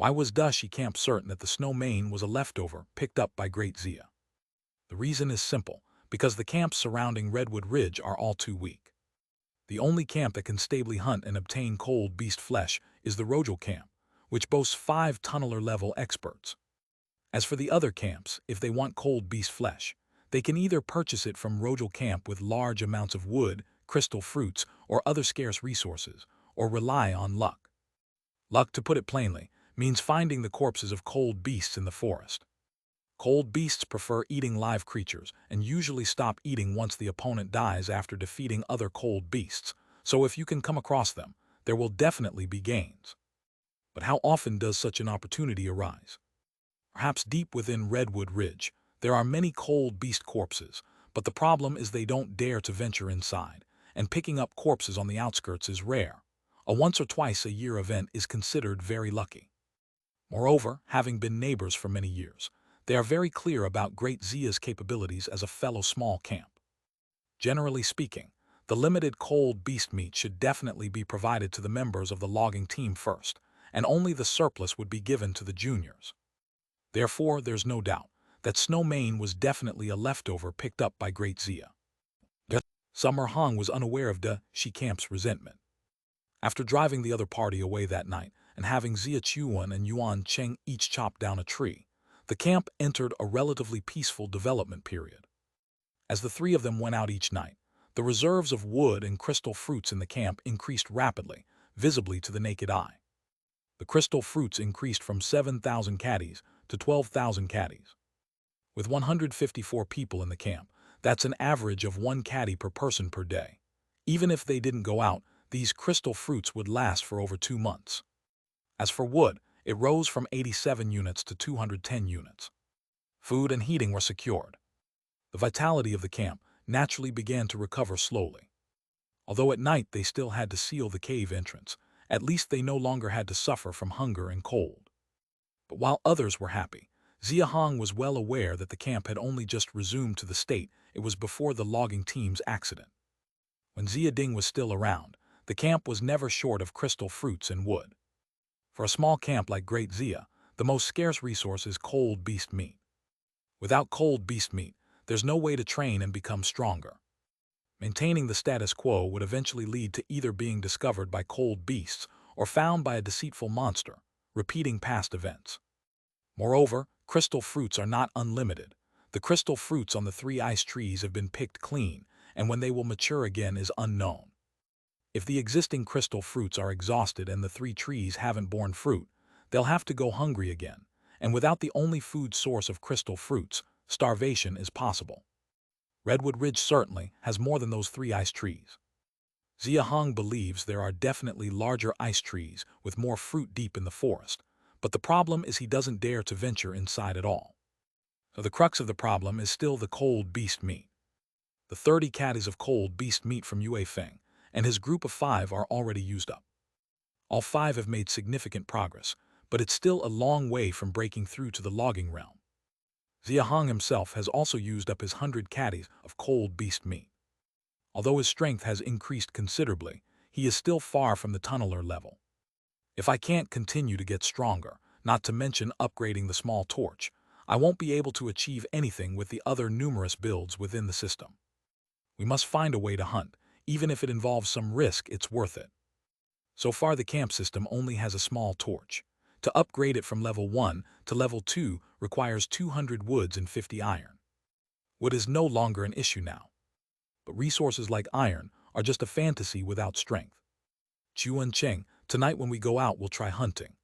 Why was She Camp certain that the snow mane was a leftover picked up by Great Xia? The reason is simple, because the camps surrounding Redwood Ridge are all too weak. The only camp that can stably hunt and obtain cold beast flesh is the Rogel camp, which boasts 5 tunneler-level experts. As for the other camps, if they want cold beast flesh, they can either purchase it from Rogel camp with large amounts of wood, crystal fruits, or other scarce resources, or rely on luck. Luck, to put it plainly, means finding the corpses of cold beasts in the forest. Cold beasts prefer eating live creatures and usually stop eating once the opponent dies after defeating other cold beasts, so if you can come across them, there will definitely be gains. But how often does such an opportunity arise? Perhaps deep within Redwood Ridge, there are many cold beast corpses, but the problem is they don't dare to venture inside, and picking up corpses on the outskirts is rare. A once or twice a year event is considered very lucky. Moreover, having been neighbors for many years, they are very clear about Great Xia's capabilities as a fellow small camp. Generally speaking, the limited cold beast meat should definitely be provided to the members of the logging team first, and only the surplus would be given to the juniors. Therefore, there's no doubt that Snow Mane was definitely a leftover picked up by Great Xia. Summer Hong was unaware of She Camp's resentment. After driving the other party away that night and having Xia Chuan and Yuan Cheng each chop down a tree, the camp entered a relatively peaceful development period. As the 3 of them went out each night, the reserves of wood and crystal fruits in the camp increased rapidly, visibly to the naked eye. The crystal fruits increased from 7,000 caddies to 12,000 caddies. With 154 people in the camp, that's an average of 1 caddy per person per day. Even if they didn't go out, these crystal fruits would last for over 2 months. As for wood, it rose from 87 units to 210 units. Food and heating were secured. The vitality of the camp naturally began to recover slowly. Although at night they still had to seal the cave entrance, at least they no longer had to suffer from hunger and cold. But while others were happy, Xia Hong was well aware that the camp had only just resumed to the state it was before the logging team's accident. When Xia Ding was still around, the camp was never short of crystal fruits and wood. For a small camp like Great Xia, the most scarce resource is cold beast meat. Without cold beast meat, there's no way to train and become stronger. Maintaining the status quo would eventually lead to either being discovered by cold beasts or found by a deceitful monster, repeating past events. Moreover, crystal fruits are not unlimited. The crystal fruits on the 3 ice trees have been picked clean, and when they will mature again is unknown. If the existing crystal fruits are exhausted and the 3 trees haven't borne fruit, they'll have to go hungry again, and without the only food source of crystal fruits, starvation is possible. Redwood Ridge certainly has more than those 3 ice trees. Xia Hong believes there are definitely larger ice trees with more fruit deep in the forest, but the problem is he doesn't dare to venture inside at all. So the crux of the problem is still the cold beast meat. The 30 caddies of cold beast meat from Yue Feng and his group of 5 are already used up. All 5 have made significant progress, but it's still a long way from breaking through to the logging realm. Xia Hong himself has also used up his 100 caddies of cold beast meat. Although his strength has increased considerably, he is still far from the tunneler level. If I can't continue to get stronger, not to mention upgrading the small torch, I won't be able to achieve anything with the other numerous builds within the system. We must find a way to hunt. Even if it involves some risk, it's worth it. So far the camp system only has a small torch. To upgrade it from level 1 to level 2 requires 200 woods and 50 iron. Wood is no longer an issue now. But resources like iron are just a fantasy without strength. Chuan Cheng, tonight when we go out we'll try hunting.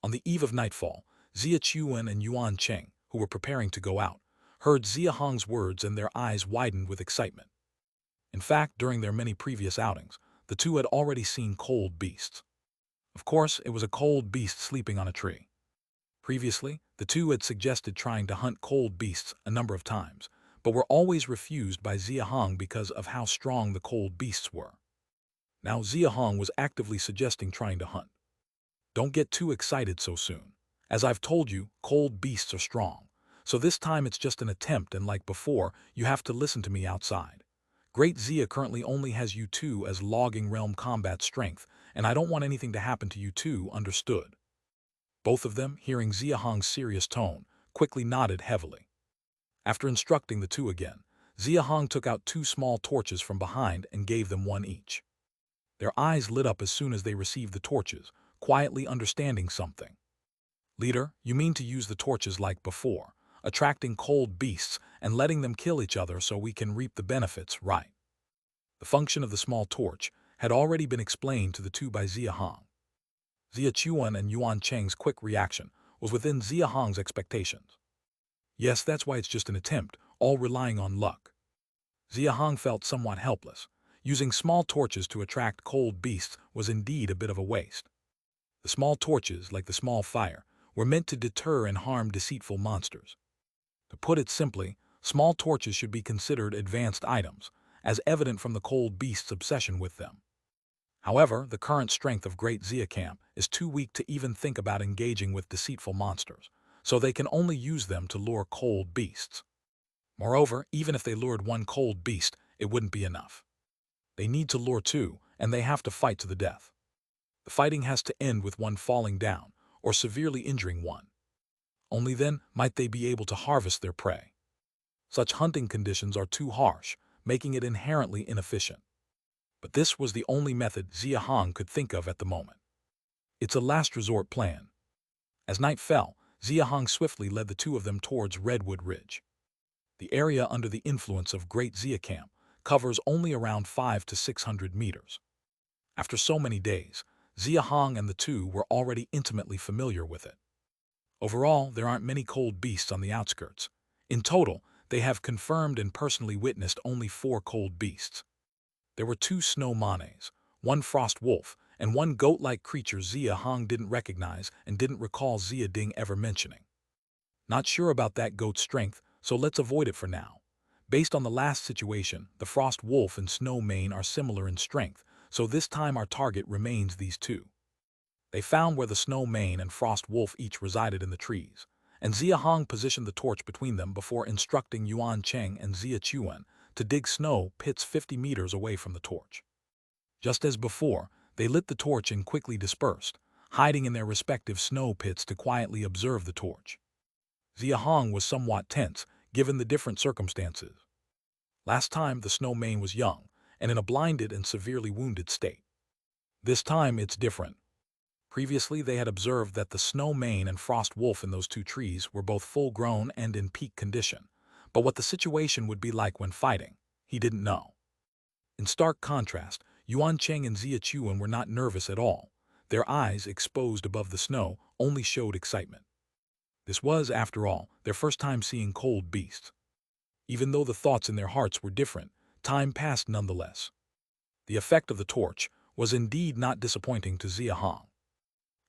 On the eve of nightfall, Xia Chuan and Yuan Cheng, who were preparing to go out, heard Xia Hong's words and their eyes widened with excitement. In fact, during their many previous outings, the 2 had already seen cold beasts. Of course, it was a cold beast sleeping on a tree. Previously, the 2 had suggested trying to hunt cold beasts a number of times, but were always refused by Xia Hong because of how strong the cold beasts were. Now Xia Hong was actively suggesting trying to hunt. Don't get too excited so soon. As I've told you, cold beasts are strong, so this time it's just an attempt, and like before, you have to listen to me outside. Great Xia currently only has you 2 as logging realm combat strength, and I don't want anything to happen to you 2, understood? Both of them, hearing Xia Hong's serious tone, quickly nodded heavily. After instructing the two again, Xia Hong took out two small torches from behind and gave them one each. Their eyes lit up as soon as they received the torches, quietly understanding something. "Leader, you mean to use the torches like before, attracting cold beasts and letting them kill each other so we can reap the benefits, right?" The function of the small torch had already been explained to the two by Xia Hong. Xia Chuan and Yuan Cheng's quick reaction was within Xia Hong's expectations. Yes, that's why it's just an attempt, all relying on luck. Xia Hong felt somewhat helpless. Using small torches to attract cold beasts was indeed a bit of a waste. The small torches, like the small fire, were meant to deter and harm deceitful monsters. To put it simply, small torches should be considered advanced items, as evident from the cold beast's obsession with them. However, the current strength of Great Xia Camp is too weak to even think about engaging with deceitful monsters, so they can only use them to lure cold beasts. Moreover, even if they lured one cold beast, it wouldn't be enough. They need to lure two, and they have to fight to the death. The fighting has to end with one falling down, or severely injuring one. Only then might they be able to harvest their prey. Such hunting conditions are too harsh, making it inherently inefficient. But this was the only method Xia Hong could think of at the moment. It's a last resort plan. As night fell, Xia Hong swiftly led the two of them towards Redwood Ridge. The area under the influence of Great Xia Camp covers only around 500 to 600 meters. After so many days, Xia Hong and the two were already intimately familiar with it. Overall, there aren't many cold beasts on the outskirts. In total, they have confirmed and personally witnessed only 4 cold beasts. There were 2 snow manes, 1 frost wolf, and 1 goat-like creature Xia Hong didn't recognize and didn't recall Xia Ding ever mentioning. Not sure about that goat's strength, so let's avoid it for now. Based on the last situation, the frost wolf and snow mane are similar in strength, so this time our target remains these 2. They found where the snow mane and frost wolf each resided in the trees, and Xia Hong positioned the torch between them before instructing Yuan Cheng and Xia Chuan to dig snow pits 50 meters away from the torch. Just as before, they lit the torch and quickly dispersed, hiding in their respective snow pits to quietly observe the torch. Xia Hong was somewhat tense, given the different circumstances. Last time, the snow mane was young, and in a blinded and severely wounded state. This time, it's different. Previously, they had observed that the snow mane and frost wolf in those 2 trees were both full-grown and in peak condition, but what the situation would be like when fighting, he didn't know. In stark contrast, Yuan Cheng and Xia Chuan were not nervous at all. Their eyes, exposed above the snow, only showed excitement. This was, after all, their first time seeing cold beasts. Even though the thoughts in their hearts were different, time passed nonetheless. The effect of the torch was indeed not disappointing to Xia Hong.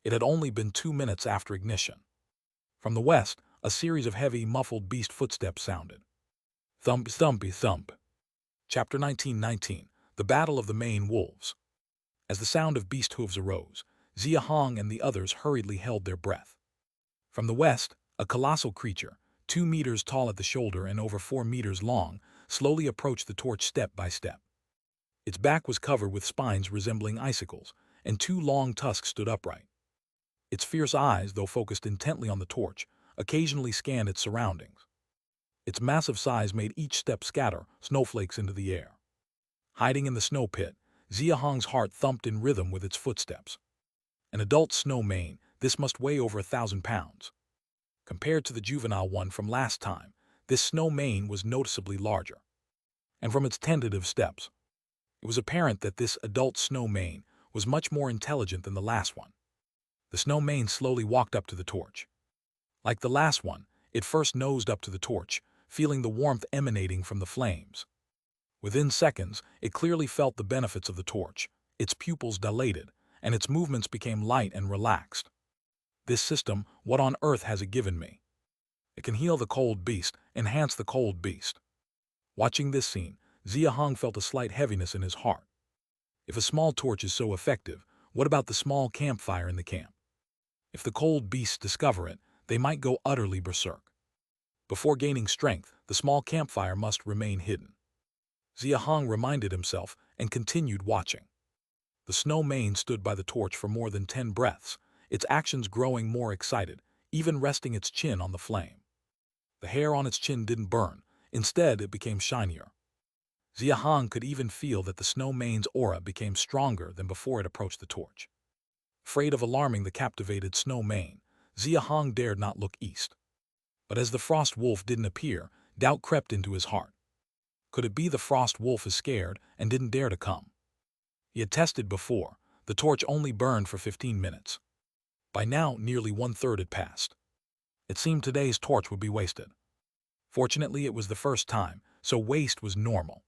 It had only been 2 minutes after ignition. From the west, a series of heavy, muffled beast footsteps sounded. Thump, thumpy, thump. Chapter 1919, The Battle of the Maine Wolves. As the sound of beast hooves arose, Xia Hong and the others hurriedly held their breath. From the west, a colossal creature, 2 meters tall at the shoulder and over 4 meters long, slowly approached the torch step by step. Its back was covered with spines resembling icicles, and 2 long tusks stood upright. Its fierce eyes, though focused intently on the torch, occasionally scanned its surroundings. Its massive size made each step scatter snowflakes into the air. Hiding in the snow pit, Xia Hong's heart thumped in rhythm with its footsteps. An adult snow mane, this must weigh over 1,000 pounds. Compared to the juvenile one from last time, this snow mane was noticeably larger. And from its tentative steps, it was apparent that this adult snow mane was much more intelligent than the last one. The snow mane slowly walked up to the torch. Like the last one, it first nosed up to the torch, feeling the warmth emanating from the flames. Within seconds, it clearly felt the benefits of the torch. Its pupils dilated, and its movements became light and relaxed. This system, what on earth has it given me? It can heal the cold beast, enhance the cold beast. Watching this scene, Xia Hong felt a slight heaviness in his heart. If a small torch is so effective, what about the small campfire in the camp? If the cold beasts discover it, they might go utterly berserk. Before gaining strength, the small campfire must remain hidden. Xia Hong reminded himself and continued watching. The snow mane stood by the torch for more than 10 breaths, its actions growing more excited, even resting its chin on the flame. The hair on its chin didn't burn. Instead, it became shinier. Xia Hong could even feel that the snow mane's aura became stronger than before it approached the torch. Afraid of alarming the captivated snow mane, Xia Hong dared not look east. But as the frost wolf didn't appear, doubt crept into his heart. Could it be the frost wolf is scared and didn't dare to come? He had tested before. The torch only burned for 15 minutes. By now, nearly 1/3 had passed. It seemed today's torch would be wasted. Fortunately, it was the first time, so waste was normal.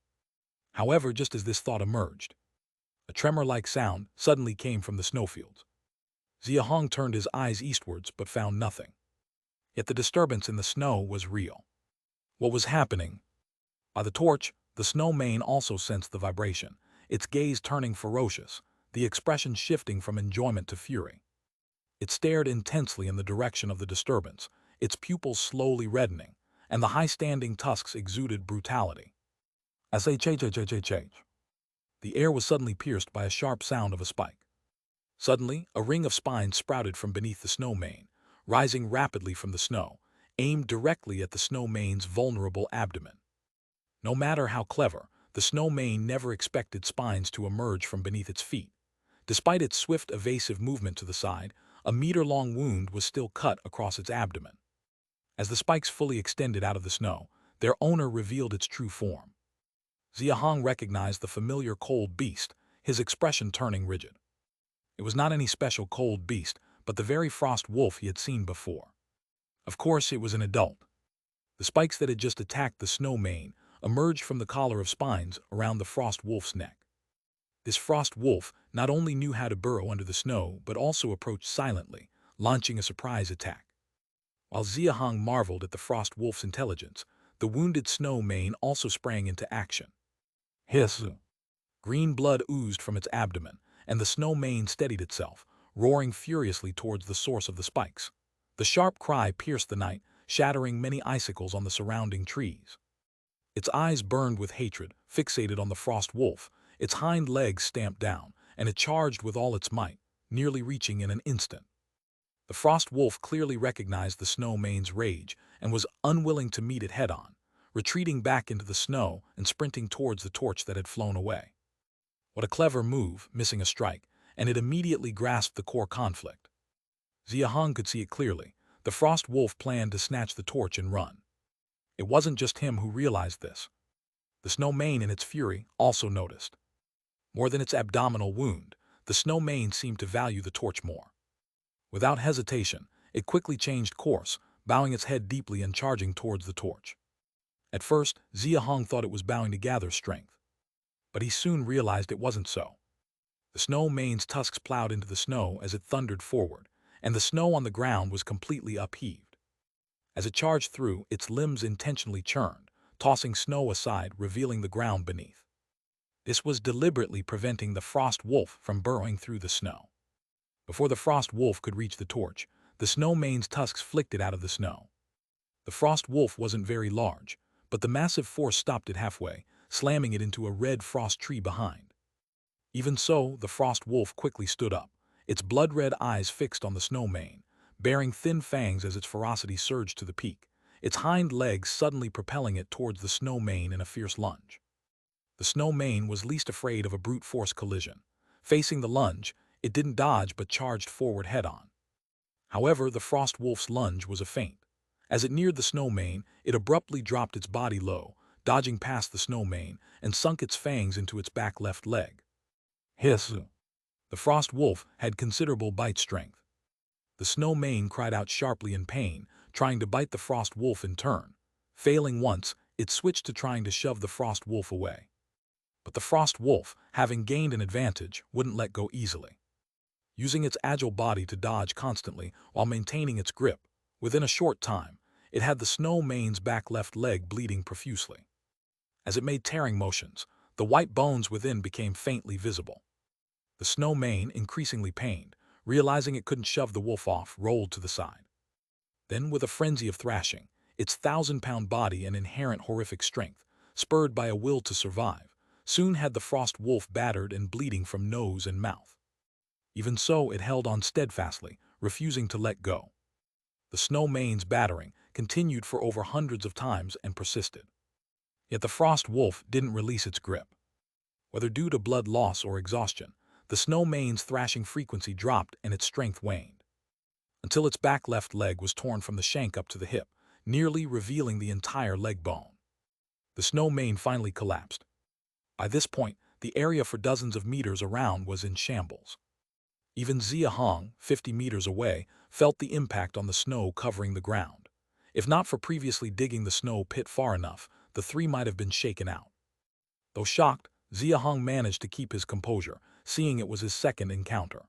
However, just as this thought emerged, a tremor-like sound suddenly came from the snowfields. Xia Hong turned his eyes eastwards but found nothing. Yet the disturbance in the snow was real. What was happening? By the torch, the snow mane also sensed the vibration, its gaze turning ferocious, the expression shifting from enjoyment to fury. It stared intensely in the direction of the disturbance, its pupils slowly reddening, and the high-standing tusks exuded brutality. The air was suddenly pierced by a sharp sound of a spike. Suddenly, a ring of spines sprouted from beneath the snow mane, rising rapidly from the snow, aimed directly at the snow mane's vulnerable abdomen. No matter how clever, the snow mane never expected spines to emerge from beneath its feet. Despite its swift, evasive movement to the side, a meter-long wound was still cut across its abdomen. As the spikes fully extended out of the snow, their owner revealed its true form. Xia Hong recognized the familiar cold beast, his expression turning rigid. It was not any special cold beast, but the very frost wolf he had seen before. Of course, it was an adult. The spikes that had just attacked the snow mane emerged from the collar of spines around the frost wolf's neck. This frost wolf not only knew how to burrow under the snow, but also approached silently, launching a surprise attack. While Xia Hong marveled at the frost wolf's intelligence, the wounded snow mane also sprang into action. Hiss! Green blood oozed from its abdomen, and the snow mane steadied itself, roaring furiously towards the source of the spikes. The sharp cry pierced the night, shattering many icicles on the surrounding trees. Its eyes burned with hatred, fixated on the frost wolf, its hind legs stamped down, and it charged with all its might, nearly reaching in an instant. The frost wolf clearly recognized the snow mane's rage and was unwilling to meet it head-on, retreating back into the snow and sprinting towards the torch that had flown away. What a clever move, missing a strike, and it immediately grasped the core conflict. Xia Hong could see it clearly. The frost wolf planned to snatch the torch and run. It wasn't just him who realized this. The snow mane in its fury also noticed. More than its abdominal wound, the snow mane seemed to value the torch more. Without hesitation, it quickly changed course, bowing its head deeply and charging towards the torch. At first, Xia Hong thought it was bowing to gather strength. But he soon realized it wasn't so. The snow mane's tusks plowed into the snow as it thundered forward, and the snow on the ground was completely upheaved. As it charged through, its limbs intentionally churned, tossing snow aside, revealing the ground beneath. This was deliberately preventing the frost wolf from burrowing through the snow. Before the frost wolf could reach the torch, the snow mane's tusks flicked it out of the snow. The frost wolf wasn't very large, but the massive force stopped it halfway, slamming it into a red frost tree behind. Even so, the frost wolf quickly stood up, its blood-red eyes fixed on the snow mane, bearing thin fangs as its ferocity surged to the peak, its hind legs suddenly propelling it towards the snow mane in a fierce lunge. The snow mane was least afraid of a brute force collision. Facing the lunge, it didn't dodge but charged forward head-on. However, the frost wolf's lunge was a feint. As it neared the snow mane, it abruptly dropped its body low, dodging past the snow mane, and sunk its fangs into its back left leg. Hiss! The frost wolf had considerable bite strength. The snow mane cried out sharply in pain, trying to bite the frost wolf in turn. Failing once, it switched to trying to shove the frost wolf away. But the frost wolf, having gained an advantage, wouldn't let go easily. Using its agile body to dodge constantly while maintaining its grip, within a short time, it had the snow mane's back left leg bleeding profusely. As it made tearing motions, the white bones within became faintly visible. The snow mane, increasingly pained, realizing it couldn't shove the wolf off, rolled to the side. Then, with a frenzy of thrashing, its 1,000-pound body and inherent horrific strength, spurred by a will to survive, soon had the frost wolf battered and bleeding from nose and mouth. Even so, it held on steadfastly, refusing to let go. The snow mane's battering continued for over hundreds of times and persisted. Yet the frost wolf didn't release its grip. Whether due to blood loss or exhaustion, the snow mane's thrashing frequency dropped and its strength waned, until its back left leg was torn from the shank up to the hip, nearly revealing the entire leg bone. The snow mane finally collapsed. By this point, the area for dozens of meters around was in shambles. Even Xia Hong, 50 meters away, felt the impact on the snow covering the ground. If not for previously digging the snow pit far enough, the three might have been shaken out. Though shocked, Xia Hong managed to keep his composure, seeing it was his second encounter.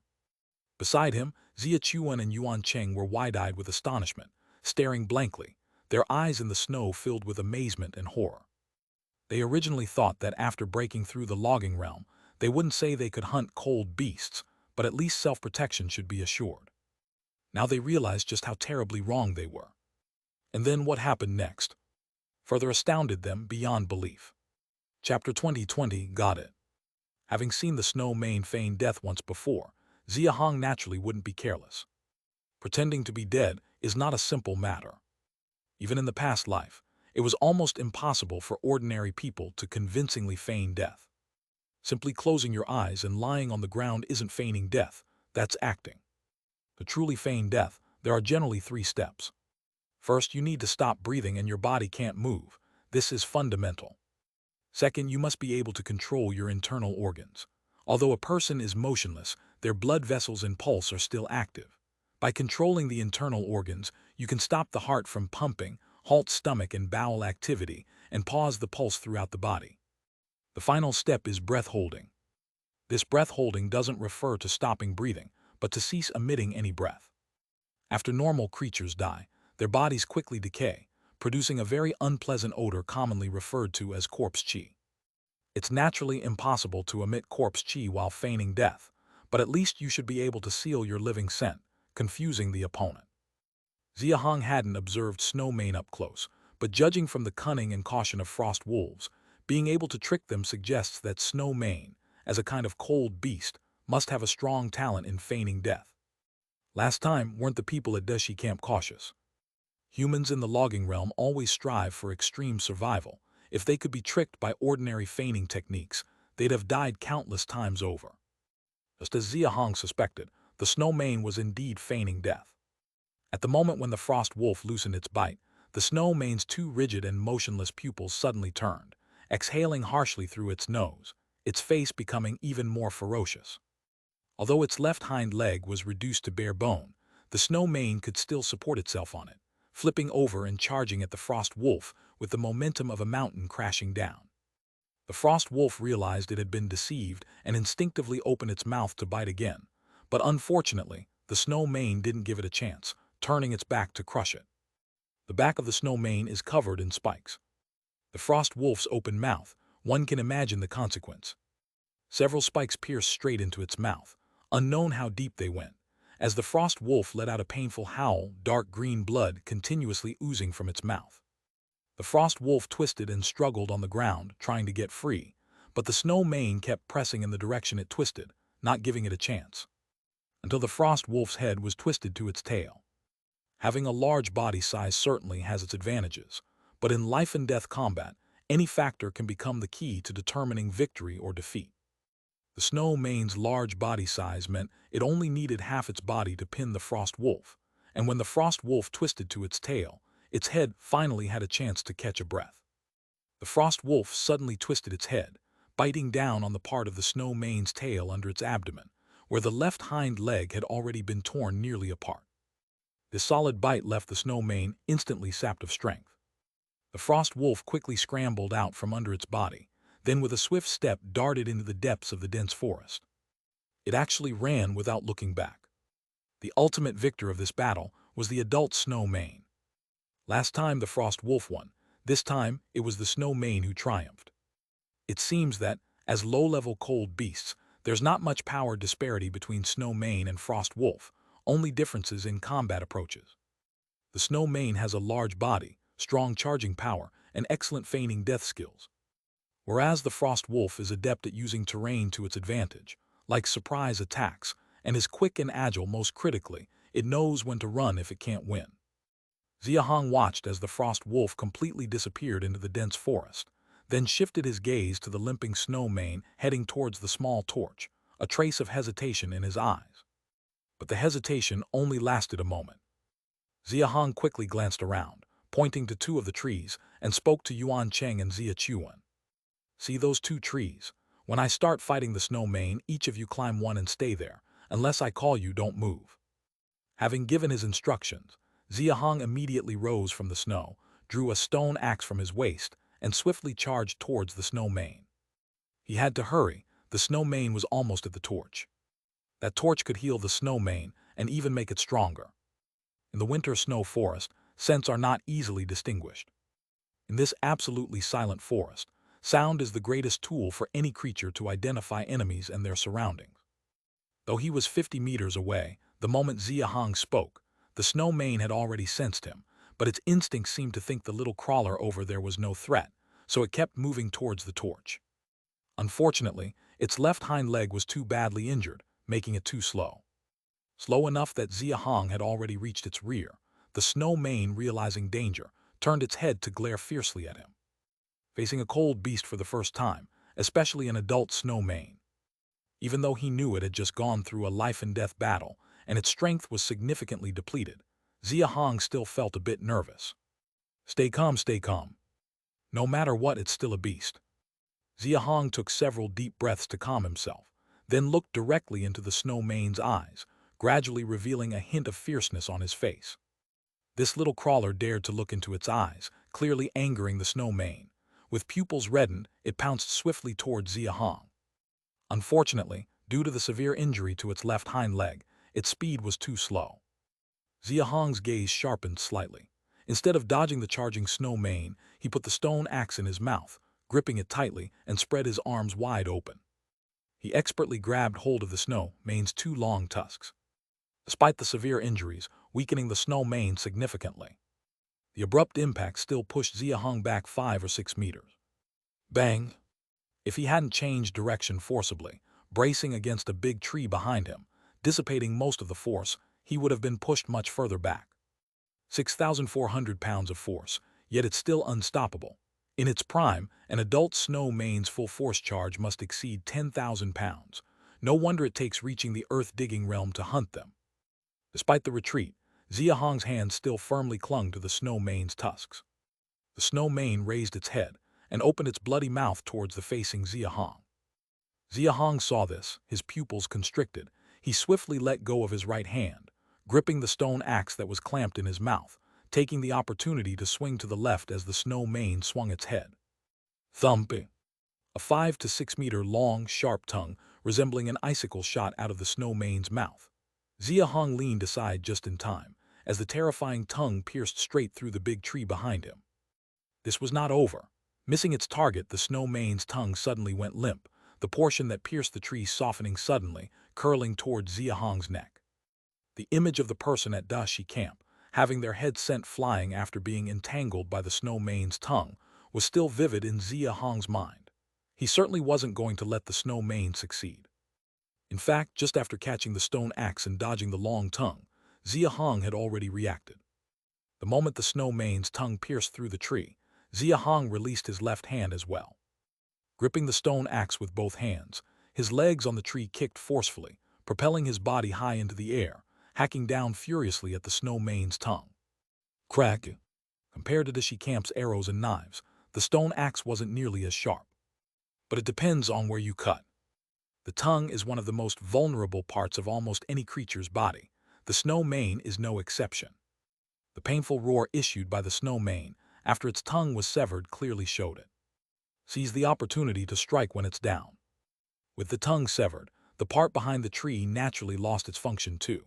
Beside him, Xia Chuan and Yuan Cheng were wide-eyed with astonishment, staring blankly, their eyes in the snow filled with amazement and horror. They originally thought that after breaking through the logging realm, they wouldn't say they could hunt cold beasts, but at least self-protection should be assured. Now they realized just how terribly wrong they were. And then what happened next further astounded them beyond belief. Chapter 2020 got it. Having seen the snow mane feign death once before, Xia Hong naturally wouldn't be careless. Pretending to be dead is not a simple matter. Even in the past life, it was almost impossible for ordinary people to convincingly feign death. Simply closing your eyes and lying on the ground isn't feigning death, that's acting. To truly feign death, there are generally 3 steps. First, you need to stop breathing and your body can't move. This is fundamental. Second, you must be able to control your internal organs. Although a person is motionless, their blood vessels and pulse are still active. By controlling the internal organs, you can stop the heart from pumping, halt stomach and bowel activity, and pause the pulse throughout the body. The final step is breath holding. This breath holding doesn't refer to stopping breathing, but to cease emitting any breath. After normal creatures die, their bodies quickly decay, producing a very unpleasant odor commonly referred to as corpse qi. It's naturally impossible to emit corpse qi while feigning death, but at least you should be able to seal your living scent, confusing the opponent. Xia Hong hadn't observed snow mane up close, but judging from the cunning and caution of frost wolves, being able to trick them suggests that snow mane, as a kind of cold beast, must have a strong talent in feigning death. Last time, weren't the people at Deshi Camp cautious? Humans in the logging realm always strive for extreme survival. If they could be tricked by ordinary feigning techniques, they'd have died countless times over. Just as Xia Hong suspected, the snow mane was indeed feigning death. At the moment when the frost wolf loosened its bite, the snow mane's 2 rigid and motionless pupils suddenly turned, exhaling harshly through its nose, its face becoming even more ferocious. Although its left hind leg was reduced to bare bone, the snow mane could still support itself on it, flipping over and charging at the frost wolf with the momentum of a mountain crashing down. The frost wolf realized it had been deceived and instinctively opened its mouth to bite again, but unfortunately, the snow mane didn't give it a chance, turning its back to crush it. The back of the snow mane is covered in spikes. The frost wolf's open mouth, one can imagine the consequence. Several spikes pierced straight into its mouth, unknown how deep they went. As the frost wolf let out a painful howl, dark green blood continuously oozing from its mouth. The frost wolf twisted and struggled on the ground, trying to get free, but the snow mane kept pressing in the direction it twisted, not giving it a chance. Until the frost wolf's head was twisted to its tail. Having a large body size certainly has its advantages, but in life-and-death combat, any factor can become the key to determining victory or defeat. The snow mane's large body size meant it only needed half its body to pin the frost wolf, and when the frost wolf twisted to its tail, its head finally had a chance to catch a breath. The frost wolf suddenly twisted its head, biting down on the part of the snow mane's tail under its abdomen, where the left hind leg had already been torn nearly apart. This solid bite left the snow mane instantly sapped of strength. The frost wolf quickly scrambled out from under its body, then with a swift step darted into the depths of the dense forest. It actually ran without looking back. The ultimate victor of this battle was the adult snow mane. Last time the frost wolf won, this time it was the snow mane who triumphed. It seems that, as low-level cold beasts, there's not much power disparity between snow mane and frost wolf, only differences in combat approaches. The snow mane has a large body, strong charging power, and excellent feigning death skills. Whereas the frost wolf is adept at using terrain to its advantage, like surprise attacks, and is quick and agile. Most critically, It knows when to run if it can't win. Xia Hong watched as the frost wolf completely disappeared into the dense forest, then shifted his gaze to the limping snow mane heading towards the small torch, a trace of hesitation in his eyes. But the hesitation only lasted a moment. Xia Hong quickly glanced around, pointing to two of the trees, and spoke to Yuan Cheng and Xia Chuan. See those two trees? When I start fighting the snow mane, each of you climb one and stay there. Unless I call you, don't move. Having given his instructions, Xia Hong immediately rose from the snow, drew a stone axe from his waist, and swiftly charged towards the snow mane. He had to hurry. The snow mane was almost at the torch. That torch could heal the snow mane and even make it stronger. In the winter snow forest, scents are not easily distinguished. In this absolutely silent forest, sound is the greatest tool for any creature to identify enemies and their surroundings. Though he was 50 meters away, the moment Xia Hong spoke, the snow mane had already sensed him, but its instinct seemed to think the little crawler over there was no threat, so it kept moving towards the torch. Unfortunately, its left hind leg was too badly injured, making it too slow. Slow enough that Xia Hong had already reached its rear. The snow mane, realizing danger, turned its head to glare fiercely at him. Facing a cold beast for the first time, especially an adult snow mane. Even though he knew it had just gone through a life-and-death battle, and its strength was significantly depleted, Xia Hong still felt a bit nervous. Stay calm, stay calm. No matter what, it's still a beast. Xia Hong took several deep breaths to calm himself, then looked directly into the snow mane's eyes, gradually revealing a hint of fierceness on his face. This little crawler dared to look into its eyes, clearly angering the snow mane. With pupils reddened, it pounced swiftly towards Xia Hong. Unfortunately, due to the severe injury to its left hind leg, its speed was too slow. Xia Hong's gaze sharpened slightly. Instead of dodging the charging snow mane, he put the stone axe in his mouth, gripping it tightly, and spread his arms wide open. He expertly grabbed hold of the snow mane's two long tusks. Despite the severe injuries, weakening the snow mane significantly. The abrupt impact still pushed Xia Hong back 5 or 6 meters. Bang! If he hadn't changed direction forcibly, bracing against a big tree behind him, dissipating most of the force, he would have been pushed much further back. 6,400 pounds of force, yet it's still unstoppable. In its prime, an adult snow mane's full force charge must exceed 10,000 pounds. No wonder it takes reaching the earth-digging realm to hunt them. Despite the retreat, Xia Hong's hands still firmly clung to the snow mane's tusks. The snow mane raised its head and opened its bloody mouth towards the facing Xia Hong. Xia Hong saw this, his pupils constricted. He swiftly let go of his right hand, gripping the stone axe that was clamped in his mouth, taking the opportunity to swing to the left as the snow mane swung its head. Thump! A 5 to 6 meter long, sharp tongue, resembling an icicle, shot out of the snow mane's mouth. Xia Hong leaned aside just in time, as the terrifying tongue pierced straight through the big tree behind him. This was not over. Missing its target, the snow mane's tongue suddenly went limp, the portion that pierced the tree softening suddenly, curling towards Xia Hong's neck. The image of the person at Dashi camp, having their head sent flying after being entangled by the snow mane's tongue, was still vivid in Xia Hong's mind. He certainly wasn't going to let the snow mane succeed. In fact, just after catching the stone axe and dodging the long tongue, Xia Hong had already reacted. The moment the snow mane's tongue pierced through the tree, Xia Hong released his left hand as well. Gripping the stone axe with both hands, his legs on the tree kicked forcefully, propelling his body high into the air, hacking down furiously at the snow mane's tongue. Crack! Compared to Dashi camp's arrows and knives, the stone axe wasn't nearly as sharp. But it depends on where you cut. The tongue is one of the most vulnerable parts of almost any creature's body. The snow mane is no exception. The painful roar issued by the snow mane after its tongue was severed clearly showed it. Seize the opportunity to strike when it's down. With the tongue severed, the part behind the tree naturally lost its function too.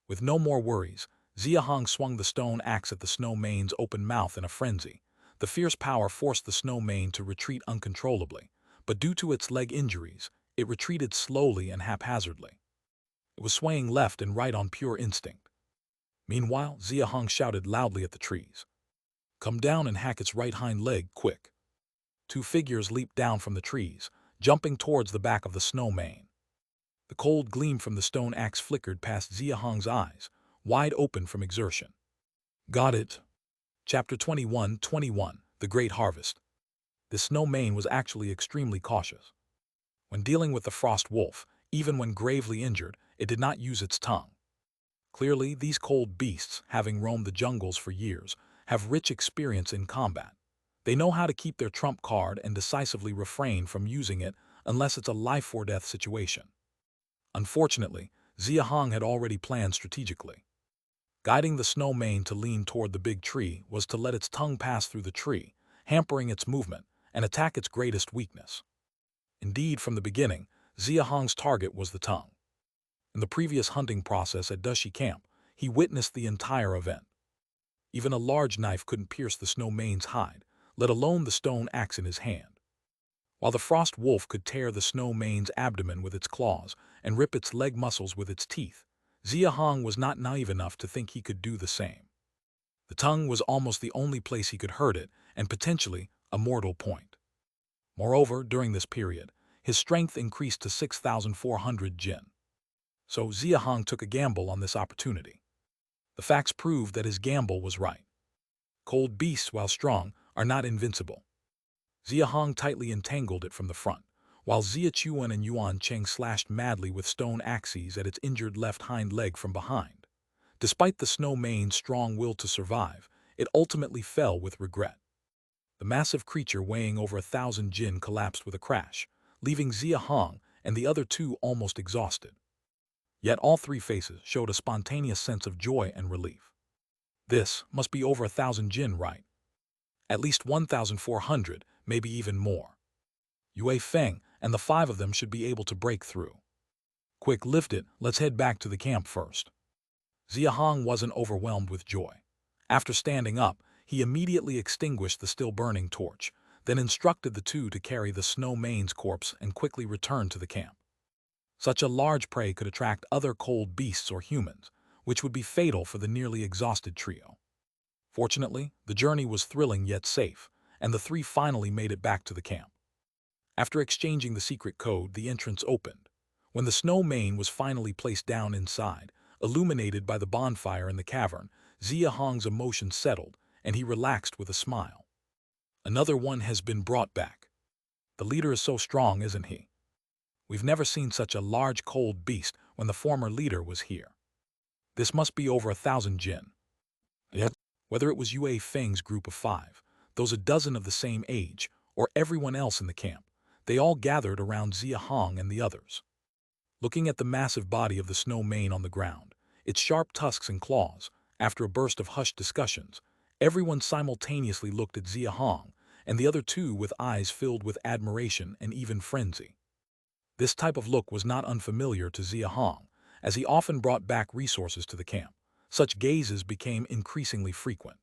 With no more worries, Xia Hong swung the stone axe at the snow mane's open mouth in a frenzy. The fierce power forced the snow mane to retreat uncontrollably, but due to its leg injuries, it retreated slowly and haphazardly. It was swaying left and right on pure instinct. Meanwhile, Xia Hong shouted loudly at the trees. Come down and hack its right hind leg, quick. 2 figures leaped down from the trees, jumping towards the back of the snow mane. The cold gleam from the stone axe flickered past Xia Hong's eyes, wide open from exertion. Got it. Chapter 21:21, The Great Harvest. This snow mane was actually extremely cautious. When dealing with the frost wolf, even when gravely injured, it did not use its tongue. Clearly, these cold beasts, having roamed the jungles for years, have rich experience in combat. They know how to keep their trump card and decisively refrain from using it unless it's a life-or-death situation. Unfortunately, Xia Hong had already planned strategically. Guiding the snow mane to lean toward the big tree was to let its tongue pass through the tree, hampering its movement, and attack its greatest weakness. Indeed, from the beginning, Xia Hong's target was the tongue. In the previous hunting process at Dushi Camp, he witnessed the entire event. Even a large knife couldn't pierce the snow mane's hide, let alone the stone axe in his hand. While the frost wolf could tear the snow mane's abdomen with its claws and rip its leg muscles with its teeth, Xia Hong was not naive enough to think he could do the same. The tongue was almost the only place he could hurt it, and potentially a mortal point. Moreover, during this period, his strength increased to 6,400 jin. So Xia Hong took a gamble on this opportunity. The facts proved that his gamble was right. Cold beasts, while strong, are not invincible. Xia Hong tightly entangled it from the front, while Xia Chuan and Yuan Cheng slashed madly with stone axes at its injured left hind leg from behind. Despite the snow mane's strong will to survive, it ultimately fell with regret. The massive creature weighing over 1,000 jin collapsed with a crash, leaving Xia Hong and the other two almost exhausted. Yet all three faces showed a spontaneous sense of joy and relief. This must be over 1,000 jin, right? At least 1,400, maybe even more. Yue Feng and the 5 of them should be able to break through. Quick, lift it, let's head back to the camp first. Xia Hong wasn't overwhelmed with joy. After standing up, he immediately extinguished the still-burning torch, then instructed the two to carry the snow mane's corpse and quickly return to the camp. Such a large prey could attract other cold beasts or humans, which would be fatal for the nearly exhausted trio. Fortunately, the journey was thrilling yet safe, and the three finally made it back to the camp. After exchanging the secret code, the entrance opened. When the snow mane was finally placed down inside, illuminated by the bonfire in the cavern, Xia Hong's emotions settled, and he relaxed with a smile. Another one has been brought back. The leader is so strong, isn't he? We've never seen such a large cold beast when the former leader was here. This must be over 1,000 jin. Yet, whether it was Yue Feng's group of 5, those a dozen of the same age, or everyone else in the camp, they all gathered around Xia Hong and the others. Looking at the massive body of the snow mane on the ground, its sharp tusks and claws, after a burst of hushed discussions, everyone simultaneously looked at Xia Hong and the other two with eyes filled with admiration and even frenzy. This type of look was not unfamiliar to Xia Hong, as he often brought back resources to the camp. Such gazes became increasingly frequent.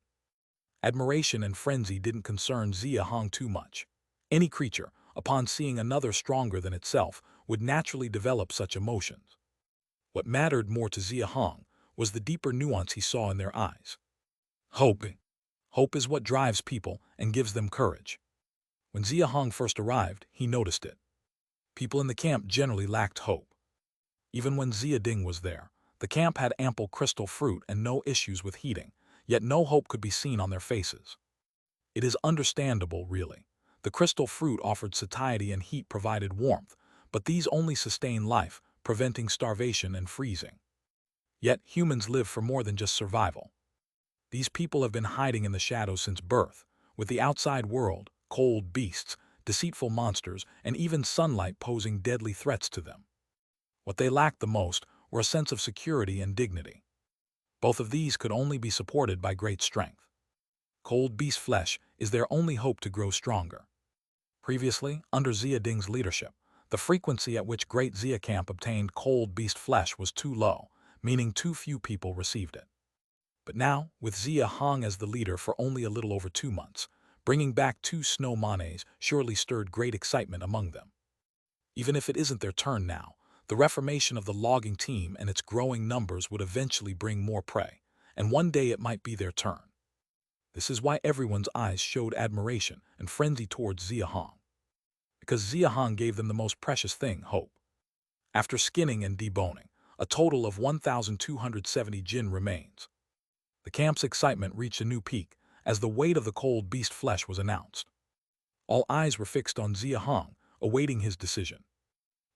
Admiration and frenzy didn't concern Xia Hong too much. Any creature, upon seeing another stronger than itself, would naturally develop such emotions. What mattered more to Xia Hong was the deeper nuance he saw in their eyes. Hope. Hope is what drives people and gives them courage. When Xia Hong first arrived, he noticed it. People in the camp generally lacked hope. Even when Xia Ding was there, the camp had ample crystal fruit and no issues with heating, yet no hope could be seen on their faces. It is understandable, really. The crystal fruit offered satiety and heat provided warmth, but these only sustain life, preventing starvation and freezing. Yet humans live for more than just survival. These people have been hiding in the shadows since birth, with the outside world, cold beasts, deceitful monsters, and even sunlight posing deadly threats to them. What they lacked the most were a sense of security and dignity. Both of these could only be supported by great strength. Cold beast flesh is their only hope to grow stronger. Previously, under Xia Ding's leadership, the frequency at which Great Xia Camp obtained cold beast flesh was too low, meaning too few people received it. But now, with Xia Hong as the leader for only a little over 2 months, bringing back 2 snow manes surely stirred great excitement among them. Even if it isn't their turn now, the reformation of the logging team and its growing numbers would eventually bring more prey, and one day it might be their turn. This is why everyone's eyes showed admiration and frenzy towards Xia Hong. Because Xia Hong gave them the most precious thing, hope. After skinning and deboning, A total of 1,270 jin remains. The camp's excitement reached a new peak as the weight of the cold beast flesh was announced. All eyes were fixed on Xia Hong, awaiting his decision.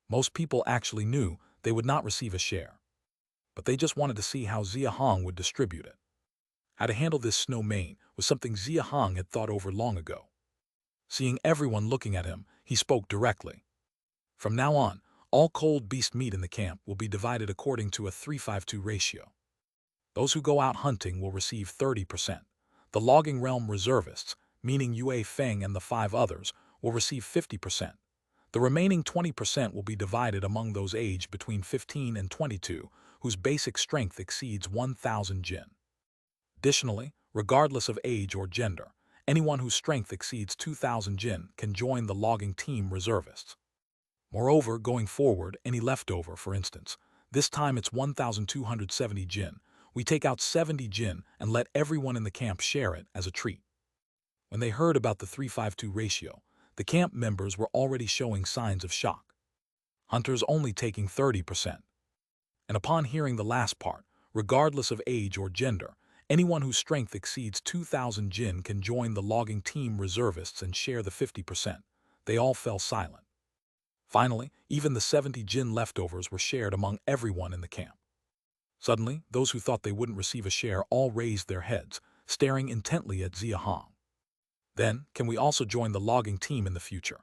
Most people actually knew they would not receive a share, but they just wanted to see how Xia Hong would distribute it. How to handle this snow mane was something Xia Hong had thought over long ago. Seeing everyone looking at him, he spoke directly. From now on, all cold beast meat in the camp will be divided according to a 3-5-2 ratio. Those who go out hunting will receive 30%. The logging realm reservists, meaning Yue Feng and the 5 others, will receive 50%. The remaining 20% will be divided among those aged between 15 and 22, whose basic strength exceeds 1,000 jin. Additionally, regardless of age or gender, anyone whose strength exceeds 2,000 jin can join the logging team reservists. Moreover, going forward, any leftover, for instance, this time it's 1,270 jin, we take out 70 jin and let everyone in the camp share it as a treat. When they heard about the 3-5-2 ratio, the camp members were already showing signs of shock. Hunters only taking 30%. And upon hearing the last part, regardless of age or gender, anyone whose strength exceeds 2,000 jin can join the logging team reservists and share the 50%. They all fell silent. Finally, even the 70 jin leftovers were shared among everyone in the camp. Suddenly, those who thought they wouldn't receive a share all raised their heads, staring intently at Xia Hong. Then, can we also join the logging team in the future?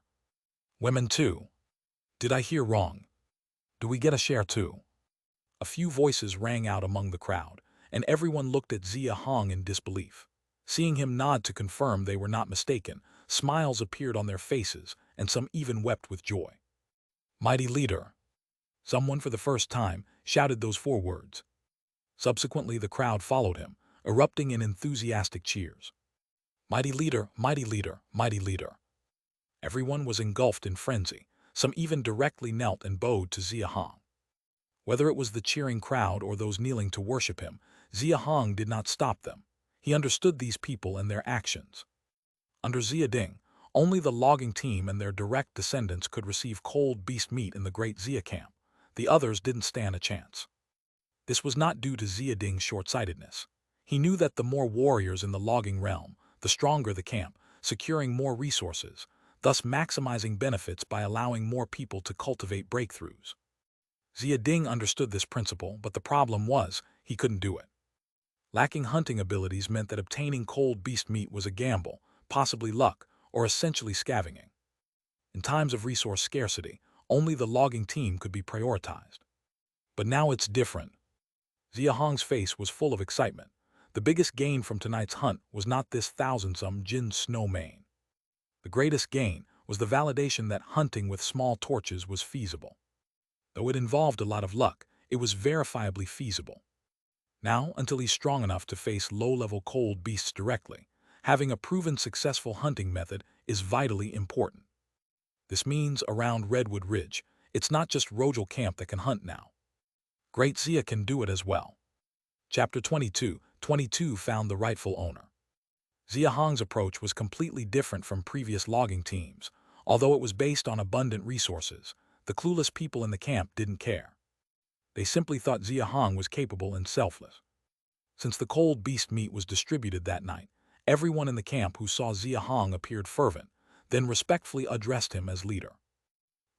Women too. Did I hear wrong? Do we get a share too? A few voices rang out among the crowd, and everyone looked at Xia Hong in disbelief. Seeing him nod to confirm they were not mistaken, smiles appeared on their faces, and some even wept with joy. Mighty leader! Someone for the first time shouted those 4 words. Subsequently, the crowd followed him, erupting in enthusiastic cheers. Mighty leader, mighty leader, mighty leader. Everyone was engulfed in frenzy. Some even directly knelt and bowed to Xia Hong. Whether it was the cheering crowd or those kneeling to worship him, Xia Hong did not stop them. He understood these people and their actions. Under Xia Ding, only the logging team and their direct descendants could receive cold beast meat in the Great Xia camp. The others didn't stand a chance. This was not due to Xia Ding's short-sightedness. He knew that the more warriors in the logging realm, the stronger the camp, securing more resources, thus maximizing benefits by allowing more people to cultivate breakthroughs. Xia Ding understood this principle, but the problem was, he couldn't do it. Lacking hunting abilities meant that obtaining cold beast meat was a gamble, possibly luck, or essentially scavenging. In times of resource scarcity, only the logging team could be prioritized. But now it's different. Xia Hong's face was full of excitement. The biggest gain from tonight's hunt was not this 1,000-some jin snow mane. The greatest gain was the validation that hunting with small torches was feasible. Though it involved a lot of luck, it was verifiably feasible. Now, until he's strong enough to face low-level cold beasts directly, having a proven successful hunting method is vitally important. This means around Redwood Ridge, it's not just Rojal Camp that can hunt now. Great Xia can do it as well. Chapter 22 found the rightful owner. Xia Hong's approach was completely different from previous logging teams. Although it was based on abundant resources, the clueless people in the camp didn't care. They simply thought Xia Hong was capable and selfless. Since the cold beast meat was distributed that night, everyone in the camp who saw Xia Hong appeared fervent, then respectfully addressed him as leader.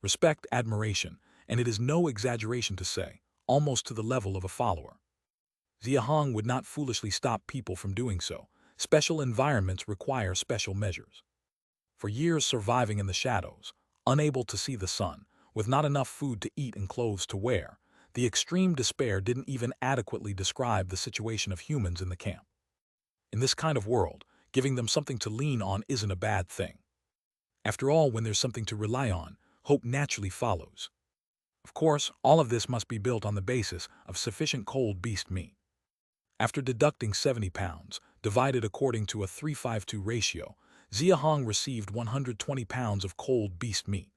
Respect, admiration, and it is no exaggeration to say, almost to the level of a follower. Xia Hong would not foolishly stop people from doing so. Special environments require special measures. For years surviving in the shadows, unable to see the sun, with not enough food to eat and clothes to wear, the extreme despair didn't even adequately describe the situation of humans in the camp. In this kind of world, giving them something to lean on isn't a bad thing. After all, when there's something to rely on, hope naturally follows. Of course, all of this must be built on the basis of sufficient cold beast meat. After deducting 70 pounds, divided according to a 3-5-2 ratio, Xia Hong received 120 pounds of cold beast meat.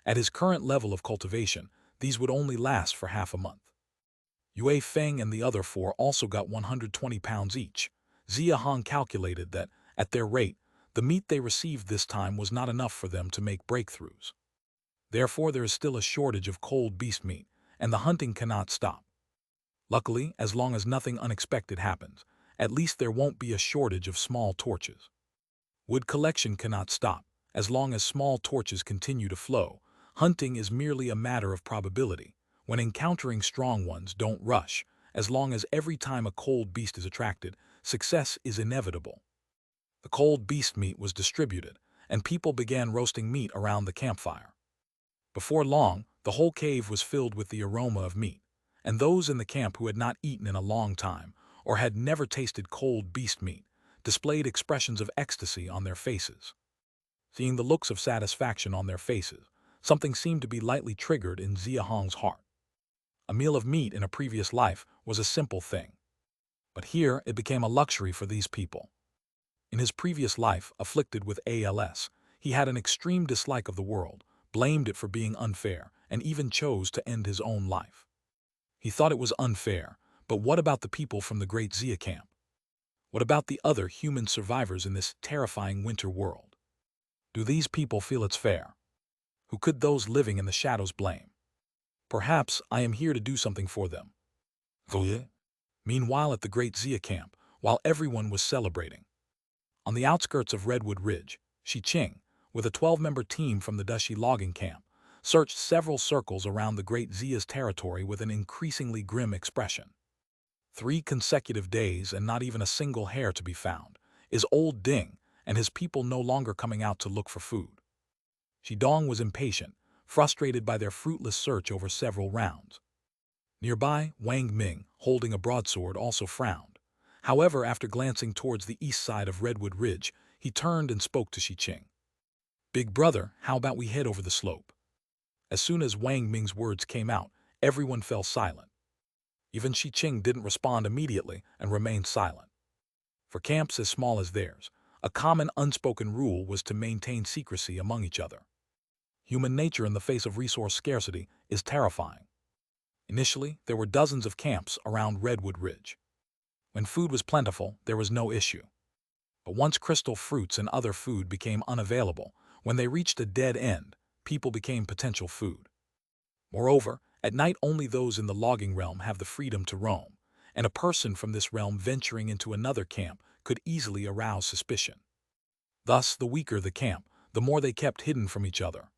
At his current level of cultivation, these would only last for half a month. Yue Feng and the other 4 also got 120 pounds each. Xia Hong calculated that, at their rate, the meat they received this time was not enough for them to make breakthroughs. Therefore, there is still a shortage of cold beast meat, and the hunting cannot stop. Luckily, as long as nothing unexpected happens, at least there won't be a shortage of small torches. Wood collection cannot stop. As long as small torches continue to flow, hunting is merely a matter of probability. When encountering strong ones, don't rush. As long as every time a cold beast is attracted, success is inevitable. The cold beast meat was distributed, and people began roasting meat around the campfire. Before long, the whole cave was filled with the aroma of meat, and those in the camp who had not eaten in a long time or had never tasted cold beast meat displayed expressions of ecstasy on their faces. Seeing the looks of satisfaction on their faces, something seemed to be lightly triggered in Xia Hong's heart. A meal of meat in a previous life was a simple thing, but here it became a luxury for these people. In his previous life, afflicted with ALS, he had an extreme dislike of the world, blamed it for being unfair, and even chose to end his own life. He thought it was unfair, but what about the people from the Great Xia camp? What about the other human survivors in this terrifying winter world? Do these people feel it's fair? Who could those living in the shadows blame? Perhaps I am here to do something for them. Meanwhile, at the Great Xia camp, while everyone was celebrating, on the outskirts of Redwood Ridge, Xi, with a 12-member team from the Dashi logging camp, searched several circles around the Great Xia's territory with an increasingly grim expression. 3 consecutive days and not even a single hair to be found. Is old Ding and his people no longer coming out to look for food? Xidong was impatient, frustrated by their fruitless search over several rounds. Nearby, Wang Ming, holding a broadsword, also frowned. However, after glancing towards the east side of Redwood Ridge, he turned and spoke to Xi. "Big brother, how about we head over the slope?" As soon as Wang Ming's words came out, everyone fell silent. Even Xi didn't respond immediately and remained silent. For camps as small as theirs, a common unspoken rule was to maintain secrecy among each other. Human nature in the face of resource scarcity is terrifying. Initially, there were dozens of camps around Redwood Ridge. When food was plentiful, there was no issue. But once crystal fruits and other food became unavailable, when they reached a dead end, people became potential food. Moreover, at night only those in the logging realm have the freedom to roam, and a person from this realm venturing into another camp could easily arouse suspicion. Thus, the weaker the camp, the more they kept hidden from each other.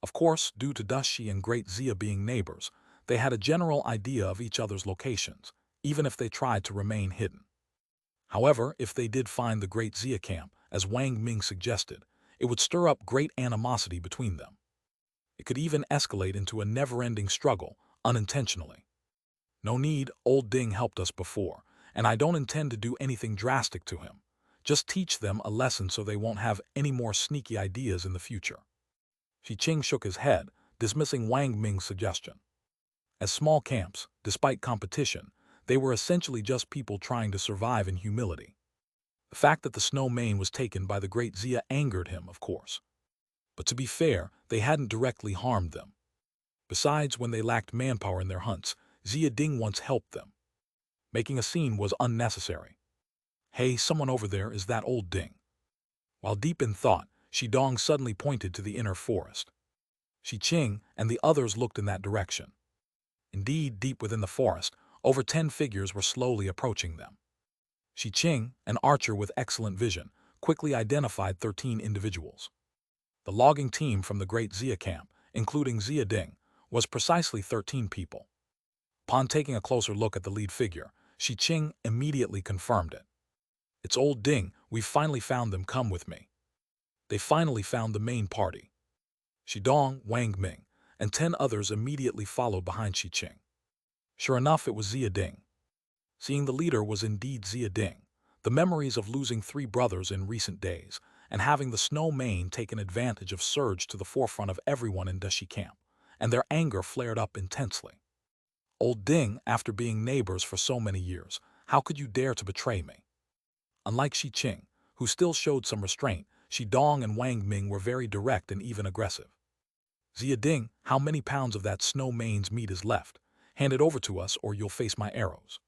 Of course, due to Dashi and Great Xia being neighbors, they had a general idea of each other's locations, even if they tried to remain hidden. However, if they did find the Great Xia camp, as Wang Ming suggested, it would stir up great animosity between them. It could even escalate into a never-ending struggle, unintentionally. No need, old Ding helped us before, and I don't intend to do anything drastic to him. Just teach them a lesson so they won't have any more sneaky ideas in the future. Xi shook his head, dismissing Wang Ming's suggestion. As small camps, despite competition, they were essentially just people trying to survive in humility. The fact that the snow mane was taken by the Great Xia angered him, of course. But to be fair, they hadn't directly harmed them. Besides, when they lacked manpower in their hunts, Xia Ding once helped them. Making a scene was unnecessary. "Hey, someone over there, is that old Ding?" While deep in thought, Xidong suddenly pointed to the inner forest. Xi and the others looked in that direction. Indeed, deep within the forest, over 10 figures were slowly approaching them. Xi, an archer with excellent vision, quickly identified 13 individuals. The logging team from the Great Xia camp, including Xia Ding, was precisely 13 people. Upon taking a closer look at the lead figure, Xi immediately confirmed it. "It's old Ding, we've finally found them, come with me." They finally found the main party. Xidong, Wang Ming, and 10 others immediately followed behind Xi. Sure enough, it was Xia Ding. Seeing the leader was indeed Xia Ding, the memories of losing 3 brothers in recent days and having the snow mane taken advantage of surged to the forefront of everyone in Dashi camp, and their anger flared up intensely. "Old Ding, after being neighbors for so many years, how could you dare to betray me?" Unlike Xi, who still showed some restraint, Xidong and Wang Ming were very direct and even aggressive. "Xia Ding, how many pounds of that snow mane's meat is left? Hand it over to us or you'll face my arrows.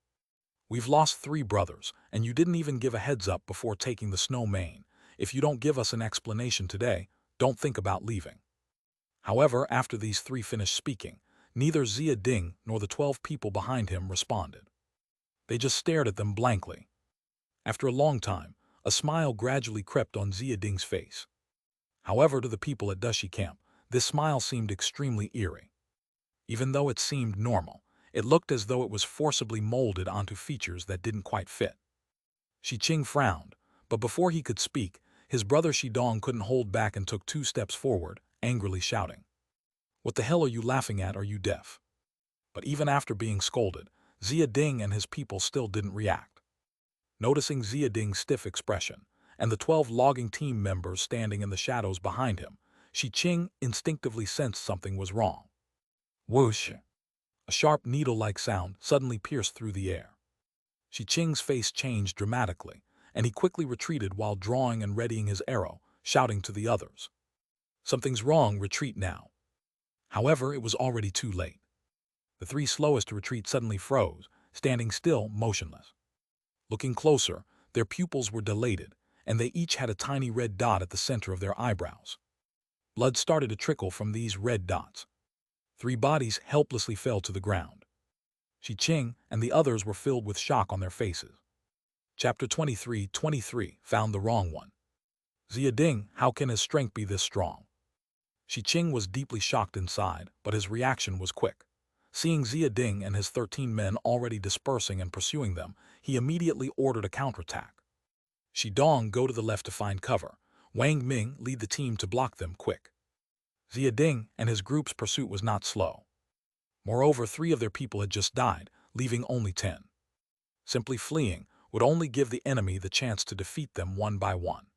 We've lost 3 brothers, and you didn't even give a heads up before taking the snow mane. If you don't give us an explanation today, don't think about leaving." However, after these 3 finished speaking, neither Xia Ding nor the 12 people behind him responded. They just stared at them blankly. After a long time, a smile gradually crept on Xia Ding's face. However, to the people at Dashi Camp, this smile seemed extremely eerie. Even though it seemed normal, it looked as though it was forcibly molded onto features that didn't quite fit. Shi Qing frowned, but before he could speak, his brother Shi Dong couldn't hold back and took 2 steps forward, angrily shouting, "What the hell are you laughing at? Are you deaf?" But even after being scolded, Xia Ding and his people still didn't react. Noticing Xia Ding's stiff expression, and the 12 logging team members standing in the shadows behind him, Shi Qing instinctively sensed something was wrong. Whoosh! A sharp needle-like sound suddenly pierced through the air. Shi Qing's face changed dramatically, and he quickly retreated while drawing and readying his arrow, shouting to the others, "Something's wrong, retreat now." However, it was already too late. The 3 slowest to retreat suddenly froze, standing still, motionless. Looking closer, their pupils were dilated, and they each had a tiny red dot at the center of their eyebrows. Blood started to trickle from these red dots. 3 bodies helplessly fell to the ground. Shi Qing and the others were filled with shock on their faces. Chapter 23 found the wrong one. Xia Ding, how can his strength be this strong? Shi Qing was deeply shocked inside, but his reaction was quick. Seeing Xia Ding and his 13 men already dispersing and pursuing them, he immediately ordered a counterattack. Shi Dong, go to the left to find cover. Wang Ming, lead the team to block them quick. Xia Ding and his group's pursuit was not slow. Moreover, 3 of their people had just died, leaving only 10. Simply fleeing would only give the enemy the chance to defeat them one by one.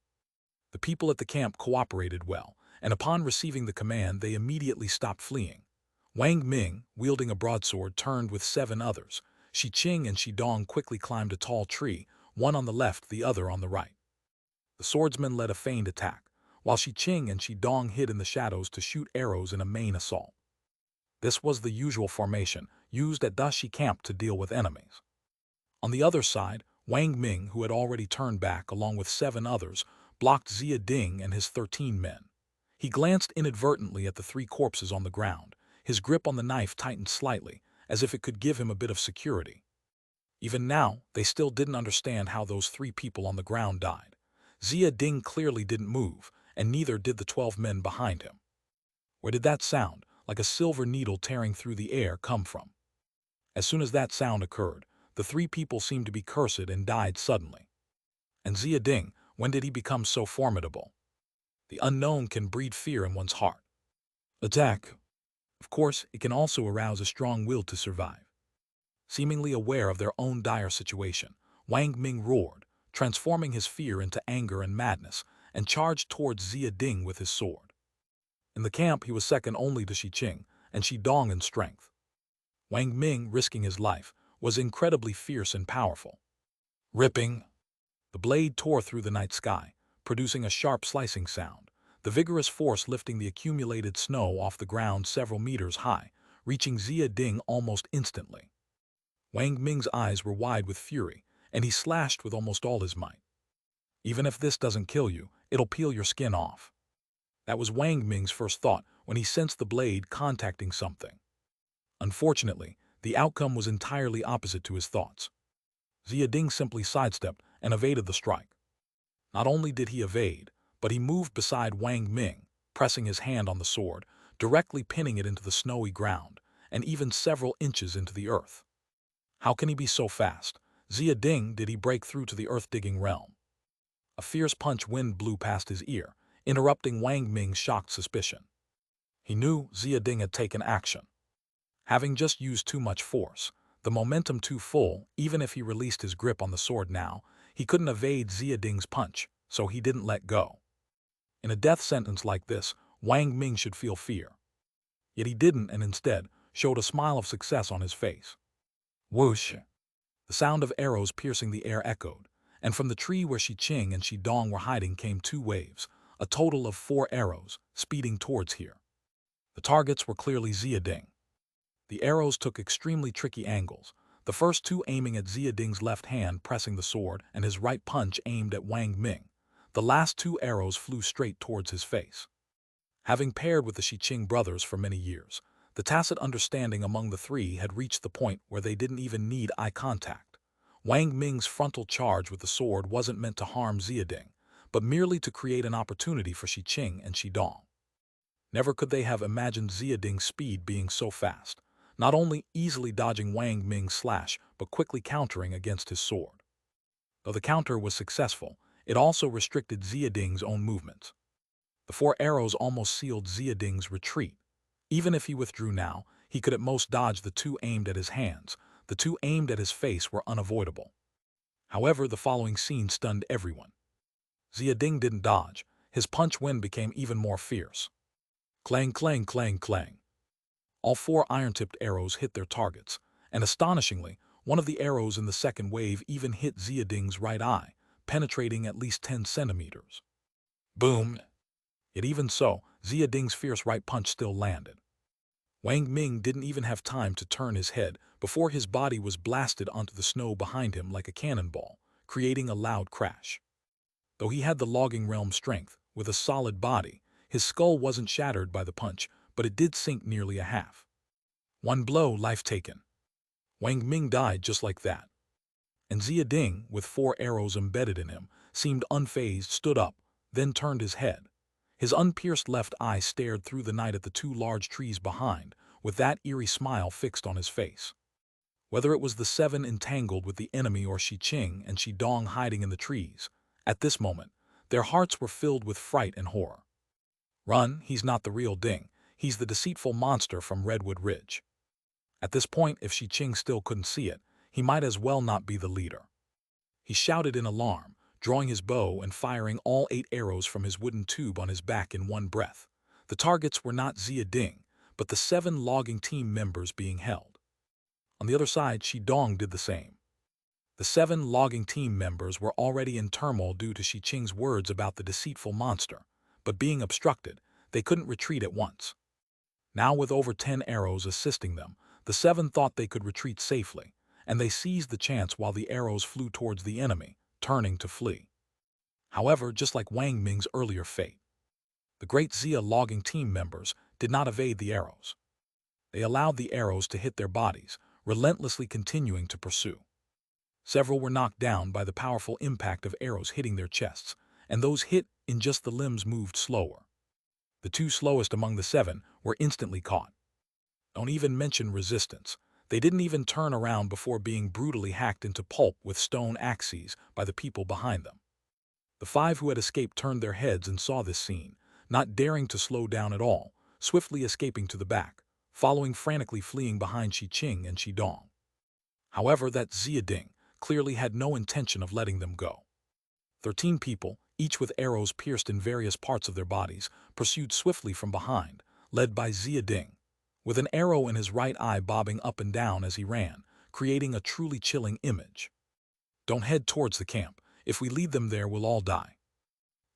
The people at the camp cooperated well, and upon receiving the command, they immediately stopped fleeing. Wang Ming, wielding a broadsword, turned with 7 others. Shi Qing and Shi Dong quickly climbed a tall tree, one on the left, the other on the right. The swordsmen led a feigned attack, while Shi Qing and Shi Dong hid in the shadows to shoot arrows in a main assault. This was the usual formation used at Dashi Camp to deal with enemies. On the other side, Wang Ming, who had already turned back along with 7 others, blocked Xia Ding and his 13 men. He glanced inadvertently at the 3 corpses on the ground. His grip on the knife tightened slightly, as if it could give him a bit of security. Even now, they still didn't understand how those 3 people on the ground died. Xia Ding clearly didn't move, and neither did the 12 men behind him. Where did that sound, like a silver needle tearing through the air, come from? As soon as that sound occurred, the 3 people seemed to be cursed and died suddenly. And Xia Ding, when did he become so formidable? The unknown can breed fear in one's heart. Attack. Of course, it can also arouse a strong will to survive. Seemingly aware of their own dire situation, Wang Ming roared, transforming his fear into anger and madness, and charged towards Xia Ding with his sword. In the camp, he was second only to Shi Qing and Shi Dong in strength. Wang Ming, risking his life, was incredibly fierce and powerful. Ripping. The blade tore through the night sky, producing a sharp slicing sound, the vigorous force lifting the accumulated snow off the ground several meters high, reaching Xia Ding almost instantly. Wang Ming's eyes were wide with fury, and he slashed with almost all his might. Even if this doesn't kill you, it'll peel your skin off. That was Wang Ming's first thought when he sensed the blade contacting something. Unfortunately, the outcome was entirely opposite to his thoughts. Xia Ding simply sidestepped and evaded the strike. Not only did he evade, but he moved beside Wang Ming, pressing his hand on the sword, directly pinning it into the snowy ground, and even several inches into the earth. How can he be so fast? Xia Ding, did he break through to the earth-digging realm? A fierce punch wind blew past his ear, interrupting Wang Ming's shocked suspicion. He knew Xia Ding had taken action. Having just used too much force, the momentum too full, even if he released his grip on the sword now, he couldn't evade Xia Ding's punch, so he didn't let go. In a death sentence like this, Wang Ming should feel fear. Yet he didn't, and instead showed a smile of success on his face. Whoosh! The sound of arrows piercing the air echoed, and from the tree where Shi Qing and Shi Dong were hiding came 2 waves, a total of 4 arrows, speeding towards here. The targets were clearly Xia Ding. The arrows took extremely tricky angles, the first 2 aiming at Xia Ding's left hand pressing the sword and his right punch aimed at Wang Ming. The last 2 arrows flew straight towards his face. Having paired with the Shi Qing brothers for many years, The tacit understanding among the three had reached the point where they didn't even need eye contact. Wang Ming's frontal charge with the sword wasn't meant to harm Xiading, but merely to create an opportunity for Xiqing and Xidong. Never could they have imagined Xiading's speed being so fast, not only easily dodging Wang Ming's slash, but quickly countering against his sword. Though the counter was successful, it also restricted Xiading's own movements. The 4 arrows almost sealed Xiading's retreat. Even if he withdrew now, he could at most dodge the 2 aimed at his hands. The 2 aimed at his face were unavoidable. However, the following scene stunned everyone. Xiading didn't dodge. His punch wind became even more fierce. Clang, clang, clang, clang. All 4 iron-tipped arrows hit their targets, and astonishingly, one of the arrows in the second wave even hit Xiading's right eye, penetrating at least 10 centimeters. Boom! Yet even so, Xiading's fierce right punch still landed. Wang Ming didn't even have time to turn his head before his body was blasted onto the snow behind him like a cannonball, creating a loud crash. Though he had the logging realm strength, with a solid body, his skull wasn't shattered by the punch, but it did sink nearly a half. 1 blow, life taken. Wang Ming died just like that. And Xiading, with 4 arrows embedded in him, seemed unfazed, stood up, then turned his head. His unpierced left eye stared through the night at the 2 large trees behind, with that eerie smile fixed on his face. Whether it was the 7 entangled with the enemy or Xiqing and Xidong hiding in the trees, at this moment, their hearts were filled with fright and horror. Run, he's not the real Ding, he's the deceitful monster from Redwood Ridge. At this point, if Xiqing still couldn't see it, he might as well not be the leader. He shouted in alarm, drawing his bow and firing all 8 arrows from his wooden tube on his back in one breath. The targets were not Xiading, but the 7 logging team members being held. On the other side, Xidong did the same. The 7 logging team members were already in turmoil due to Xiqing's words about the deceitful monster, but being obstructed, they couldn't retreat at once. Now with over 10 arrows assisting them, the 7 thought they could retreat safely, and they seized the chance while the arrows flew towards the enemy, turning to flee. However, just like Wang Ming's earlier fate, the great Xia logging team members did not evade the arrows. They allowed the arrows to hit their bodies, relentlessly continuing to pursue. Several were knocked down by the powerful impact of arrows hitting their chests, and those hit in just the limbs moved slower. The 2 slowest among the 7 were instantly caught. Don't even mention resistance. They didn't even turn around before being brutally hacked into pulp with stone axes by the people behind them. The 5 who had escaped turned their heads and saw this scene, not daring to slow down at all, swiftly escaping to the back, following frantically fleeing behind Xiqing and Xidong. However, that Xiading clearly had no intention of letting them go. 13 people, each with arrows pierced in various parts of their bodies, pursued swiftly from behind, led by Xiading, with an arrow in his right eye bobbing up and down as he ran, creating a truly chilling image. Don't head towards the camp. If we lead them there, we'll all die.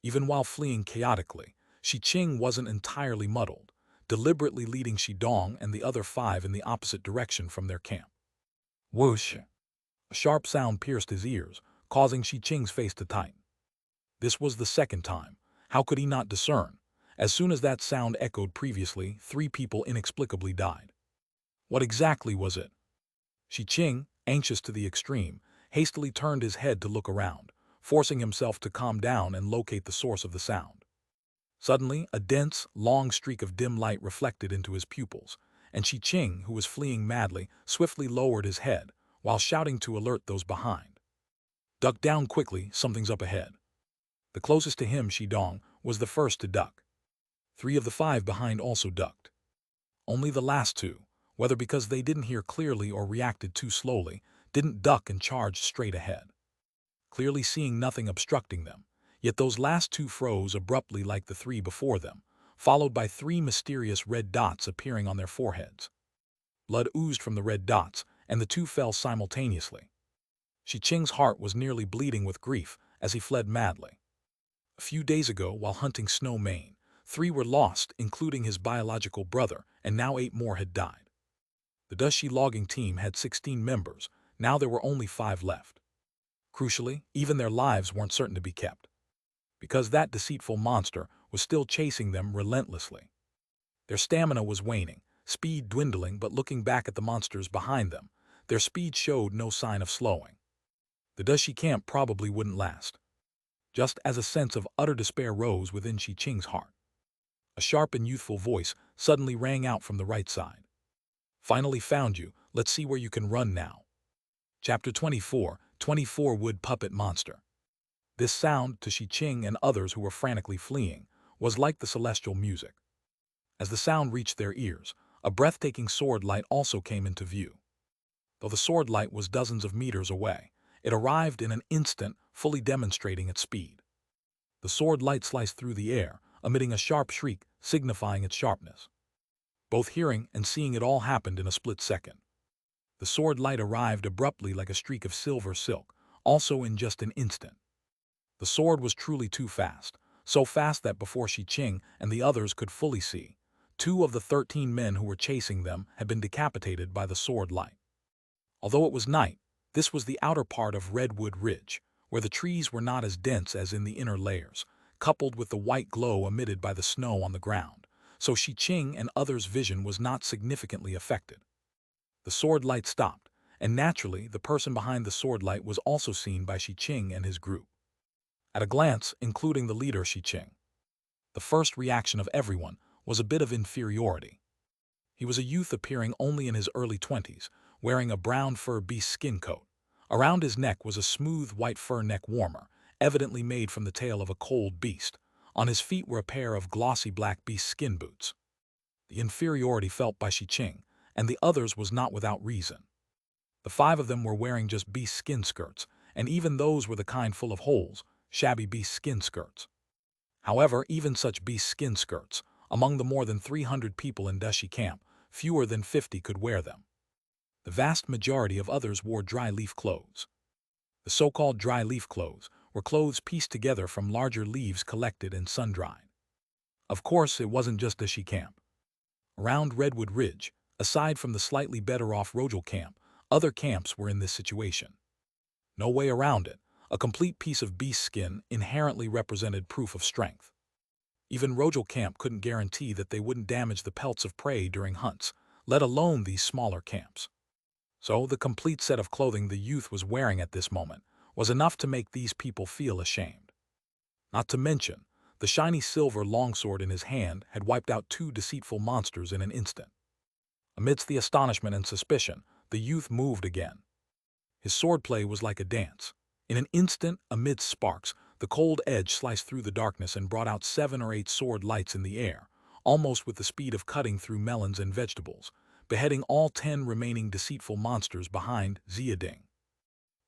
Even while fleeing chaotically, Xiqing wasn't entirely muddled, deliberately leading Xidong and the other 5 in the opposite direction from their camp. Whoosh! A sharp sound pierced his ears, causing Xiqing's face to tighten. This was the 2nd time. How could he not discern? As soon as that sound echoed previously, 3 people inexplicably died. What exactly was it? Xiqing, anxious to the extreme, hastily turned his head to look around, forcing himself to calm down and locate the source of the sound. Suddenly, a dense, long streak of dim light reflected into his pupils, and Xiqing, who was fleeing madly, swiftly lowered his head, while shouting to alert those behind. Duck down quickly, something's up ahead. The closest to him, Xidong, was the first to duck. 3 of the 5 behind also ducked. Only the last 2, whether because they didn't hear clearly or reacted too slowly, didn't duck and charged straight ahead, clearly seeing nothing obstructing them. Yet those last 2 froze abruptly like the 3 before them, followed by 3 mysterious red dots appearing on their foreheads. Blood oozed from the red dots, and the 2 fell simultaneously. Xiqing's heart was nearly bleeding with grief as he fled madly. A few days ago, while hunting Snow Mane, 3 were lost, including his biological brother, and now 8 more had died. The Dashi logging team had 16 members. Now there were only 5 left. Crucially, even their lives weren't certain to be kept, because that deceitful monster was still chasing them relentlessly. Their stamina was waning, speed dwindling, but looking back at the monsters behind them, their speed showed no sign of slowing. The Dashi camp probably wouldn't last. Just as a sense of utter despair rose within Shi Qing's heart, a sharp and youthful voice suddenly rang out from the right side. "Finally found you. Let's see where you can run now." Chapter 24, 24 Wood Puppet Monster. This sound, to Shi Qing and others who were frantically fleeing, was like the celestial music. As the sound reached their ears, a breathtaking sword light also came into view. Though the sword light was dozens of meters away, it arrived in an instant, fully demonstrating its speed. The sword light sliced through the air, emitting a sharp shriek, signifying its sharpness. Both hearing and seeing it all happened in a split second. The sword light arrived abruptly like a streak of silver silk, also in just an instant. The sword was truly too fast, so fast that before Shi Qing and the others could fully see, 2 of the 13 men who were chasing them had been decapitated by the sword light. Although it was night, this was the outer part of Redwood Ridge, where the trees were not as dense as in the inner layers, coupled with the white glow emitted by the snow on the ground, so Shi Qing and others' vision was not significantly affected. The sword light stopped, and naturally the person behind the sword light was also seen by Shi Qing and his group. At a glance, including the leader Shi Qing, the first reaction of everyone was a bit of inferiority. He was a youth appearing only in his early 20s, wearing a brown fur beast skin coat. Around his neck was a smooth white fur neck warmer, evidently made from the tail of a cold beast. On his feet were a pair of glossy black beast skin boots. The inferiority felt by Shi Qing and the others was not without reason. The 5 of them were wearing just beast skin skirts, and even those were the kind full of holes, shabby beast skin skirts. However, even such beast skin skirts, among the more than 300 people in Dashi camp, fewer than 50 could wear them. The vast majority of others wore dry leaf clothes. The so-called dry leaf clothes were clothes pieced together from larger leaves collected and sun-dried. Of course, it wasn't just Dashi camp. Around Redwood Ridge, aside from the slightly better-off Rojal camp, other camps were in this situation. No way around it. A complete piece of beast skin inherently represented proof of strength. Even Rojal camp couldn't guarantee that they wouldn't damage the pelts of prey during hunts, let alone these smaller camps. So the complete set of clothing the youth was wearing at this moment was enough to make these people feel ashamed. Not to mention, the shiny silver longsword in his hand had wiped out 2 deceitful monsters in an instant. Amidst the astonishment and suspicion, the youth moved again. His swordplay was like a dance. In an instant, amidst sparks, the cold edge sliced through the darkness and brought out 7 or 8 sword lights in the air, almost with the speed of cutting through melons and vegetables, beheading all 10 remaining deceitful monsters behind Xia Ding.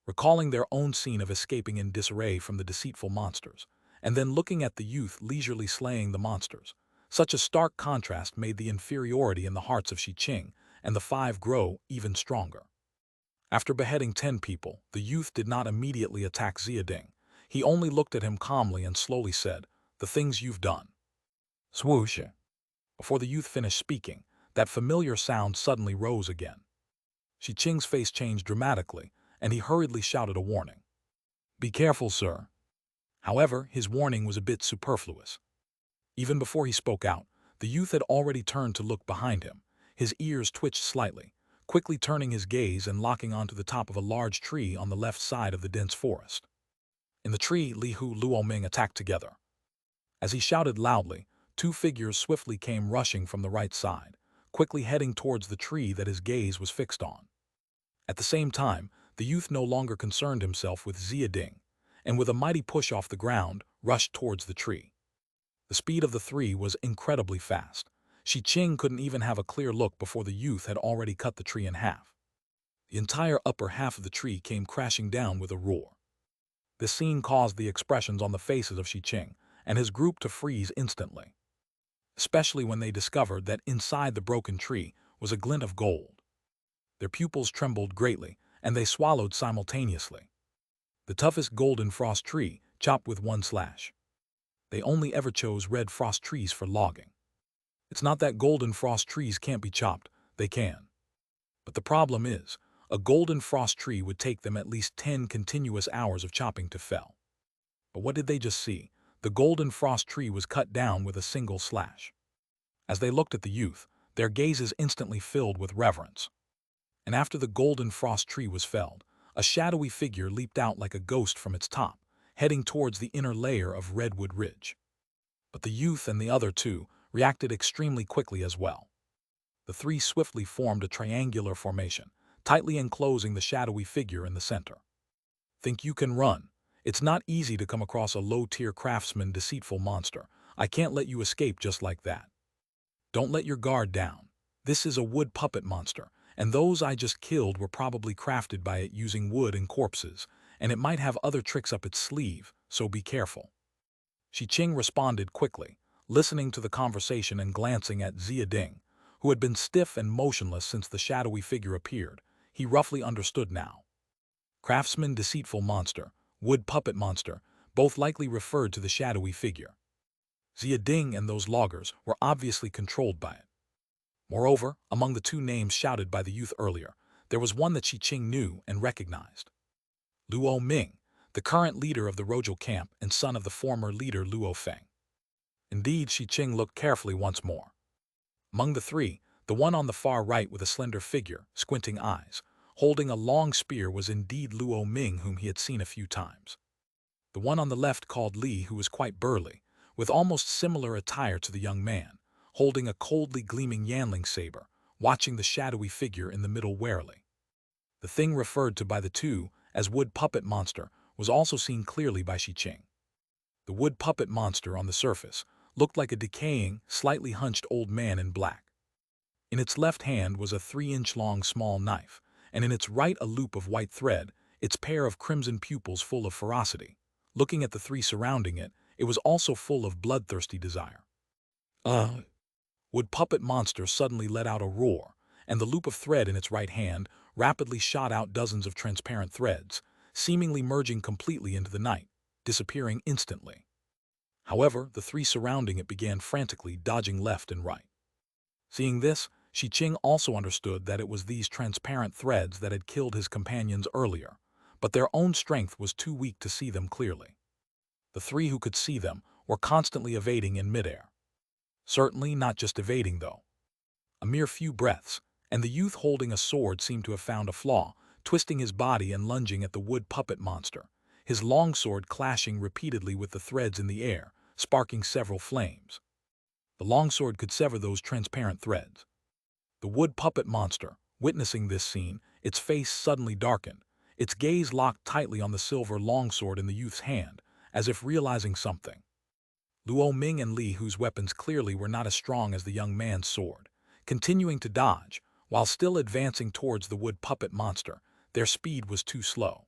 Recalling their own scene of escaping in disarray from the deceitful monsters, and then looking at the youth leisurely slaying the monsters, such a stark contrast made the inferiority in the hearts of Shi Qing and the 5 grow even stronger. After beheading 10 people, the youth did not immediately attack Xia Ding. He only looked at him calmly and slowly said, "The things you've done." Swoosh. Before the youth finished speaking, that familiar sound suddenly rose again. Shi Qing's face changed dramatically, and he hurriedly shouted a warning. "Be careful, sir." However, his warning was a bit superfluous. Even before he spoke out, the youth had already turned to look behind him. His ears twitched slightly, quickly turning his gaze and locking onto the top of a large tree on the left side of the dense forest. In the tree, Li Hu and Luo Ming attacked together. As he shouted loudly, 2 figures swiftly came rushing from the right side, quickly heading towards the tree that his gaze was fixed on. At the same time, the youth no longer concerned himself with Xia Ding, and with a mighty push off the ground, rushed towards the tree. The speed of the 3 was incredibly fast. Shi Qing couldn't even have a clear look before the youth had already cut the tree in half. The entire upper half of the tree came crashing down with a roar. This scene caused the expressions on the faces of Shi Qing and his group to freeze instantly, especially when they discovered that inside the broken tree was a glint of gold. Their pupils trembled greatly, and they swallowed simultaneously. The toughest golden frost tree, chopped with 1 slash. They only ever chose red frost trees for logging. It's not that golden frost trees can't be chopped, they can. But the problem is, a golden frost tree would take them at least 10 continuous hours of chopping to fell. But what did they just see? The golden frost tree was cut down with a single slash. As they looked at the youth, their gazes instantly filled with reverence. And after the golden frost tree was felled, a shadowy figure leaped out like a ghost from its top, heading towards the inner layer of Redwood Ridge. But the youth and the other two reacted extremely quickly as well. The three swiftly formed a triangular formation, tightly enclosing the shadowy figure in the center. Think you can run? It's not easy to come across a low-tier craftsman deceitful monster. I can't let you escape just like that. Don't let your guard down. This is a wood puppet monster, and those I just killed were probably crafted by it using wood and corpses, and it might have other tricks up its sleeve, so be careful. Xi responded quickly, listening to the conversation and glancing at Xia Ding, who had been stiff and motionless since the shadowy figure appeared. He roughly understood now. Craftsman deceitful monster, wood puppet monster, both likely referred to the shadowy figure. Xia Ding and those loggers were obviously controlled by it. Moreover, among the two names shouted by the youth earlier, there was one that Xi knew and recognized. Luo Ming, the current leader of the Rojal camp and son of the former leader Luo Feng. Indeed, Xi looked carefully once more. Among the three, the one on the far right with a slender figure, squinting eyes, holding a long spear was indeed Luo Ming, whom he had seen a few times. The one on the left called Li, who was quite burly, with almost similar attire to the young man, holding a coldly gleaming Yanling saber, watching the shadowy figure in the middle warily. The thing referred to by the two as wood puppet monster was also seen clearly by Xi. The wood puppet monster on the surface looked like a decaying, slightly hunched old man in black. In its left hand was a 3-inch-long small knife, and in its right a loop of white thread, its pair of crimson pupils full of ferocity. Looking at the three surrounding it, it was also full of bloodthirsty desire. Wood puppet monster suddenly let out a roar, and the loop of thread in its right hand rapidly shot out dozens of transparent threads, seemingly merging completely into the night, disappearing instantly. However, the three surrounding it began frantically dodging left and right. Seeing this, Xi also understood that it was these transparent threads that had killed his companions earlier, but their own strength was too weak to see them clearly. The three who could see them were constantly evading in midair. Certainly not just evading, though. A mere few breaths, and the youth holding a sword seemed to have found a flaw, twisting his body and lunging at the wood puppet monster, his longsword clashing repeatedly with the threads in the air, sparking several flames. The longsword could sever those transparent threads. The wood puppet monster, witnessing this scene, its face suddenly darkened, its gaze locked tightly on the silver longsword in the youth's hand, as if realizing something. Luo Ming and Li, whose weapons clearly were not as strong as the young man's sword, continuing to dodge, while still advancing towards the wood puppet monster, their speed was too slow.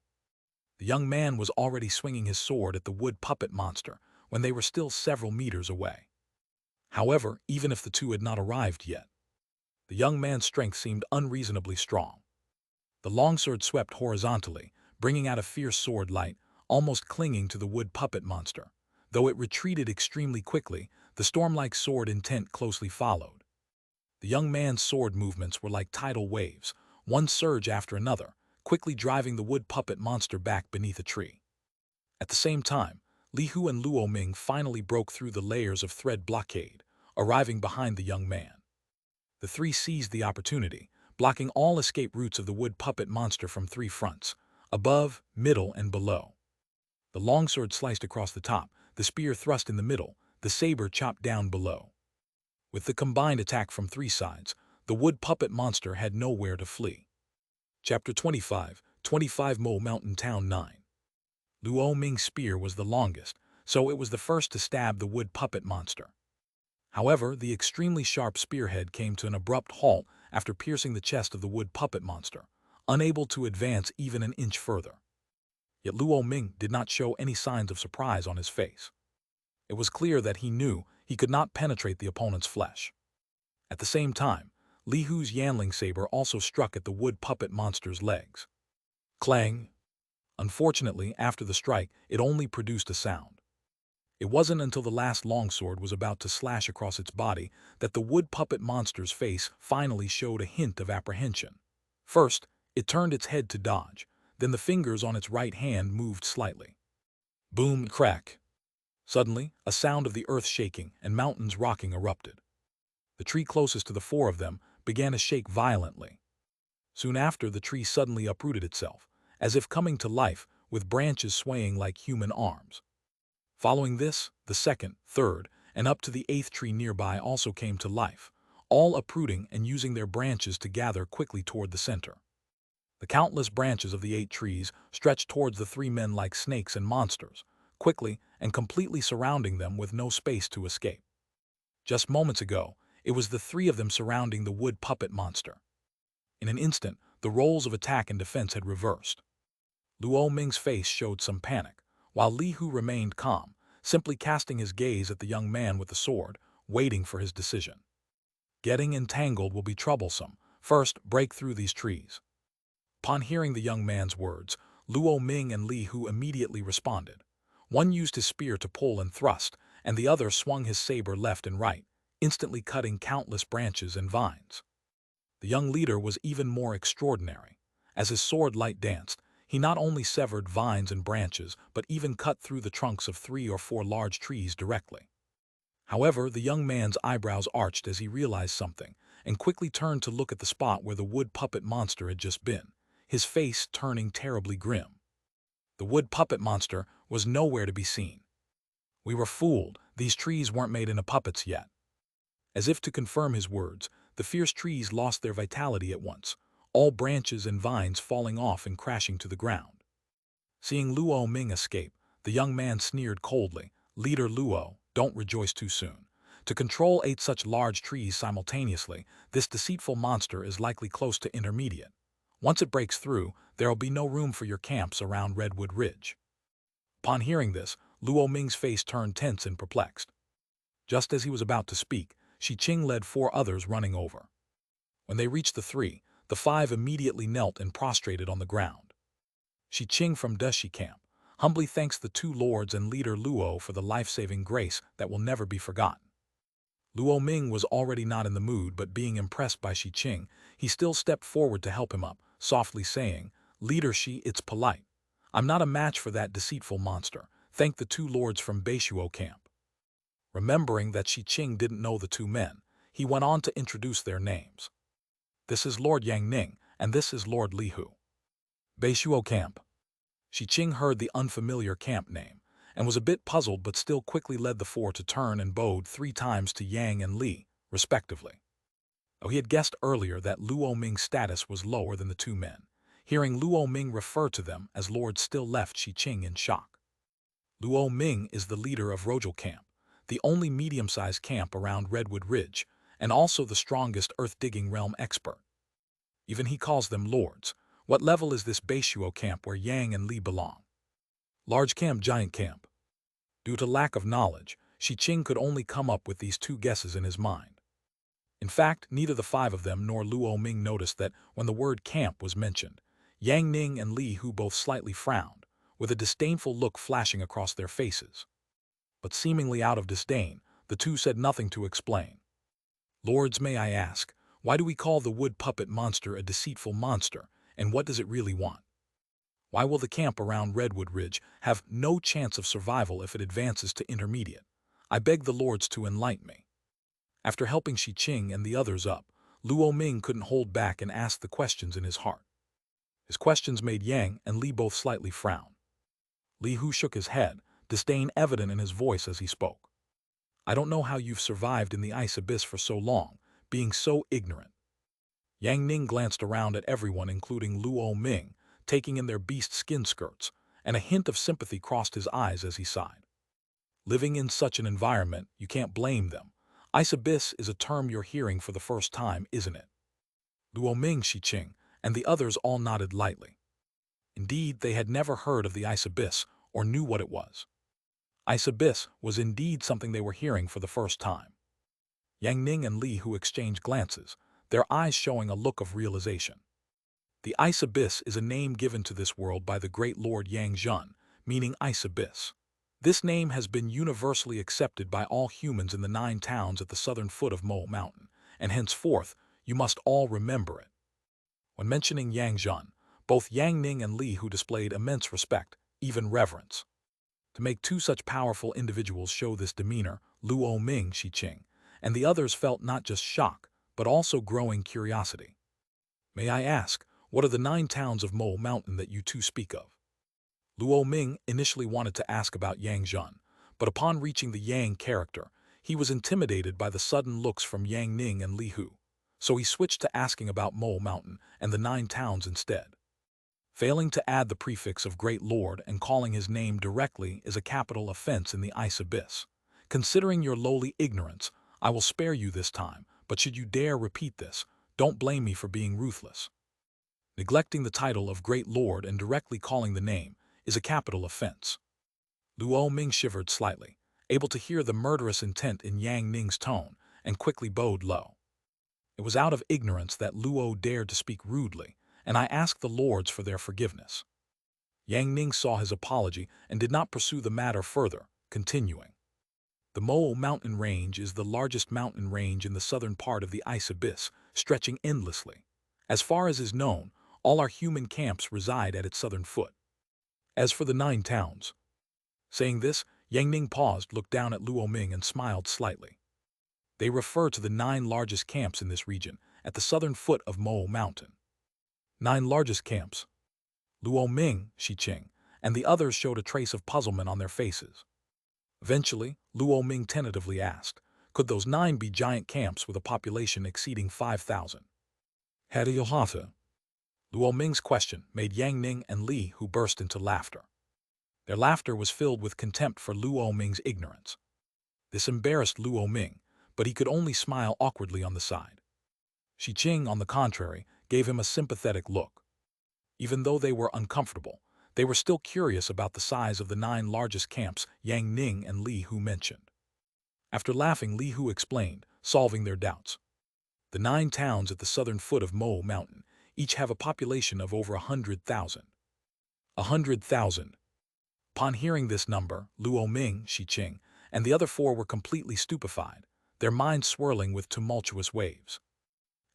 The young man was already swinging his sword at the wood puppet monster when they were still several meters away. However, even if the two had not arrived yet, the young man's strength seemed unreasonably strong. The longsword swept horizontally, bringing out a fierce sword light, almost clinging to the wood puppet monster. Though it retreated extremely quickly, the storm-like sword intent closely followed. The young man's sword movements were like tidal waves, one surge after another, quickly driving the wood puppet monster back beneath a tree. At the same time, Li Hu and Luo Ming finally broke through the layers of thread blockade, arriving behind the young man. The three seized the opportunity, blocking all escape routes of the wood puppet monster from three fronts, above, middle, and below. The longsword sliced across the top, the spear thrust in the middle, the saber chopped down below. With the combined attack from three sides, the wood puppet monster had nowhere to flee. Chapter 25, 25 Mo Mountain Town 9. Luo Ming's spear was the longest, so it was the first to stab the wood puppet monster. However, the extremely sharp spearhead came to an abrupt halt after piercing the chest of the wood puppet monster, unable to advance even an inch further. Yet Luo Ming did not show any signs of surprise on his face. It was clear that he knew he could not penetrate the opponent's flesh. At the same time, Li Hu's Yanling saber also struck at the wood puppet monster's legs. Clang! Unfortunately, after the strike, it only produced a sound. It wasn't until the last longsword was about to slash across its body that the wood puppet monster's face finally showed a hint of apprehension. First, it turned its head to dodge, then the fingers on its right hand moved slightly. Boom, crack! Suddenly, a sound of the earth shaking and mountains rocking erupted. The tree closest to the four of them began to shake violently. Soon after, the tree suddenly uprooted itself, as if coming to life, with branches swaying like human arms. Following this, the second, third, and up to the eighth tree nearby also came to life, all uprooting and using their branches to gather quickly toward the center. The countless branches of the 8 trees stretched towards the 3 men like snakes and monsters, quickly and completely surrounding them with no space to escape. Just moments ago, it was the 3 of them surrounding the wood puppet monster. In an instant, the roles of attack and defense had reversed. Luo Ming's face showed some panic, while Li Hu remained calm, simply casting his gaze at the young man with the sword, waiting for his decision. Getting entangled will be troublesome. First, break through these trees. Upon hearing the young man's words, Luo Ming and Li Hu immediately responded. One used his spear to pull and thrust, and the other swung his saber left and right, instantly cutting countless branches and vines. The young leader was even more extraordinary. As his sword light danced, he not only severed vines and branches, but even cut through the trunks of 3 or 4 large trees directly. However, the young man's eyebrows arched as he realized something, and quickly turned to look at the spot where the wood puppet monster had just been, his face turning terribly grim. The wood puppet monster was nowhere to be seen. We were fooled. These trees weren't made into puppets yet. As if to confirm his words, the fierce trees lost their vitality at once, all branches and vines falling off and crashing to the ground. Seeing Luo Ming escape, the young man sneered coldly, "Leader Luo, don't rejoice too soon. To control 8 such large trees simultaneously, this deceitful monster is likely close to intermediate. Once it breaks through, there will be no room for your camps around Redwood Ridge." Upon hearing this, Luo Ming's face turned tense and perplexed. Just as he was about to speak, Shi Qing led 4 others running over. When they reached the 3, the 5 immediately knelt and prostrated on the ground. Shi Qing from Deshi camp humbly thanks the 2 lords and leader Luo for the life-saving grace that will never be forgotten. Luo Ming was already not in the mood, but being impressed by Shi Qing, he still stepped forward to help him up, softly saying, "Leader Shi, it's polite. I'm not a match for that deceitful monster. Thank the 2 lords from Beishuo camp." Remembering that Shi Qing didn't know the 2 men, he went on to introduce their names. "This is Lord Yang Ning, and this is Lord Li Hu." Beishuo camp. Shi Qing heard the unfamiliar camp name, and was a bit puzzled, but still quickly led the 4 to turn and bowed 3 times to Yang and Li, respectively. Though he had guessed earlier that Luo Ming's status was lower than the 2 men, hearing Luo Ming refer to them as lords still left Shi Qing in shock. Luo Ming is the leader of Rojal camp, the only medium-sized camp around Redwood Ridge, and also the strongest earth-digging realm expert. Even he calls them lords. What level is this Beishuo camp where Yang and Li belong? Large camp, giant camp. Due to lack of knowledge, Shi Qing could only come up with these 2 guesses in his mind. In fact, neither the 5 of them nor Luo Ming noticed that when the word camp was mentioned, Yang Ning and Li Hu both slightly frowned, with a disdainful look flashing across their faces. But seemingly out of disdain, the 2 said nothing to explain. "Lords, may I ask, why do we call the wood puppet monster a deceitful monster, and what does it really want? Why will the camp around Redwood Ridge have no chance of survival if it advances to intermediate? I beg the lords to enlighten me." After helping Shi Qing and the others up, Luo Ming couldn't hold back and asked the questions in his heart. His questions made Yang and Li both slightly frown. Li Hu shook his head, disdain evident in his voice as he spoke. "I don't know how you've survived in the ice abyss for so long, being so ignorant." Yang Ning glanced around at everyone, including Luo Ming, taking in their beast skin skirts, and a hint of sympathy crossed his eyes as he sighed. Living in such an environment, you can't blame them. Ice abyss is a term you're hearing for the first time, isn't it? Luo Ming, Shi Qing, and the others all nodded lightly. Indeed, they had never heard of the ice abyss or knew what it was. Ice abyss was indeed something they were hearing for the first time. Yang Ning and Li Hu exchanged glances, their eyes showing a look of realization. The ice abyss is a name given to this world by the great Lord Yang Zhen, meaning ice abyss. This name has been universally accepted by all humans in the 9 towns at the southern foot of Mo Mountain, and henceforth you must all remember it. When mentioning Yang Zhen, both Yang Ning and Li Hu displayed immense respect, even reverence. To make 2 such powerful individuals show this demeanor, Luo Ming, Shi Qing, and the others felt not just shock, but also growing curiosity. "May I ask, what are the 9 towns of Mo Mountain that you two speak of?" Luo Ming initially wanted to ask about Yang Zhen, but upon reaching the Yang character, he was intimidated by the sudden looks from Yang Ning and Li Hu, so he switched to asking about Mo Mountain and the 9 towns instead. Failing to add the prefix of Great Lord and calling his name directly is a capital offense in the Ice Abyss. Considering your lowly ignorance, I will spare you this time, but should you dare repeat this, don't blame me for being ruthless. Neglecting the title of Great Lord and directly calling the name is a capital offense. Luo Ming shivered slightly, able to hear the murderous intent in Yang Ning's tone, and quickly bowed low. It was out of ignorance that Luo dared to speak rudely, and I asked the lords for their forgiveness. Yang Ning saw his apology and did not pursue the matter further, continuing. The Mo mountain range is the largest mountain range in the southern part of the Ice Abyss, stretching endlessly. As far as is known, all our human camps reside at its southern foot. As for the 9 towns. Saying this, Yang Ning paused, looked down at Luo Ming and smiled slightly. They refer to the 9 largest camps in this region, at the southern foot of Mo Mountain. 9 largest camps. Luo Ming, Xi Qing, and the others showed a trace of puzzlement on their faces. Eventually, Luo Ming tentatively asked, could those 9 be giant camps with a population exceeding 5,000? Hadiyahata. Luo Ming's question made Yang Ning and Li Hu burst into laughter. Their laughter was filled with contempt for Luo Ming's ignorance. This embarrassed Luo Ming, but he could only smile awkwardly on the side. Xi Qing, on the contrary, gave him a sympathetic look. Even though they were uncomfortable, they were still curious about the size of the 9 largest camps Yang Ning and Li Hu mentioned. After laughing, Li Hu explained, solving their doubts. The 9 towns at the southern foot of Mo Mountain each have a population of over 100,000. 100,000. Upon hearing this number, Luo Ming, Xi Qing, and the other 4 were completely stupefied, their minds swirling with tumultuous waves.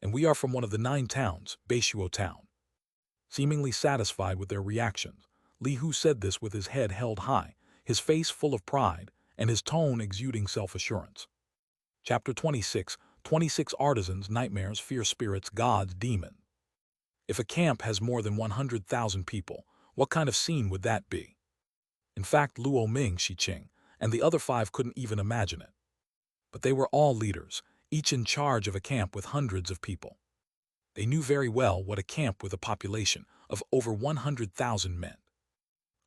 And we are from one of the 9 towns, Beishuo Town. Seemingly satisfied with their reactions, Li Hu said this with his head held high, his face full of pride, and his tone exuding self-assurance. Chapter 26, 26 Artisans, Nightmares, Fear Spirits, Gods, Demons. If a camp has more than 100,000 people, what kind of scene would that be? In fact, Luo Ming, Xi Qing, and the other 5 couldn't even imagine it. But they were all leaders, each in charge of a camp with hundreds of people. They knew very well what a camp with a population of over 100,000 meant.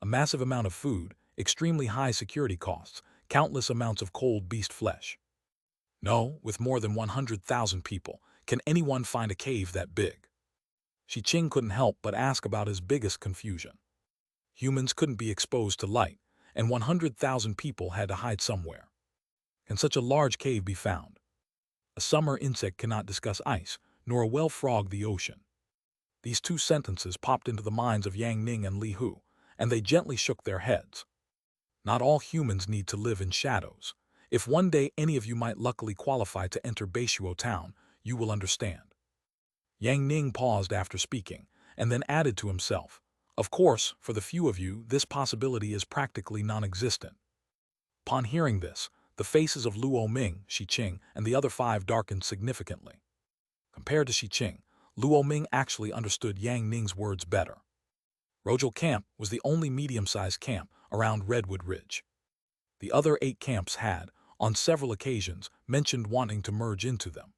A massive amount of food, extremely high security costs, countless amounts of cold beast flesh. No, with more than 100,000 people, can anyone find a cave that big? Xi Qing couldn't help but ask about his biggest confusion. Humans couldn't be exposed to light, and 100,000 people had to hide somewhere. Can such a large cave be found? A summer insect cannot discuss ice, nor a whale frog the ocean. These 2 sentences popped into the minds of Yang Ning and Li Hu, and they gently shook their heads. Not all humans need to live in shadows. If one day any of you might luckily qualify to enter Beishuo Town, you will understand. Yang Ning paused after speaking, and then added to himself, of course, for the few of you, this possibility is practically non-existent. Upon hearing this, the faces of Luo Ming, Xi Qing, and the other 5 darkened significantly. Compared to Xi Qing, Luo Ming actually understood Yang Ning's words better. Rojal Camp was the only medium-sized camp around Redwood Ridge. The other 8 camps had, on several occasions, mentioned wanting to merge into them.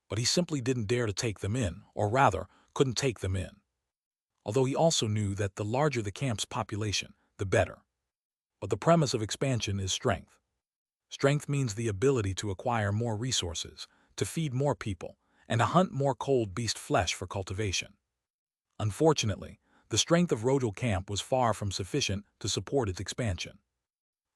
But he simply didn't dare to take them in, or rather, couldn't take them in. Although he also knew that the larger the camp's population, the better. But the premise of expansion is strength. Strength means the ability to acquire more resources, to feed more people, and to hunt more cold beast flesh for cultivation. Unfortunately, the strength of Rojal Camp was far from sufficient to support its expansion.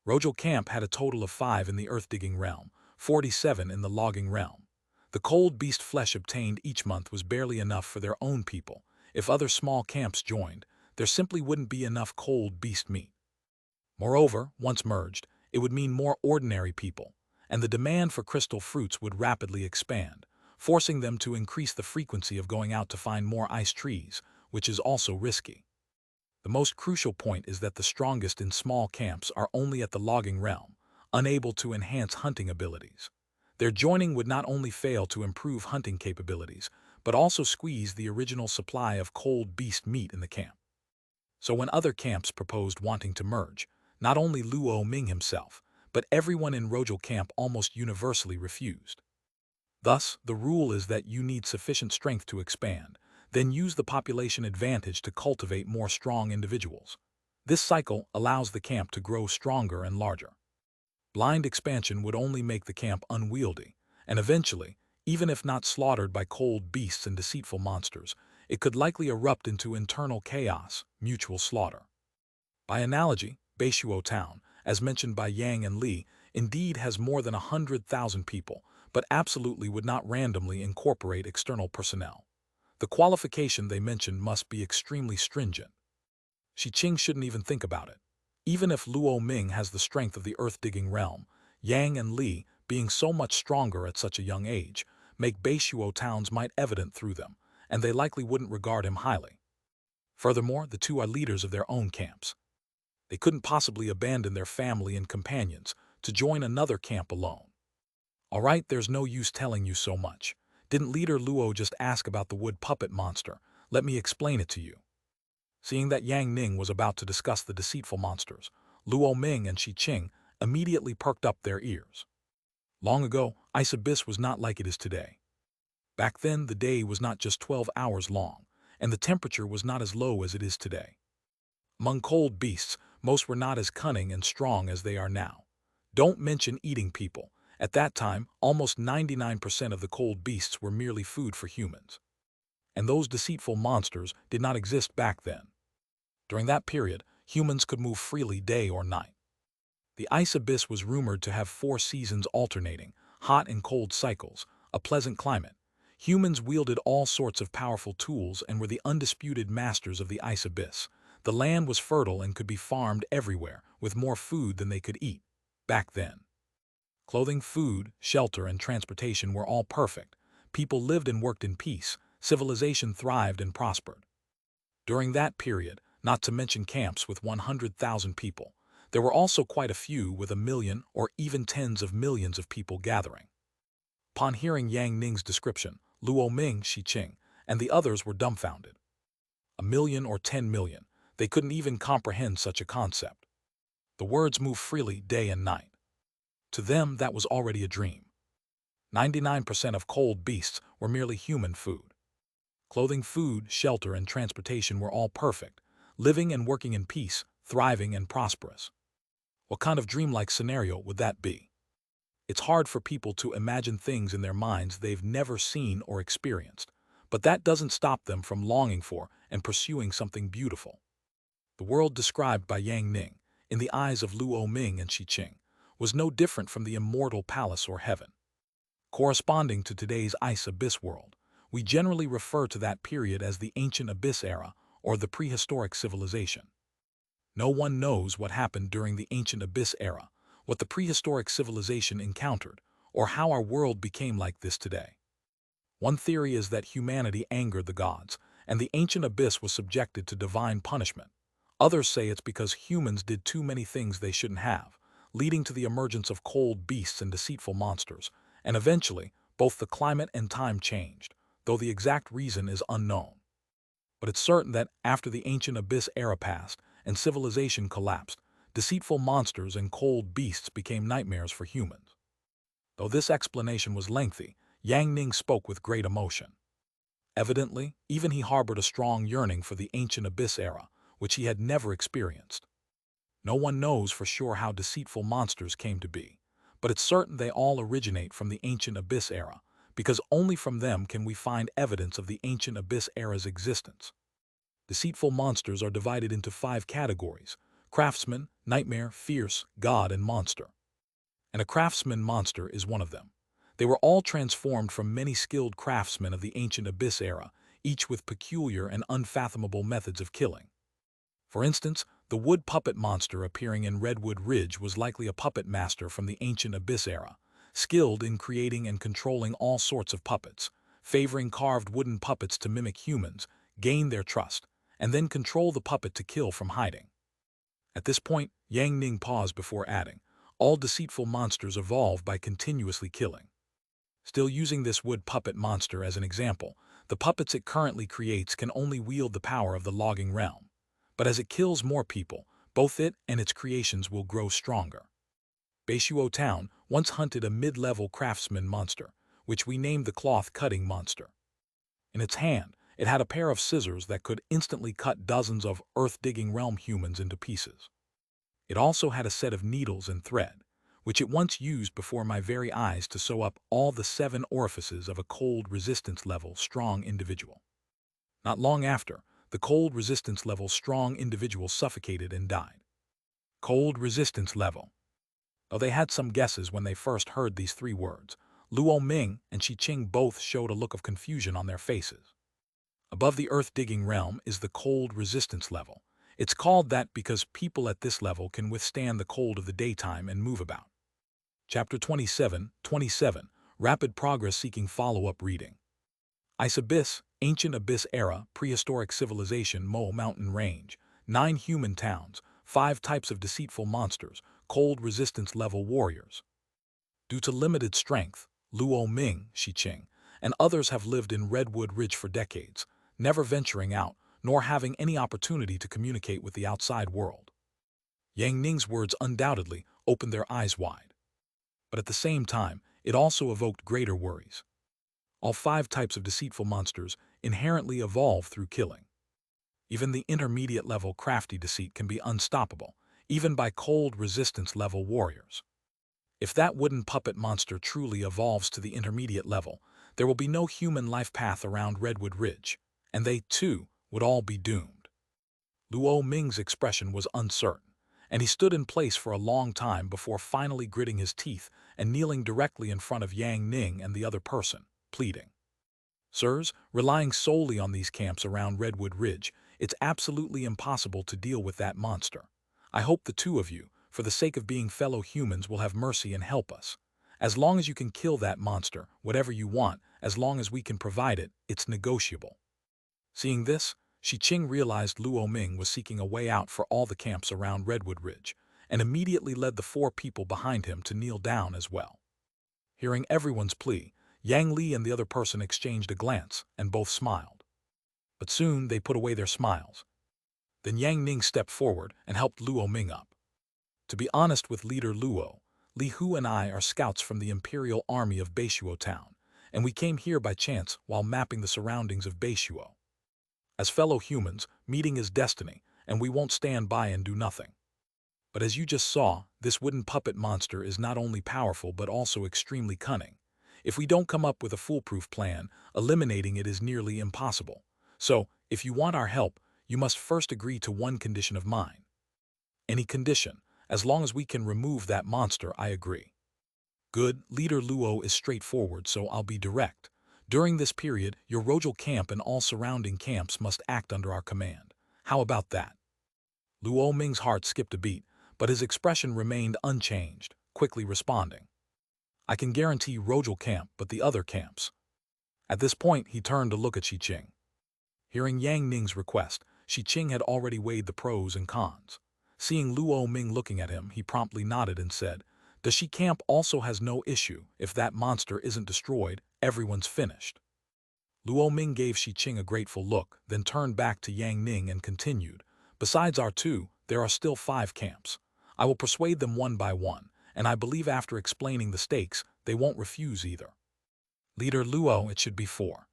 Rojal Camp had a total of 5 in the earth-digging realm, 47 in the logging realm. The cold beast flesh obtained each month was barely enough for their own people. If other small camps joined, there simply wouldn't be enough cold beast meat. Moreover, once merged, it would mean more ordinary people, and the demand for crystal fruits would rapidly expand, forcing them to increase the frequency of going out to find more ice trees, which is also risky. The most crucial point is that the strongest in small camps are only at the logging realm, unable to enhance hunting abilities. Their joining would not only fail to improve hunting capabilities, but also squeeze the original supply of cold beast meat in the camp. So when other camps proposed wanting to merge, not only Luo Ming himself, but everyone in Rojal camp almost universally refused. Thus, the rule is that you need sufficient strength to expand, then use the population advantage to cultivate more strong individuals. This cycle allows the camp to grow stronger and larger. Blind expansion would only make the camp unwieldy, and eventually, even if not slaughtered by cold beasts and deceitful monsters, it could likely erupt into internal chaos, mutual slaughter. By analogy, Beishuo Town, as mentioned by Yang and Li, indeed has more than 100,000 people, but absolutely would not randomly incorporate external personnel. The qualification they mentioned must be extremely stringent. Xiqing shouldn't even think about it. Even if Luo Ming has the strength of the earth-digging realm, Yang and Li, being so much stronger at such a young age, make Beishuo Towns might evident through them, and they likely wouldn't regard him highly. Furthermore, the two are leaders of their own camps. They couldn't possibly abandon their family and companions to join another camp alone. All right, there's no use telling you so much. Didn't leader Luo just ask about the wood puppet monster? Let me explain it to you. Seeing that Yang Ning was about to discuss the deceitful monsters, Luo Ming and Xiqing immediately perked up their ears. Long ago, Ice Abyss was not like it is today. Back then, the day was not just 12 hours long, and the temperature was not as low as it is today. Among cold beasts, most were not as cunning and strong as they are now. Don't mention eating people. At that time, almost 99% of the cold beasts were merely food for humans. And those deceitful monsters did not exist back then. During that period, humans could move freely day or night. The Ice Abyss was rumored to have 4 seasons alternating, hot and cold cycles, a pleasant climate. Humans wielded all sorts of powerful tools and were the undisputed masters of the Ice Abyss. The land was fertile and could be farmed everywhere, with more food than they could eat, back then. Clothing, food, shelter, and transportation were all perfect. People lived and worked in peace. Civilization thrived and prospered. During that period, not to mention camps with 100,000 people, there were also quite a few with 1 million or even tens of millions of people gathering. Upon hearing Yang Ning's description, Luo Ming, Xiqing, and the others were dumbfounded. 1 million or 10 million, they couldn't even comprehend such a concept. The words move freely day and night. To them, that was already a dream. 99% of cold beasts were merely human food. Clothing, food, shelter, and transportation were all perfect, living and working in peace, thriving and prosperous. What kind of dreamlike scenario would that be? It's hard for people to imagine things in their minds they've never seen or experienced, but that doesn't stop them from longing for and pursuing something beautiful. The world described by Yang Ning, in the eyes of Luo Ming and Xiqing, was no different from the immortal palace or heaven. Corresponding to today's Ice Abyss world, we generally refer to that period as the Ancient Abyss era or the prehistoric civilization. No one knows what happened during the Ancient Abyss era, what the prehistoric civilization encountered, or how our world became like this today. One theory is that humanity angered the gods, and the Ancient Abyss was subjected to divine punishment. Others say it's because humans did too many things they shouldn't have, leading to the emergence of cold beasts and deceitful monsters, and eventually, both the climate and time changed, though the exact reason is unknown. But it's certain that after the Ancient Abyss era passed and civilization collapsed, deceitful monsters and cold beasts became nightmares for humans. Though this explanation was lengthy, Yang Ning spoke with great emotion. Evidently, even he harbored a strong yearning for the Ancient Abyss era, which he had never experienced. No one knows for sure how deceitful monsters came to be, but it's certain they all originate from the Ancient Abyss era, because only from them can we find evidence of the Ancient Abyss era's existence. Deceitful monsters are divided into 5 categories: craftsman, nightmare, fierce, god, and monster. And a craftsman monster is one of them. They were all transformed from many skilled craftsmen of the Ancient Abyss era, each with peculiar and unfathomable methods of killing. For instance, the wood puppet monster appearing in Redwood Ridge was likely a puppet master from the Ancient Abyss era, skilled in creating and controlling all sorts of puppets, favoring carved wooden puppets to mimic humans, gain their trust, and then control the puppet to kill from hiding. At this point, Yang Ning paused before adding, all deceitful monsters evolve by continuously killing. Still using this wood puppet monster as an example, the puppets it currently creates can only wield the power of the logging realm. But as it kills more people, both it and its creations will grow stronger. Beishuo Town once hunted a mid-level craftsman monster, which we named the cloth-cutting monster. In its hand, it had a pair of scissors that could instantly cut dozens of earth-digging realm humans into pieces. It also had a set of needles and thread, which it once used before my very eyes to sew up all the 7 orifices of a cold resistance level strong individual. Not long after, the cold resistance level strong individual suffocated and died. Cold resistance level. Though they had some guesses when they first heard these 3 words, Luo Ming and Qi Qing both showed a look of confusion on their faces. Above the earth-digging realm is the cold resistance level. It's called that because people at this level can withstand the cold of the daytime and move about. Chapter 27, Rapid Progress Seeking Follow-Up Reading. Ice Abyss, Ancient Abyss Era, Prehistoric Civilization, Mo Mountain Range, 9 human towns, 5 types of deceitful monsters, cold resistance level warriors. Due to limited strength, Luo Ming, Qi Qing, and others have lived in Redwood Ridge for decades, never venturing out, nor having any opportunity to communicate with the outside world. Yang Ning's words undoubtedly opened their eyes wide. But at the same time, it also evoked greater worries. All 5 types of deceitful monsters inherently evolve through killing. Even the intermediate level crafty deceit can be unstoppable, even by cold resistance level warriors. If that wooden puppet monster truly evolves to the intermediate level, there will be no human life path around Redwood Ridge, and they, too, would all be doomed. Luo Ming's expression was uncertain, and he stood in place for a long time before finally gritting his teeth and kneeling directly in front of Yang Ning and the other person, pleading. Sirs, relying solely on these camps around Redwood Ridge, it's absolutely impossible to deal with that monster. I hope the 2 of you, for the sake of being fellow humans, will have mercy and help us. As long as you can kill that monster, whatever you want, as long as we can provide it, it's negotiable. Seeing this, Qi Qing realized Luo Ming was seeking a way out for all the camps around Redwood Ridge, and immediately led the 4 people behind him to kneel down as well. Hearing everyone's plea, Yang Li and the other person exchanged a glance, and both smiled. But soon they put away their smiles. Then Yang Ning stepped forward and helped Luo Ming up. To be honest with leader Luo, Li Hu and I are scouts from the Imperial Army of Beishuo Town, and we came here by chance while mapping the surroundings of Beishuo. As fellow humans, meeting is destiny, and we won't stand by and do nothing. But as you just saw, this wooden puppet monster is not only powerful but also extremely cunning. If we don't come up with a foolproof plan, eliminating it is nearly impossible. So, if you want our help, you must first agree to one condition of mine. Any condition, as long as we can remove that monster, I agree. Good, Leader Luo is straightforward, so I'll be direct. During this period, your Rojal camp and all surrounding camps must act under our command. How about that? Luo Ming's heart skipped a beat, but his expression remained unchanged, quickly responding. I can guarantee Rojal camp, but the other camps. At this point, he turned to look at Qi Qing. Hearing Yang Ning's request, Qi Qing had already weighed the pros and cons. Seeing Luo Ming looking at him, he promptly nodded and said, "The Shi camp also has no issue. If that monster isn't destroyed, everyone's finished." Luo Ming gave Qi Qing a grateful look, then turned back to Yang Ning and continued, "Besides our 2, there are still 5 camps. I will persuade them one by one, and I believe after explaining the stakes, they won't refuse either." Leader Luo, it should be 4.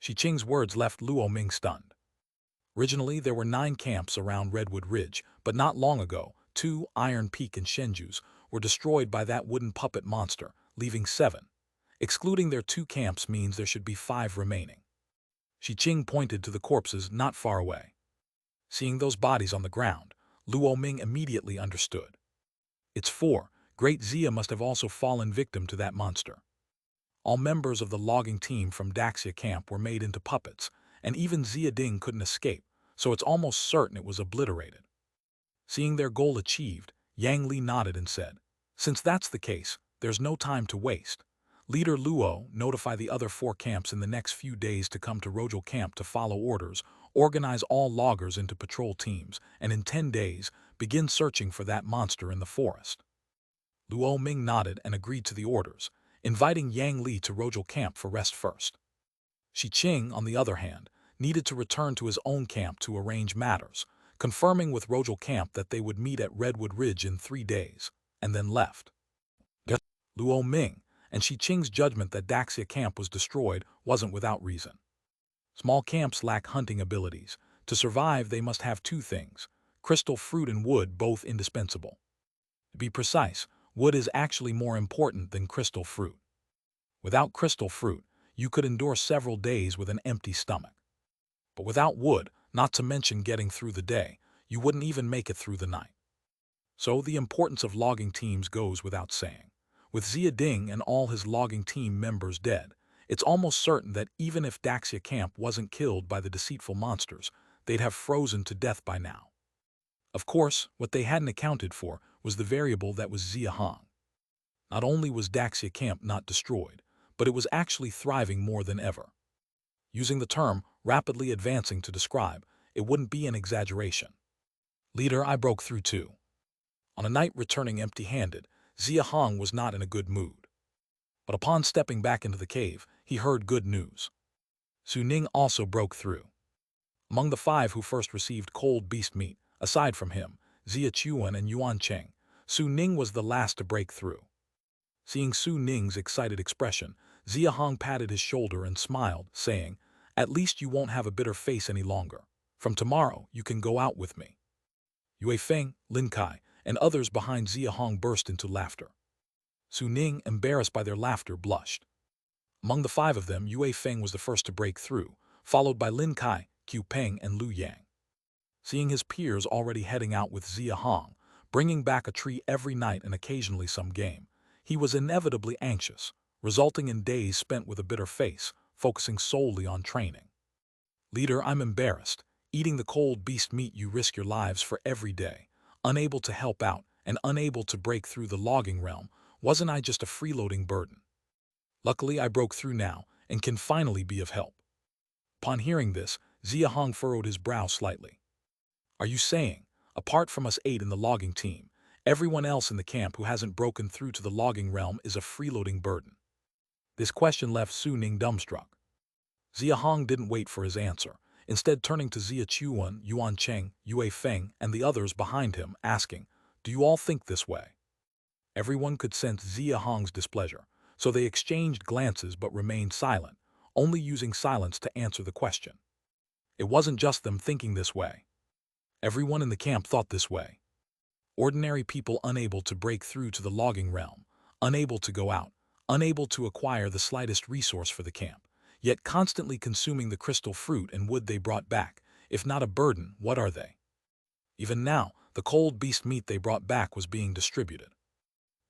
Qi Qing's words left Luo Ming stunned. Originally, there were 9 camps around Redwood Ridge, but not long ago, 2, Iron Peak and Shenju's, were destroyed by that wooden puppet monster, leaving 7. Excluding their 2 camps means there should be 5 remaining. Qi Qing pointed to the corpses not far away. Seeing those bodies on the ground, Luo Ming immediately understood. It's 4. Great Xia must have also fallen victim to that monster. All members of the logging team from Daxia camp were made into puppets, and even Xia Ding couldn't escape, so it's almost certain it was obliterated. Seeing their goal achieved, Yang Li nodded and said, "Since that's the case, there's no time to waste. Leader Luo, notify the other 4 camps in the next few days to come to Rojal camp to follow orders, organize all loggers into patrol teams, and in 10 days, begin searching for that monster in the forest." Luo Ming nodded and agreed to the orders. inviting Yang Li to Rojal camp for rest first. Shi Qing, on the other hand, needed to return to his own camp to arrange matters, confirming with Rojal camp that they would meet at Redwood Ridge in 3 days, and then left. Luo Ming and Shi Qing's judgment that Daxia camp was destroyed wasn't without reason. Small camps lack hunting abilities. To survive, they must have 2 things: crystal fruit and wood, both indispensable. To be precise, wood is actually more important than crystal fruit. Without crystal fruit, you could endure several days with an empty stomach. But without wood, not to mention getting through the day, you wouldn't even make it through the night. So the importance of logging teams goes without saying. With Xia Ding and all his logging team members dead, it's almost certain that even if Daxia camp wasn't killed by the deceitful monsters, they'd have frozen to death by now. Of course, what they hadn't accounted for was the variable that was Xia Hong. Not only was Daxia camp not destroyed, but it was actually thriving more than ever. Using the term rapidly advancing to describe, it wouldn't be an exaggeration. Leader, I broke through too. On a night returning empty-handed, Xia Hong was not in a good mood. But upon stepping back into the cave, he heard good news. Su Ning also broke through. Among the 5 who first received cold beast meat, aside from him, Xia Chuan and Yuan Cheng, Su Ning was the last to break through. Seeing Su Ning's excited expression, Xia Hong patted his shoulder and smiled, saying, "At least you won't have a bitter face any longer. From tomorrow, you can go out with me." Yue Feng, Lin Kai, and others behind Xia Hong burst into laughter. Su Ning, embarrassed by their laughter, blushed. Among the 5 of them, Yue Feng was the first to break through, followed by Lin Kai, Qiu Peng, and Lu Yang. Seeing his peers already heading out with Xia Hong, bringing back a tree every night and occasionally some game, he was inevitably anxious, resulting in days spent with a bitter face, focusing solely on training. Leader, I'm embarrassed. Eating the cold beast meat, you risk your lives for every day. Unable to help out and unable to break through the logging realm, wasn't I just a freeloading burden? Luckily, I broke through now and can finally be of help. Upon hearing this, Xia Hong furrowed his brow slightly. Are you saying, apart from us 8 in the logging team, everyone else in the camp who hasn't broken through to the logging realm is a freeloading burden? This question left Su Ning dumbstruck. Xia Hong didn't wait for his answer, instead turning to Xia Chuan, Yuan Cheng, Yue Feng, and the others behind him, asking, "Do you all think this way?" Everyone could sense Xia Hong's displeasure, so they exchanged glances but remained silent, only using silence to answer the question. It wasn't just them thinking this way. Everyone in the camp thought this way. Ordinary people unable to break through to the logging realm, unable to go out, unable to acquire the slightest resource for the camp, yet constantly consuming the crystal fruit and wood they brought back. If not a burden, what are they? Even now, the cold beast meat they brought back was being distributed.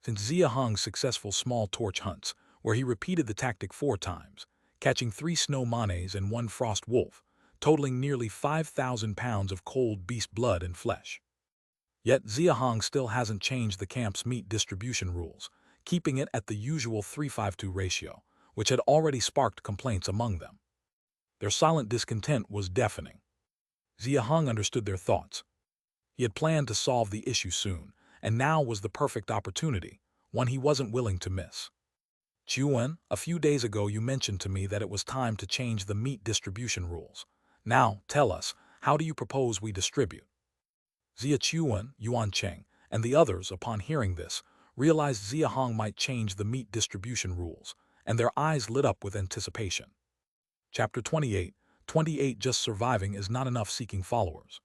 Since Xia Hong's successful small torch hunts, where he repeated the tactic 4 times, catching 3 snow manes and 1 frost wolf, totaling nearly 5,000 pounds of cold beast blood and flesh. Yet Xia Hong still hasn't changed the camp's meat distribution rules, keeping it at the usual 3:5:2 ratio, which had already sparked complaints among them. Their silent discontent was deafening. Xia Hong understood their thoughts. He had planned to solve the issue soon, and now was the perfect opportunity, one he wasn't willing to miss. Chuan, a few days ago you mentioned to me that it was time to change the meat distribution rules. Now, tell us, how do you propose we distribute? Xia Chuan, Yuan Cheng, and the others, upon hearing this, realized Xia Hong might change the meat distribution rules, and their eyes lit up with anticipation. Chapter 28. 28 Just surviving is not enough, seeking followers.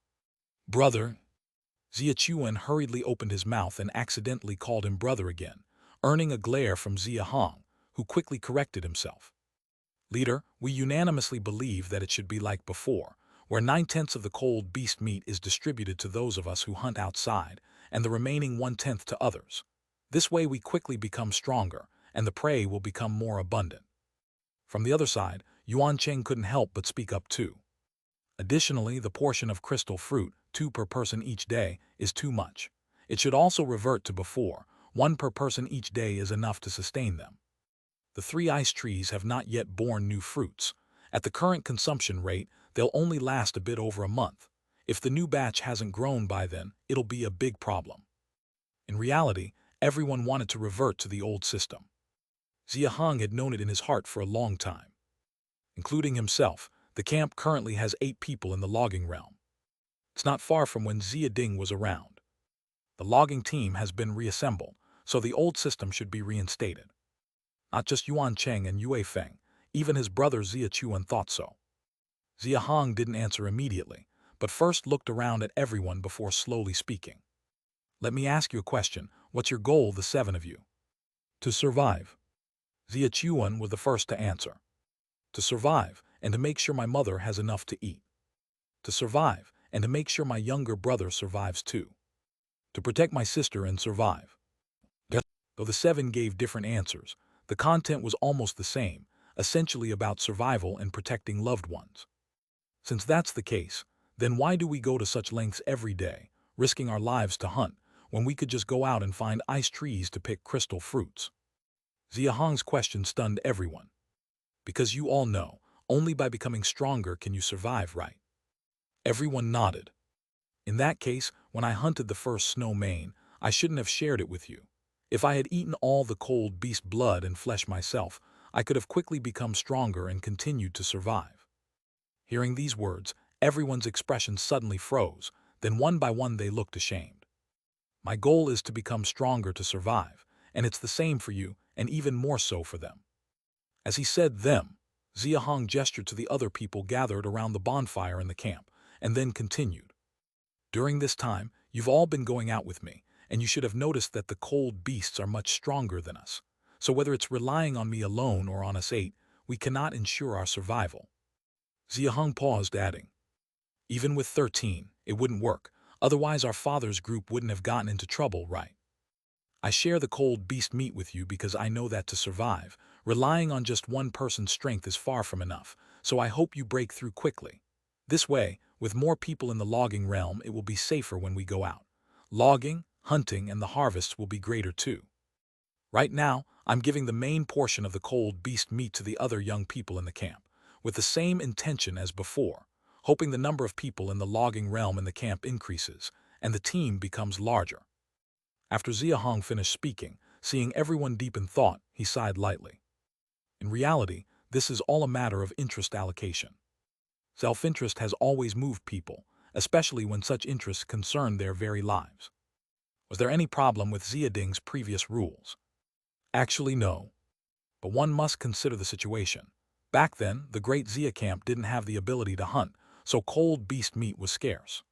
Brother. Xia Chuan hurriedly opened his mouth and accidentally called him brother again, earning a glare from Xia Hong, who quickly corrected himself. Leader, we unanimously believe that it should be like before, where 9/10 of the cold beast meat is distributed to those of us who hunt outside, and the remaining 1/10 to others. This way we quickly become stronger, and the prey will become more abundant. From the other side, Yuan Cheng couldn't help but speak up too. Additionally, the portion of crystal fruit, 2 per person each day, is too much. It should also revert to before, 1 per person each day is enough to sustain them. The 3 ice trees have not yet borne new fruits. At the current consumption rate, they'll only last a bit over a month. If the new batch hasn't grown by then, it'll be a big problem. In reality, everyone wanted to revert to the old system. Xia Hong had known it in his heart for a long time. Including himself, the camp currently has 8 people in the logging realm. It's not far from when Xia Ding was around. The logging team has been reassembled, so the old system should be reinstated. Not just Yuan Cheng and Yue Feng, even his brother Xia Chuan thought so. Xia Hong didn't answer immediately, but first looked around at everyone before slowly speaking. Let me ask you a question. What's your goal, the 7 of you? To survive. Xia Chuan was the first to answer. To survive, and to make sure my mother has enough to eat. To survive, and to make sure my younger brother survives too. To protect my sister and survive. Though the 7 gave different answers, the content was almost the same, essentially about survival and protecting loved ones. Since that's the case, then why do we go to such lengths every day, risking our lives to hunt, when we could just go out and find ice trees to pick crystal fruits? Xia Hong's question stunned everyone. Because you all know, only by becoming stronger can you survive, right? Everyone nodded. In that case, when I hunted the first snow mane, I shouldn't have shared it with you. If I had eaten all the cold beast blood and flesh myself, I could have quickly become stronger and continued to survive. Hearing these words, everyone's expression suddenly froze, then one by one they looked ashamed. My goal is to become stronger to survive, and it's the same for you, and even more so for them. As he said them, Xia Hong gestured to the other people gathered around the bonfire in the camp, and then continued. During this time, you've all been going out with me, and you should have noticed that the cold beasts are much stronger than us. So whether it's relying on me alone or on us 8, we cannot ensure our survival. Xia Hong paused, adding, even with 13, it wouldn't work, otherwise our father's group wouldn't have gotten into trouble, right? I share the cold beast meat with you because I know that to survive, relying on just one person's strength is far from enough, so I hope you break through quickly. This way, with more people in the logging realm, it will be safer when we go out. Logging, hunting, and the harvests will be greater too. Right now, I'm giving the main portion of the cold beast meat to the other young people in the camp, with the same intention as before, hoping the number of people in the logging realm in the camp increases, and the team becomes larger. After Xia Hong finished speaking, seeing everyone deep in thought, he sighed lightly. In reality, this is all a matter of interest allocation. Self-interest has always moved people, especially when such interests concern their very lives. Was there any problem with Xia Ding's previous rules? Actually, no. But one must consider the situation. Back then, the great Xia camp didn't have the ability to hunt, so cold beast meat was scarce.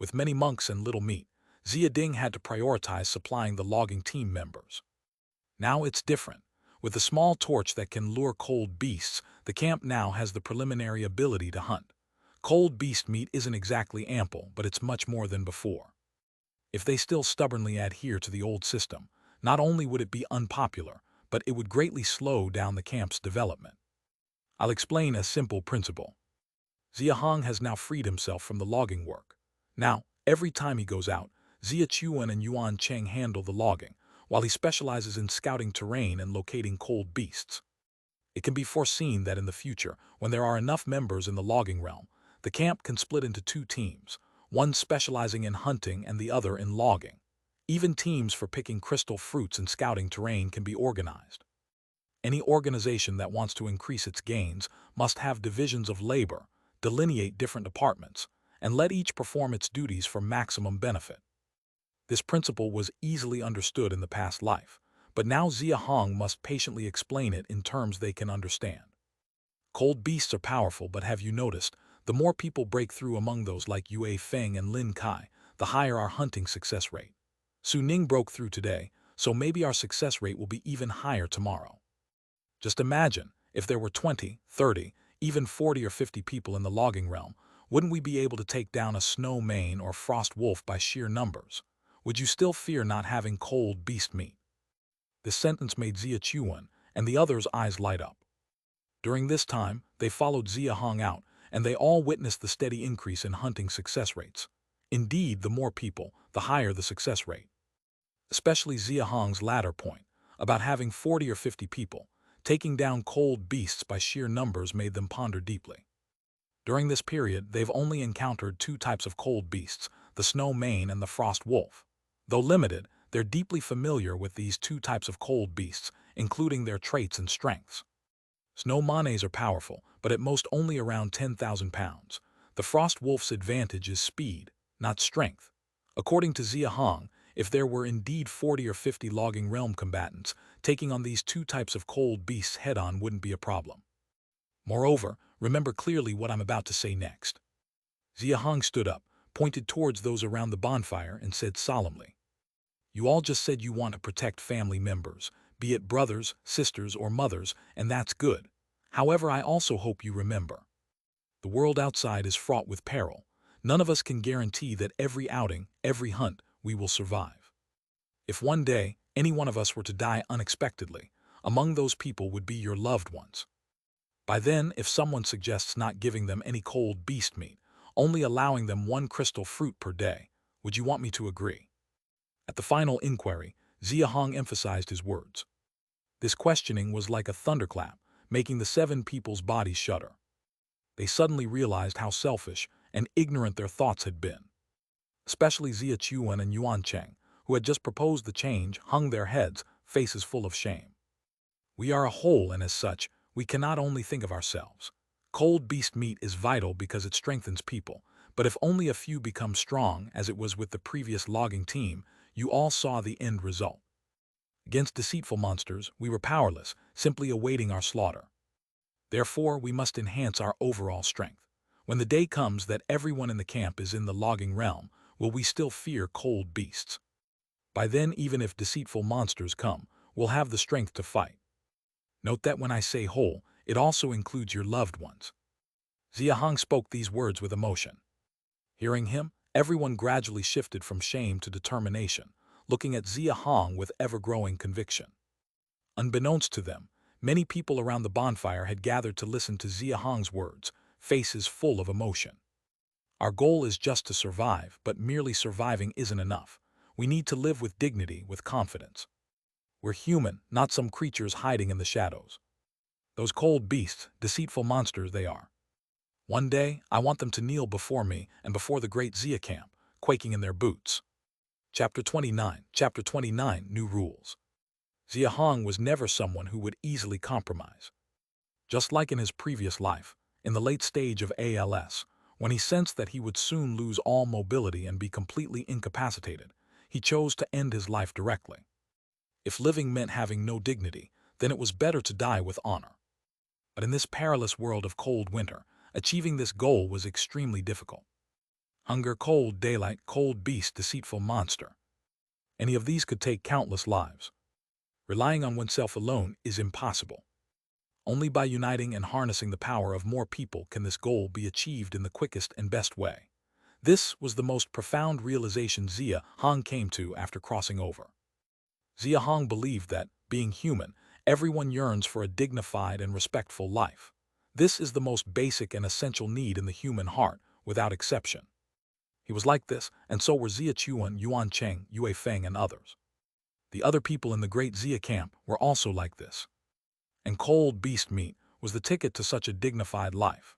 With many monks and little meat, Xia Ding had to prioritize supplying the logging team members. Now it's different. With a small torch that can lure cold beasts, the camp now has the preliminary ability to hunt. Cold beast meat isn't exactly ample, but it's much more than before. If they still stubbornly adhere to the old system, not only would it be unpopular, but it would greatly slow down the camp's development. I'll explain a simple principle. Xia Hong has now freed himself from the logging work. Now, every time he goes out, Xia Chuan and Yuan Cheng handle the logging, while he specializes in scouting terrain and locating cold beasts. It can be foreseen that in the future, when there are enough members in the logging realm, the camp can split into 2 teams, one specializing in hunting and the other in logging. Even teams for picking crystal fruits and scouting terrain can be organized. Any organization that wants to increase its gains must have divisions of labor, delineate different departments, and let each perform its duties for maximum benefit. This principle was easily understood in the past life, but now Xia Hong must patiently explain it in terms they can understand. Cold beasts are powerful, but have you noticed, the more people break through among those like Yue Feng and Lin Kai, the higher our hunting success rate. Su Ning broke through today, so maybe our success rate will be even higher tomorrow. Just imagine, if there were 20, 30, even 40 or 50 people in the logging realm, wouldn't we be able to take down a snow mane or frost wolf by sheer numbers? Would you still fear not having cold beast meat? This sentence made Xia Chuan and the others' eyes light up. During this time, they followed Xia Hong out, and they all witnessed the steady increase in hunting success rates. Indeed, the more people, the higher the success rate. Especially Xia Hong's latter point, about having 40 or 50 people, taking down cold beasts by sheer numbers made them ponder deeply. During this period, they've only encountered 2 types of cold beasts, the snow mane and the frost wolf. Though limited, they're deeply familiar with these 2 types of cold beasts, including their traits and strengths. Snow manes are powerful, but at most only around 10,000 pounds. The frost wolf's advantage is speed, not strength. According to Xia Hong, if there were indeed 40 or 50 logging realm combatants, taking on these two types of cold beasts head-on wouldn't be a problem. Moreover, remember clearly what I'm about to say next. Xia Hong stood up, pointed towards those around the bonfire, and said solemnly, "You all just said you want to protect family members, be it brothers, sisters, or mothers, and that's good. However, I also hope you remember. The world outside is fraught with peril. None of us can guarantee that every outing, every hunt, we will survive. If one day, any one of us were to die unexpectedly, among those people would be your loved ones. By then, if someone suggests not giving them any cold beast meat, only allowing them one crystal fruit per day, would you want me to agree?" At the final inquiry, Xia Hong emphasized his words. This questioning was like a thunderclap, making the 7 people's bodies shudder. They suddenly realized how selfish and ignorant their thoughts had been. Especially Xia Chuan and Yuan Cheng, who had just proposed the change, hung their heads, faces full of shame. We are a whole, and as such, we cannot only think of ourselves. Cold beast meat is vital because it strengthens people, but if only a few become strong, as it was with the previous logging team, you all saw the end result. Against deceitful monsters, we were powerless, simply awaiting our slaughter. Therefore, we must enhance our overall strength. When the day comes that everyone in the camp is in the logging realm, will we still fear cold beasts? By then, even if deceitful monsters come, we'll have the strength to fight. Note that when I say whole, it also includes your loved ones. Xia Hong spoke these words with emotion. Hearing him, everyone gradually shifted from shame to determination, looking at Xia Hong with ever-growing conviction. Unbeknownst to them, many people around the bonfire had gathered to listen to Xia Hong's words, faces full of emotion. Our goal is just to survive, but merely surviving isn't enough. We need to live with dignity, with confidence. We're human, not some creatures hiding in the shadows. Those cold beasts, deceitful monsters they are. One day, I want them to kneel before me and before the great Xia camp, quaking in their boots. Chapter 29, New Rules. Xia Hong was never someone who would easily compromise. Just like in his previous life, in the late stage of ALS, when he sensed that he would soon lose all mobility and be completely incapacitated, he chose to end his life directly. If living meant having no dignity, then it was better to die with honor. But in this perilous world of cold winter, achieving this goal was extremely difficult. Hunger, cold, daylight, cold beast, deceitful monster. Any of these could take countless lives. Relying on oneself alone is impossible. Only by uniting and harnessing the power of more people can this goal be achieved in the quickest and best way. This was the most profound realization Xia Hong came to after crossing over. Xia Hong believed that, being human, everyone yearns for a dignified and respectful life. This is the most basic and essential need in the human heart, without exception. He was like this, and so were Xia Chuan, Yuan Cheng, Yue Feng, and others. The other people in the great Xia camp were also like this. And cold beast meat was the ticket to such a dignified life.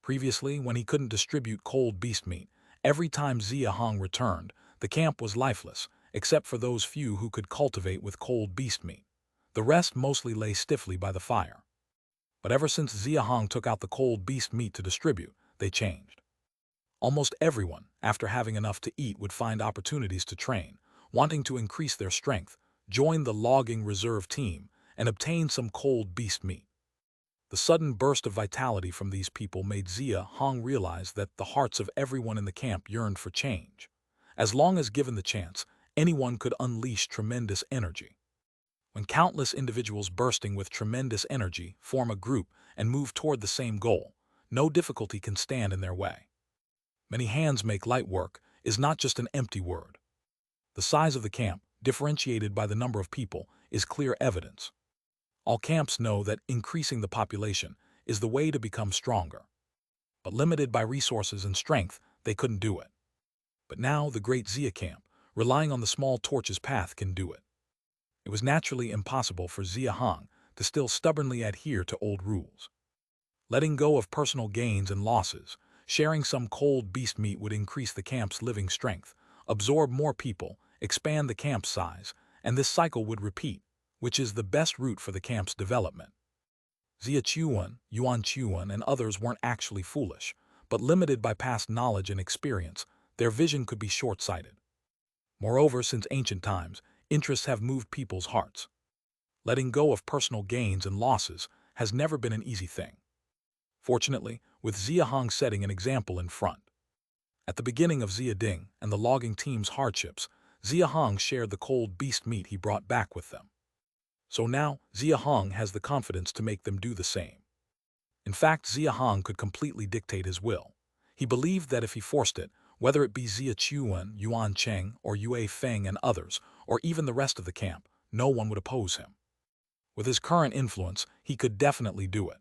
Previously, when he couldn't distribute cold beast meat, every time Xia Hong returned, the camp was lifeless, except for those few who could cultivate with cold beast meat. The rest mostly lay stiffly by the fire. But ever since Xia Hong took out the cold beast meat to distribute, they changed. Almost everyone, after having enough to eat, would find opportunities to train, wanting to increase their strength, join the logging reserve team, and obtain some cold beast meat. The sudden burst of vitality from these people made Xia Hong realize that the hearts of everyone in the camp yearned for change. As long as given the chance, anyone could unleash tremendous energy. When countless individuals bursting with tremendous energy form a group and move toward the same goal, no difficulty can stand in their way. Many hands make light work is not just an empty word. The size of the camp, differentiated by the number of people, is clear evidence. All camps know that increasing the population is the way to become stronger. But limited by resources and strength, they couldn't do it. But now the great Xia camp, relying on the small torch's path, can do it. It was naturally impossible for Xia Hong to still stubbornly adhere to old rules. Letting go of personal gains and losses, sharing some cold beast meat would increase the camp's living strength, absorb more people, expand the camp's size, and this cycle would repeat, which is the best route for the camp's development. Xia Chuan, Yuan Chuan, and others weren't actually foolish, but limited by past knowledge and experience, their vision could be short-sighted. Moreover, since ancient times, interests have moved people's hearts. Letting go of personal gains and losses has never been an easy thing. Fortunately, with Xia Hong setting an example in front. At the beginning of Xia Ding and the logging team's hardships, Xia Hong shared the cold beast meat he brought back with them. So now, Xia Hong has the confidence to make them do the same. In fact, Xia Hong could completely dictate his will. He believed that if he forced it, whether it be Xia Chuan, Yuan Cheng, or Yue Feng and others, or even the rest of the camp, no one would oppose him. With his current influence, he could definitely do it.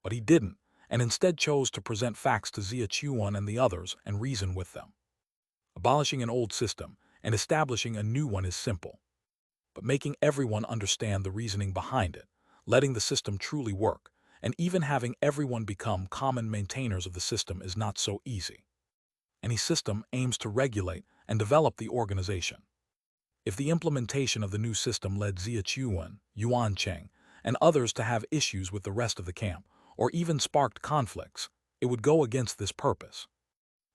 But he didn't, and instead chose to present facts to Xia Chuan and the others and reason with them. Abolishing an old system and establishing a new one is simple. But making everyone understand the reasoning behind it, letting the system truly work, and even having everyone become common maintainers of the system is not so easy. Any system aims to regulate and develop the organization. If the implementation of the new system led Xia Chuan, Yuan Cheng, and others to have issues with the rest of the camp, or even sparked conflicts, it would go against this purpose.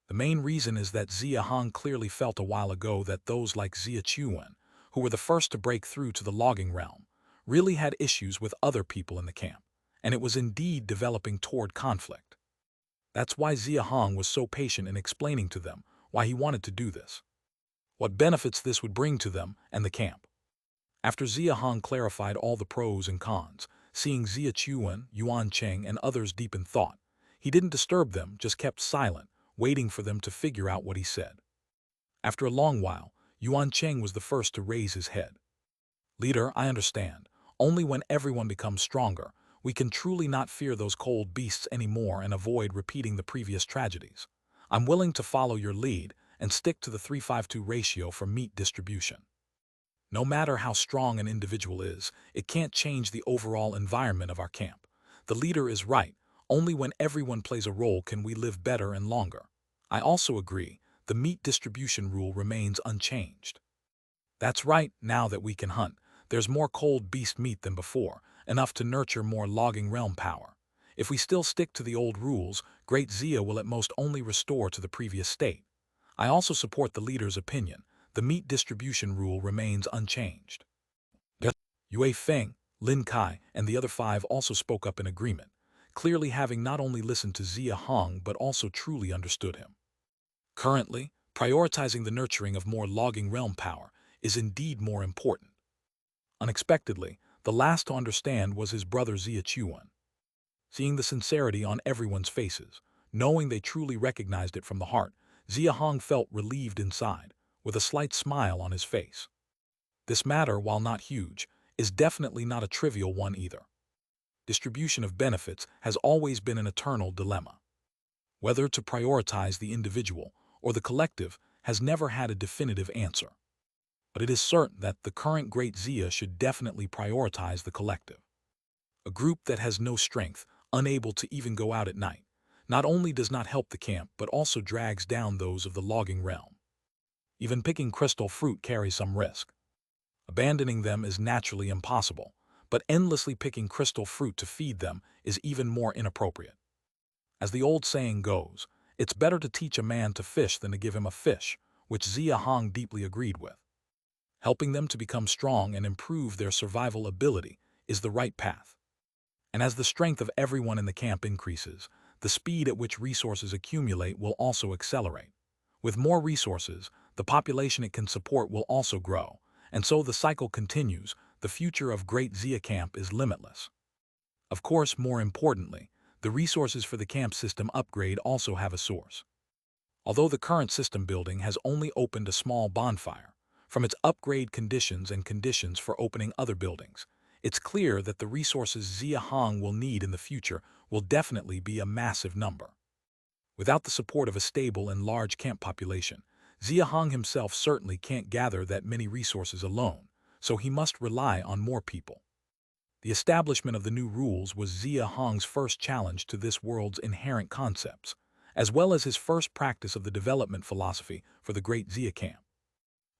The main reason is that Xia Hong clearly felt a while ago that those like Xia Chuan, who were the first to break through to the logging realm, really had issues with other people in the camp, and it was indeed developing toward conflict. That's why Xia Hong was so patient in explaining to them why he wanted to do this, what benefits this would bring to them and the camp. After Xia Hong clarified all the pros and cons, seeing Xia Chuan, Yuan Cheng, and others deep in thought, he didn't disturb them, just kept silent, waiting for them to figure out what he said. After a long while, Yuan Cheng was the first to raise his head. "Leader, I understand. Only when everyone becomes stronger, we can truly not fear those cold beasts anymore and avoid repeating the previous tragedies. I'm willing to follow your lead and stick to the 3-5-2 ratio for meat distribution. No matter how strong an individual is, it can't change the overall environment of our camp. The leader is right. Only when everyone plays a role can we live better and longer. I also agree, the meat distribution rule remains unchanged. That's right, now that we can hunt, there's more cold beast meat than before, enough to nurture more logging realm power. If we still stick to the old rules, Great Xia will at most only restore to the previous state. I also support the leader's opinion. The meat distribution rule remains unchanged." Yue Feng, Lin Kai, and the other 5 also spoke up in agreement, clearly having not only listened to Xia Hong but also truly understood him. Currently, prioritizing the nurturing of more logging realm power is indeed more important. Unexpectedly, the last to understand was his brother Xia Chuan. Seeing the sincerity on everyone's faces, knowing they truly recognized it from the heart, Xia Hong felt relieved inside, with a slight smile on his face. This matter, while not huge, is definitely not a trivial one either. Distribution of benefits has always been an eternal dilemma. Whether to prioritize the individual or the collective has never had a definitive answer. But it is certain that the current Great Xia should definitely prioritize the collective. A group that has no strength, unable to even go out at night, not only does not help the camp but also drags down those of the logging realm. Even picking crystal fruit carries some risk. Abandoning them is naturally impossible, but endlessly picking crystal fruit to feed them is even more inappropriate. As the old saying goes, it's better to teach a man to fish than to give him a fish, which Xia Hong deeply agreed with. Helping them to become strong and improve their survival ability is the right path. And as the strength of everyone in the camp increases, the speed at which resources accumulate will also accelerate. With more resources, the population it can support will also grow, and so the cycle continues. The future of Great Xia Camp is limitless. Of course, more importantly, the resources for the camp system upgrade also have a source. Although the current system building has only opened a small bonfire, from its upgrade conditions and conditions for opening other buildings, it's clear that the resources Xia Hong will need in the future will definitely be a massive number. Without the support of a stable and large camp population, Xia Hong himself certainly can't gather that many resources alone, so he must rely on more people. The establishment of the new rules was Xia Hong's first challenge to this world's inherent concepts, as well as his first practice of the development philosophy for the Great Xia Camp.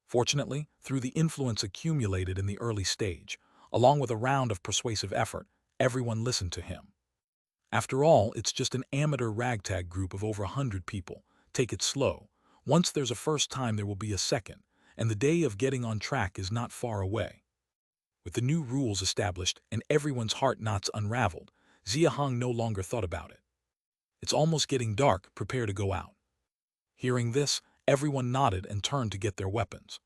Fortunately, through the influence accumulated in the early stage, Along with a round of persuasive effort, everyone listened to him. After all, it's just an amateur ragtag group of over 100 people. Take it slow. Once there's a first time, there will be a second, and the day of getting on track is not far away. With the new rules established and everyone's heart knots unraveled, Xia Hong no longer thought about it. It's almost getting dark, prepare to go out. Hearing this, everyone nodded and turned to get their weapons.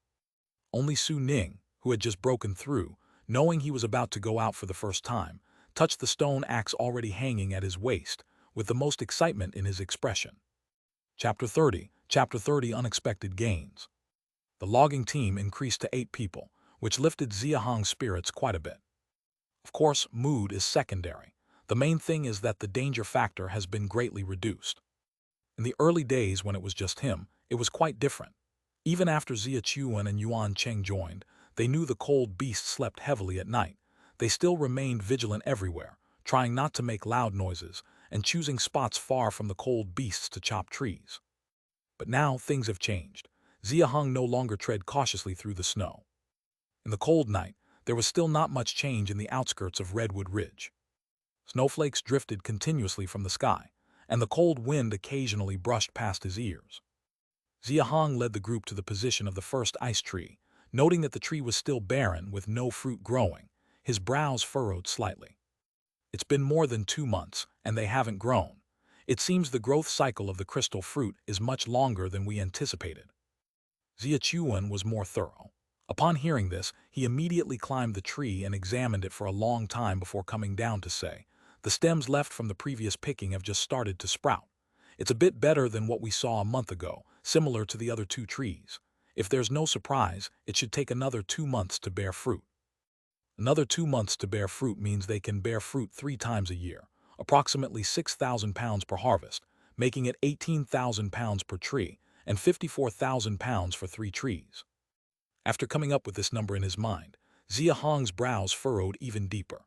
Only Su Ning, who had just broken through, knowing he was about to go out for the first time, touched the stone axe already hanging at his waist, with the most excitement in his expression. Chapter 30 Unexpected Gains. The logging team increased to 8 people, which lifted Xia Hong's spirits quite a bit. Of course, mood is secondary. The main thing is that the danger factor has been greatly reduced. In the early days when it was just him, it was quite different. Even after Xia Chuan and Yuan Cheng joined, they knew the cold beast slept heavily at night. They still remained vigilant everywhere, trying not to make loud noises and choosing spots far from the cold beasts to chop trees. But now things have changed. Xia Hong no longer tread cautiously through the snow. In the cold night, there was still not much change in the outskirts of Redwood Ridge. Snowflakes drifted continuously from the sky, and the cold wind occasionally brushed past his ears. Xia Hong led the group to the position of the first ice tree, noting that the tree was still barren with no fruit growing. His brows furrowed slightly. It's been more than 2 months, and they haven't grown. It seems the growth cycle of the crystal fruit is much longer than we anticipated. Xia Chuan was more thorough. Upon hearing this, he immediately climbed the tree and examined it for a long time before coming down to say, "The stems left from the previous picking have just started to sprout. It's a bit better than what we saw a month ago, similar to the other 2 trees. If there's no surprise, it should take another 2 months to bear fruit." Another 2 months to bear fruit means they can bear fruit 3 times a year, approximately 6,000 pounds per harvest, making it 18,000 pounds per tree, and 54,000 pounds for 3 trees. After coming up with this number in his mind, Xia Hong's brows furrowed even deeper.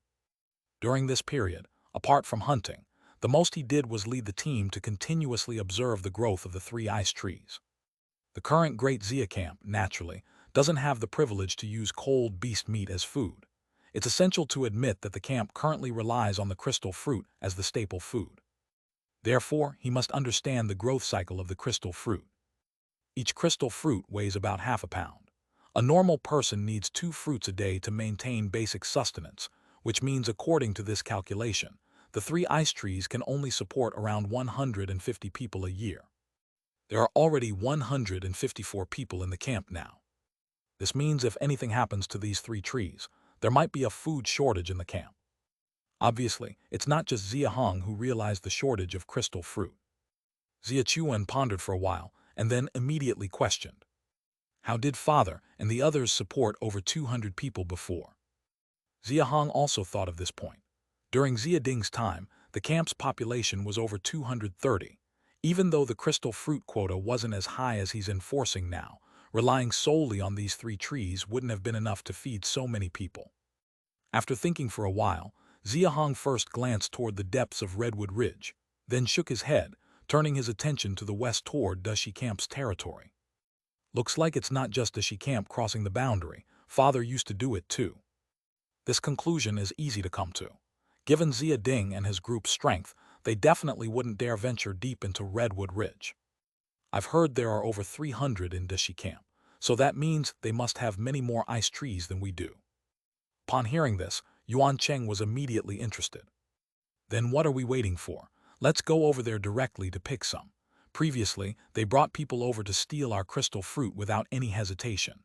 During this period, apart from hunting, the most he did was lead the team to continuously observe the growth of the 3 ice trees. The current Great Xia camp, naturally, doesn't have the privilege to use cold beast meat as food. It's essential to admit that the camp currently relies on the crystal fruit as the staple food. Therefore, he must understand the growth cycle of the crystal fruit. Each crystal fruit weighs about half a pound. A normal person needs 2 fruits a day to maintain basic sustenance, which means according to this calculation, the 3 ice trees can only support around 150 people a year. There are already 154 people in the camp now. This means if anything happens to these 3 trees, there might be a food shortage in the camp. Obviously, it's not just Xia Hong who realized the shortage of crystal fruit. Xia Chuan pondered for a while and then immediately questioned. How did Father and the others support over 200 people before? Xia Hong also thought of this point. During Xia Ding's time, the camp's population was over 230. Even though the crystal fruit quota wasn't as high as he's enforcing now, relying solely on these 3 trees wouldn't have been enough to feed so many people. After thinking for a while, Xia Hong first glanced toward the depths of Redwood Ridge, then shook his head, turning his attention to the west toward Dashi Camp's territory. Looks like it's not just Dashi Camp crossing the boundary. Father used to do it too. This conclusion is easy to come to. Given Xia Ding and his group's strength, they definitely wouldn't dare venture deep into Redwood Ridge. I've heard there are over 300 in Dashi Camp, so that means they must have many more ice trees than we do. Upon hearing this, Yuan Cheng was immediately interested. Then what are we waiting for? Let's go over there directly to pick some. Previously, they brought people over to steal our crystal fruit without any hesitation.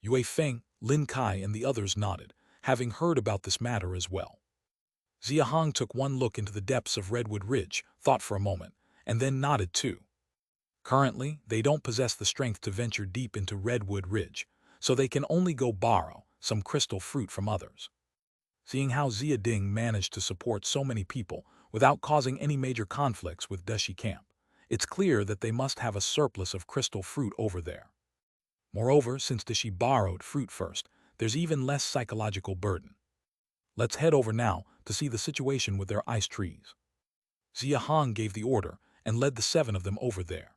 Yue Feng, Lin Kai, and the others nodded, having heard about this matter as well. Xia Hong took one look into the depths of Redwood Ridge, thought for a moment, and then nodded too. Currently, they don't possess the strength to venture deep into Redwood Ridge, so they can only go borrow some crystal fruit from others. Seeing how Xia Ding managed to support so many people without causing any major conflicts with Dashi Camp, it's clear that they must have a surplus of crystal fruit over there. Moreover, since Dashi borrowed fruit first, there's even less psychological burden. Let's head over now to see the situation with their ice trees. Xia Hong gave the order and led the 7 of them over there.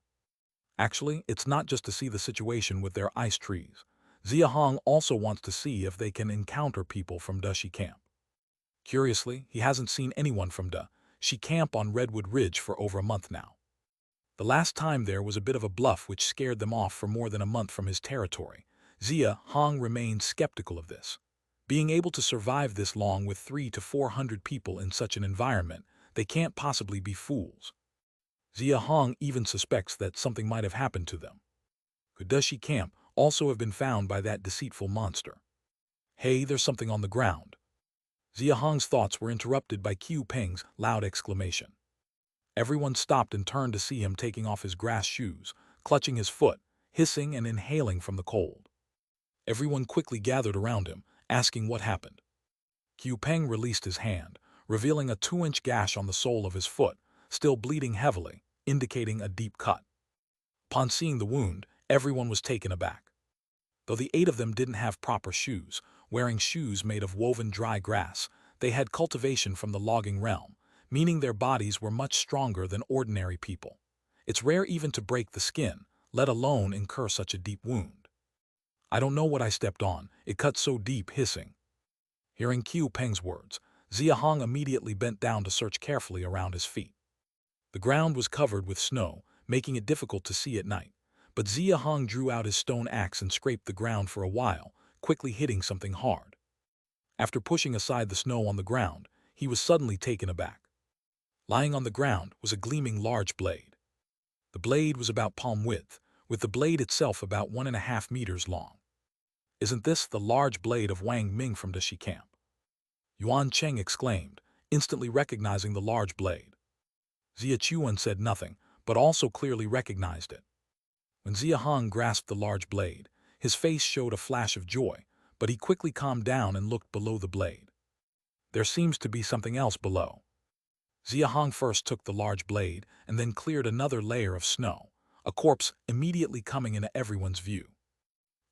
Actually, it's not just to see the situation with their ice trees. Xia Hong also wants to see if they can encounter people from Shi camp. Curiously, he hasn't seen anyone from Shi camp on Redwood Ridge for over a month now. The last time there was a bit of a bluff which scared them off for more than a month from his territory. Xia Hong remained skeptical of this. Being able to survive this long with 300 to 400 people in such an environment, they can't possibly be fools. Xia Hong even suspects that something might have happened to them. Could Shi camp also have been found by that deceitful monster? Hey, there's something on the ground. Xia Hong's thoughts were interrupted by Qiu Peng's loud exclamation. Everyone stopped and turned to see him taking off his grass shoes, clutching his foot, hissing and inhaling from the cold. Everyone quickly gathered around him, asking what happened. Qiu Peng released his hand, revealing a 2-inch gash on the sole of his foot, still bleeding heavily, indicating a deep cut. Upon seeing the wound, everyone was taken aback. Though the 8 of them didn't have proper shoes, wearing shoes made of woven dry grass, they had cultivation from the logging realm, meaning their bodies were much stronger than ordinary people. It's rare even to break the skin, let alone incur such a deep wound. I don't know what I stepped on, it cut so deep, hissing. Hearing Qiu Peng's words, Xia Hong immediately bent down to search carefully around his feet. The ground was covered with snow, making it difficult to see at night, but Xia Hong drew out his stone axe and scraped the ground for a while, quickly hitting something hard. After pushing aside the snow on the ground, he was suddenly taken aback. Lying on the ground was a gleaming large blade. The blade was about palm width, with the blade itself about 1.5 meters long. Isn't this the large blade of Wang Ming from Shi camp? Yuan Cheng exclaimed, instantly recognizing the large blade. Xia Chuan said nothing, but also clearly recognized it. When Xia Hong grasped the large blade, his face showed a flash of joy, but he quickly calmed down and looked below the blade. There seems to be something else below. Xia Hong first took the large blade and then cleared another layer of snow, a corpse immediately coming into everyone's view.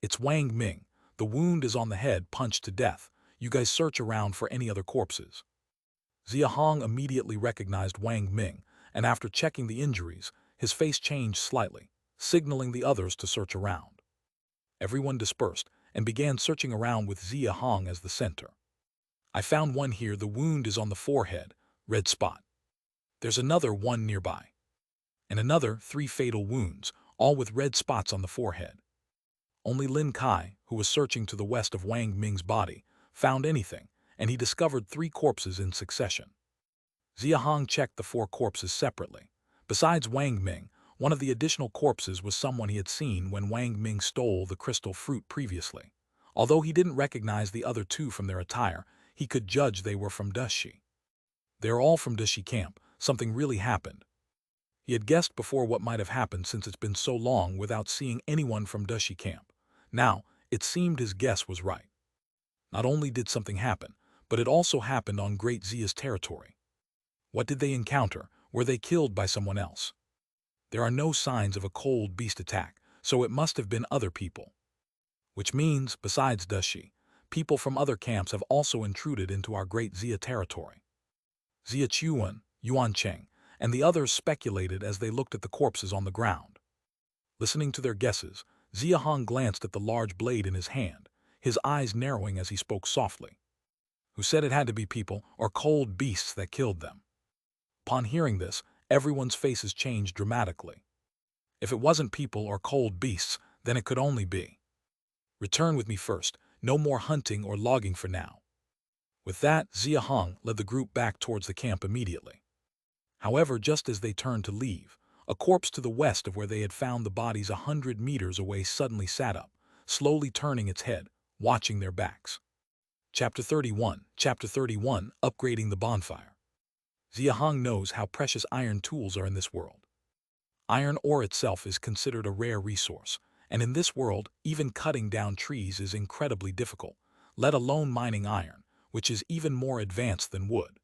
It's Wang Ming. The wound is on the head, punched to death. You guys search around for any other corpses. Xia Hong immediately recognized Wang Ming, and after checking the injuries, his face changed slightly, signaling the others to search around. Everyone dispersed and began searching around with Xia Hong as the center. I found one here, the wound is on the forehead, red spot. There's another one nearby. And another 3 fatal wounds, all with red spots on the forehead. Only Lin Kai, who was searching to the west of Wang Ming's body, found anything, and he discovered 3 corpses in succession. Xia Hong checked the 4 corpses separately. Besides Wang Ming, one of the additional corpses was someone he had seen when Wang Ming stole the crystal fruit previously. Although he didn't recognize the other 2 from their attire, he could judge they were from Shi. They're all from Shi camp. Something really happened. He had guessed before what might have happened since it's been so long without seeing anyone from Shi camp. Now, it seemed his guess was right. Not only did something happen, but it also happened on Great Xia's territory. What did they encounter? Were they killed by someone else? There are no signs of a cold beast attack, so it must have been other people. Which means, besides Shi, people from other camps have also intruded into our Great Xia territory. Xia Chuan, Yuan Cheng, and the others speculated as they looked at the corpses on the ground. Listening to their guesses, Xia Hong glanced at the large blade in his hand, his eyes narrowing as he spoke softly. Who said it had to be people or cold beasts that killed them? Upon hearing this, everyone's faces changed dramatically. If it wasn't people or cold beasts, then it could only be. Return with me first, no more hunting or logging for now. With that, Xia Hong led the group back towards the camp immediately. However, just as they turned to leave, a corpse to the west of where they had found the bodies 100 meters away suddenly sat up, slowly turning its head, watching their backs. Chapter 31, Upgrading the Bonfire. Xia Hong knows how precious iron tools are in this world. Iron ore itself is considered a rare resource, and in this world, even cutting down trees is incredibly difficult, let alone mining iron, which is even more advanced than wood.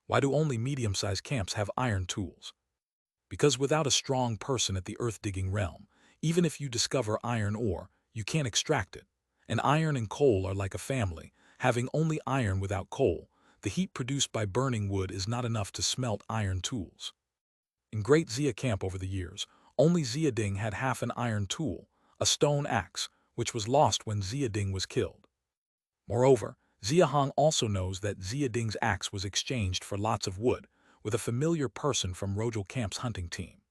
Why do only medium-sized camps have iron tools? Because without a strong person at the earth-digging realm, even if you discover iron ore, you can't extract it. And iron and coal are like a family. Having only iron without coal, the heat produced by burning wood is not enough to smelt iron tools. In Great Xia camp over the years, only Xia Ding had half an iron tool, a stone axe, which was lost when Xia Ding was killed. Moreover, Xia Hong also knows that Xia Ding's axe was exchanged for lots of wood with a familiar person from Rojal Camp's hunting team.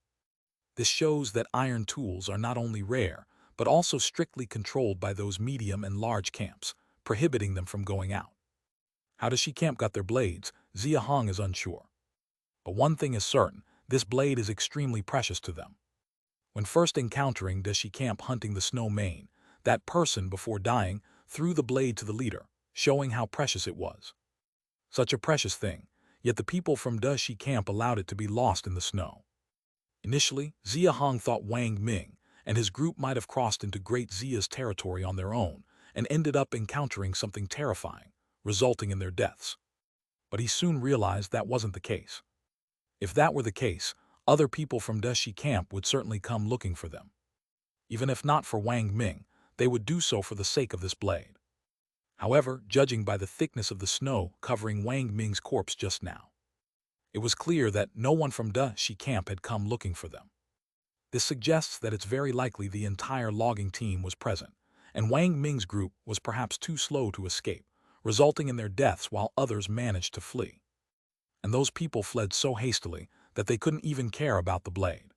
This shows that iron tools are not only rare, but also strictly controlled by those medium and large camps, prohibiting them from going out. How Dashi Camp got their blades, Xia Hong is unsure. But one thing is certain, this blade is extremely precious to them. When first encountering Dashi Camp hunting the snow mane, that person, before dying, threw the blade to the leader, showing how precious it was. Such a precious thing, yet the people from Dashi Camp allowed it to be lost in the snow. Initially, Xia Hong thought Wang Ming and his group might have crossed into Great Xia's territory on their own and ended up encountering something terrifying, resulting in their deaths. But he soon realized that wasn't the case. If that were the case, other people from Dashi Camp would certainly come looking for them. Even if not for Wang Ming, they would do so for the sake of this blade. However, judging by the thickness of the snow covering Wang Ming's corpse just now, it was clear that no one from Dashi Camp had come looking for them. This suggests that it's very likely the entire logging team was present, and Wang Ming's group was perhaps too slow to escape, resulting in their deaths while others managed to flee. And those people fled so hastily that they couldn't even care about the blade.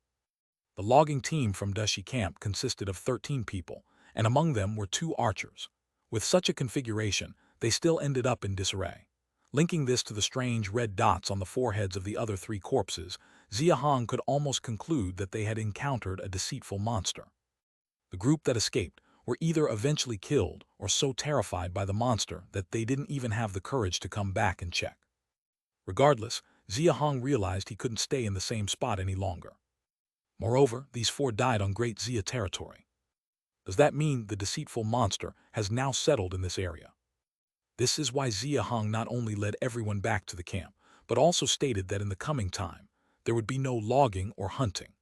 The logging team from Dashi Camp consisted of 13 people, and among them were 2 archers. With such a configuration, they still ended up in disarray. Linking this to the strange red dots on the foreheads of the other 3 corpses, Xia Hong could almost conclude that they had encountered a deceitful monster. The group that escaped were either eventually killed or so terrified by the monster that they didn't even have the courage to come back and check. Regardless, Xia Hong realized he couldn't stay in the same spot any longer. Moreover, these 4 died on Great Xia territory. Does that mean the deceitful monster has now settled in this area? This is why Xia Hong not only led everyone back to the camp, but also stated that in the coming time, there would be no logging or hunting.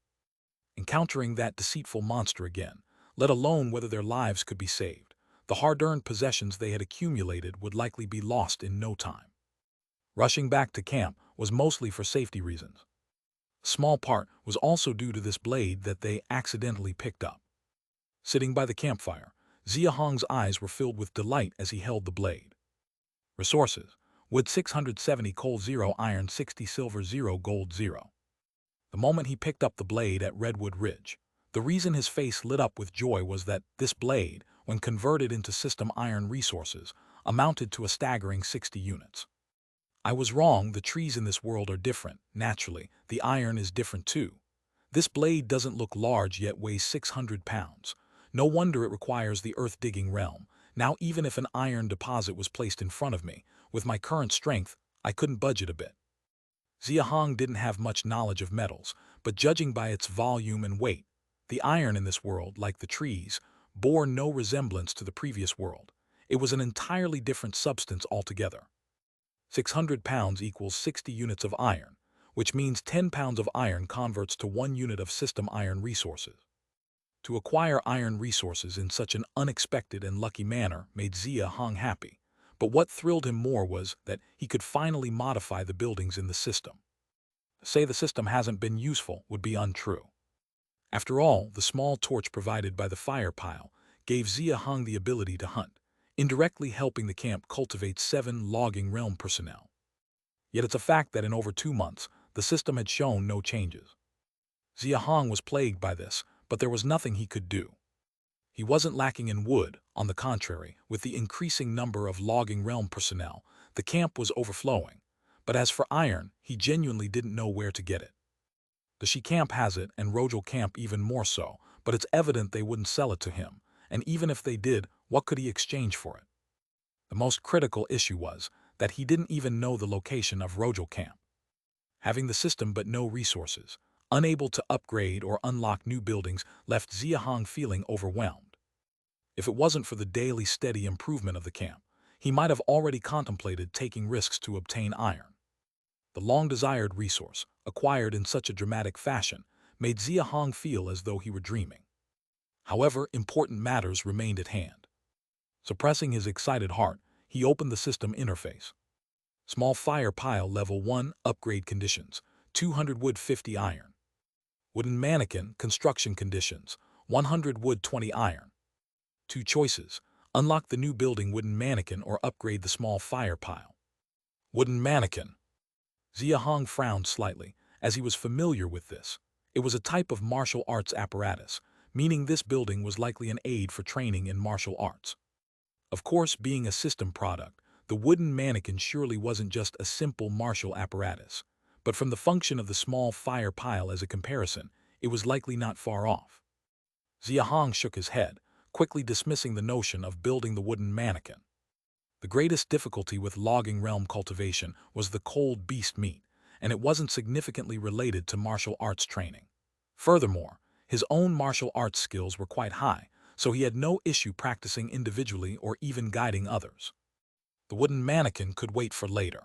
Encountering that deceitful monster again, let alone whether their lives could be saved, the hard-earned possessions they had accumulated would likely be lost in no time. Rushing back to camp was mostly for safety reasons. A small part was also due to this blade that they accidentally picked up. Sitting by the campfire, Xia Hong's eyes were filled with delight as he held the blade. Resources: wood 670, coal 0, iron 60, silver 0, gold 0. The moment he picked up the blade at Redwood Ridge, the reason his face lit up with joy was that this blade, when converted into system iron resources, amounted to a staggering 60 units. I was wrong, the trees in this world are different. Naturally, the iron is different too. This blade doesn't look large yet weighs 600 pounds. No wonder it requires the earth-digging realm. Now even if an iron deposit was placed in front of me, with my current strength, I couldn't budge it a bit. Xia Hong didn't have much knowledge of metals, but judging by its volume and weight, the iron in this world, like the trees, bore no resemblance to the previous world. It was an entirely different substance altogether. 600 pounds equals 60 units of iron, which means 10 pounds of iron converts to 1 unit of system iron resources. To acquire iron resources in such an unexpected and lucky manner made Xia Hong happy, but what thrilled him more was that he could finally modify the buildings in the system. To say the system hasn't been useful would be untrue. After all, the small torch provided by the fire pile gave Xia Hong the ability to hunt, indirectly helping the camp cultivate 7 logging realm personnel. Yet it's a fact that in over 2 months, the system had shown no changes. Xia Hong was plagued by this, but there was nothing he could do. He wasn't lacking in wood, on the contrary, with the increasing number of logging realm personnel, the camp was overflowing. But as for iron, he genuinely didn't know where to get it. Dashi Camp has it, and Rojal Camp even more so, but it's evident they wouldn't sell it to him, and even if they did, what could he exchange for it? The most critical issue was that he didn't even know the location of Rojal Camp. Having the system but no resources, unable to upgrade or unlock new buildings, left Xia Hong feeling overwhelmed. If it wasn't for the daily steady improvement of the camp, he might have already contemplated taking risks to obtain iron. The long-desired resource, acquired in such a dramatic fashion, made Xia Hong feel as though he were dreaming. However, important matters remained at hand. Suppressing his excited heart, he opened the system interface. Small fire pile level 1 upgrade conditions, 200 wood 50 iron. Wooden mannequin construction conditions, 100 wood 20 iron. Two choices: unlock the new building wooden mannequin or upgrade the small fire pile. Wooden mannequin. Xia Hong frowned slightly, as he was familiar with this. It was a type of martial arts apparatus, meaning this building was likely an aid for training in martial arts. Of course, being a system product, the wooden mannequin surely wasn't just a simple martial apparatus, but from the function of the small fire pile as a comparison, it was likely not far off. Xia Hong shook his head, quickly dismissing the notion of building the wooden mannequin. The greatest difficulty with logging realm cultivation was the cold beast meat, and it wasn't significantly related to martial arts training. Furthermore, his own martial arts skills were quite high, so he had no issue practicing individually or even guiding others. The wooden mannequin could wait for later.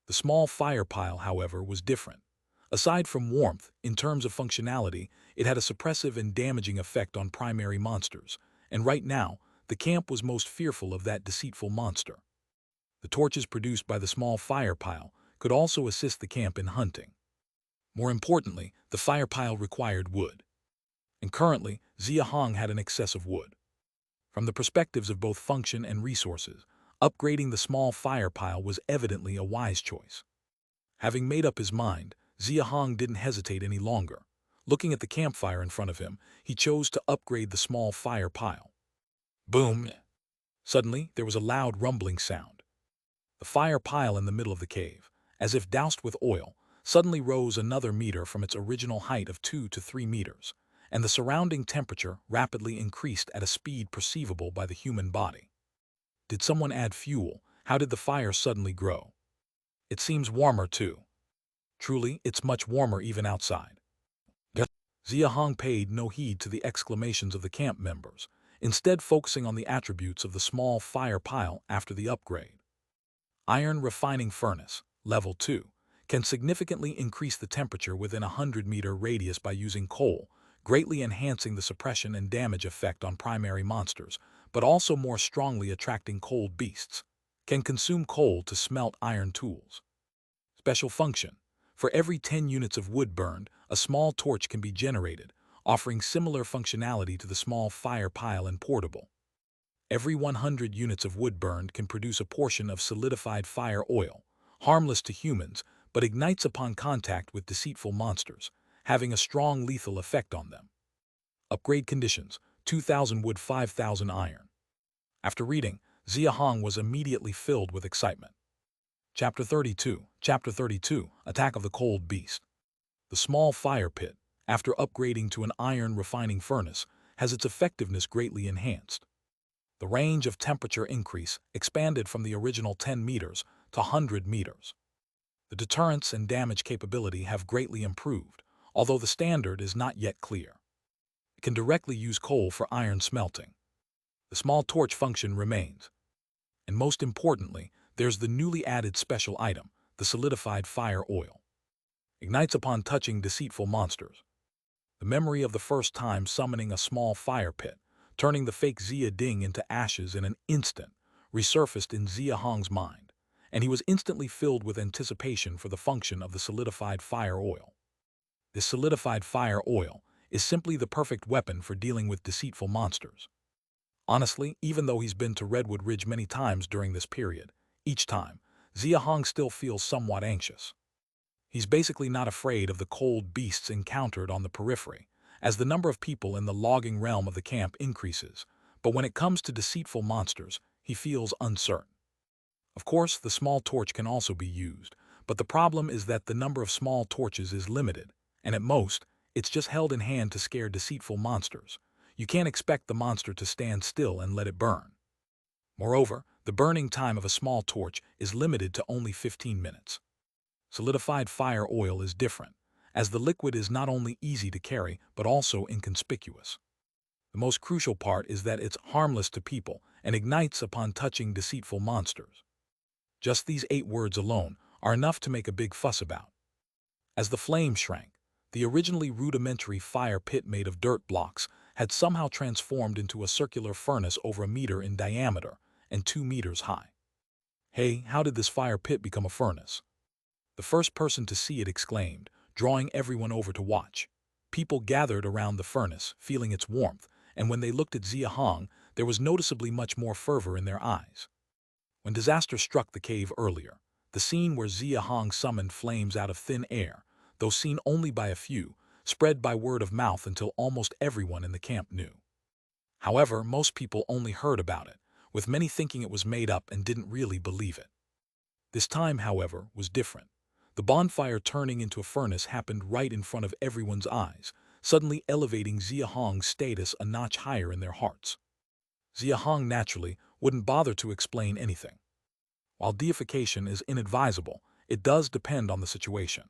The small fire pile, however, was different. Aside from warmth, in terms of functionality, it had a suppressive and damaging effect on primary monsters, and right now, the camp was most fearful of that deceitful monster. The torches produced by the small fire pile could also assist the camp in hunting. More importantly, the fire pile required wood. And currently, Xia Hong had an excess of wood. From the perspectives of both function and resources, upgrading the small fire pile was evidently a wise choice. Having made up his mind, Xia Hong didn't hesitate any longer. Looking at the campfire in front of him, he chose to upgrade the small fire pile. Boom! Suddenly, there was a loud rumbling sound. The fire pile in the middle of the cave, as if doused with oil, suddenly rose another meter from its original height of 2 to 3 meters, and the surrounding temperature rapidly increased at a speed perceivable by the human body. Did someone add fuel? How did the fire suddenly grow? It seems warmer too. Truly, it's much warmer even outside. Xia Hong paid no heed to the exclamations of the camp members, instead focusing on the attributes of the small fire pile after the upgrade. Iron refining furnace, level 2, can significantly increase the temperature within a 100-meter radius by using coal, greatly enhancing the suppression and damage effect on primary monsters, but also more strongly attracting cold beasts. Can consume coal to smelt iron tools. Special function. For every 10 units of wood burned, a small torch can be generated, offering similar functionality to the small fire pile and portable. Every 100 units of wood burned can produce a portion of solidified fire oil, harmless to humans, but ignites upon contact with deceitful monsters, having a strong lethal effect on them. Upgrade conditions: 2,000 wood, 5,000 iron. After reading, Xia Hong was immediately filled with excitement. Chapter 32, Attack of the Cold Beast. The small fire pit, after upgrading to an iron refining furnace, has its effectiveness greatly enhanced. The range of temperature increase expanded from the original 10 meters to 100 meters. The deterrence and damage capability have greatly improved, although the standard is not yet clear. It can directly use coal for iron smelting. The small torch function remains. And most importantly, there's the newly added special item, the solidified fire oil. Ignites upon touching deceitful monsters. The memory of the first time summoning a small fire pit, turning the fake Xia Ding into ashes in an instant, resurfaced in Xia Hong's mind, and he was instantly filled with anticipation for the function of the solidified fire oil. This solidified fire oil is simply the perfect weapon for dealing with deceitful monsters. Honestly, even though he's been to Redwood Ridge many times during this period, each time, Xia Hong still feels somewhat anxious. He's basically not afraid of the cold beasts encountered on the periphery, as the number of people in the logging realm of the camp increases, but when it comes to deceitful monsters, he feels uncertain. Of course, the small torch can also be used, but the problem is that the number of small torches is limited, and at most, it's just held in hand to scare deceitful monsters. You can't expect the monster to stand still and let it burn. Moreover, the burning time of a small torch is limited to only 15 minutes. Solidified fire oil is different, as the liquid is not only easy to carry but also inconspicuous. The most crucial part is that it's harmless to people and ignites upon touching deceitful monsters. Just these 8 words alone are enough to make a big fuss about. As the flame shrank, the originally rudimentary fire pit made of dirt blocks had somehow transformed into a circular furnace over a meter in diameter and 2 meters high. Hey, how did this fire pit become a furnace? The first person to see it exclaimed, drawing everyone over to watch. People gathered around the furnace, feeling its warmth, and when they looked at Xia Hong, there was noticeably much more fervor in their eyes. When disaster struck the cave earlier, the scene where Xia Hong summoned flames out of thin air, though seen only by a few, spread by word of mouth until almost everyone in the camp knew. However, most people only heard about it, with many thinking it was made up and didn't really believe it. This time, however, was different. The bonfire turning into a furnace happened right in front of everyone's eyes, suddenly elevating Xia Hong's status a notch higher in their hearts. Xia Hong naturally wouldn't bother to explain anything. While deification is inadvisable, it does depend on the situation.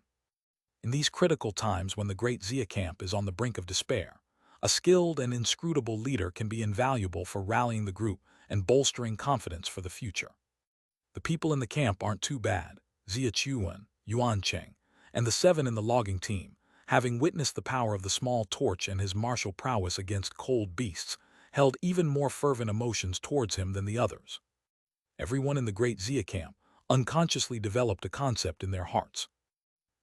In these critical times when the great Xia camp is on the brink of despair, a skilled and inscrutable leader can be invaluable for rallying the group and bolstering confidence for the future. The people in the camp aren't too bad. Xia Chuan, Yuan Cheng, and the 7 in the logging team, having witnessed the power of the small torch and his martial prowess against cold beasts, held even more fervent emotions towards him than the others. Everyone in the great Xia camp unconsciously developed a concept in their hearts.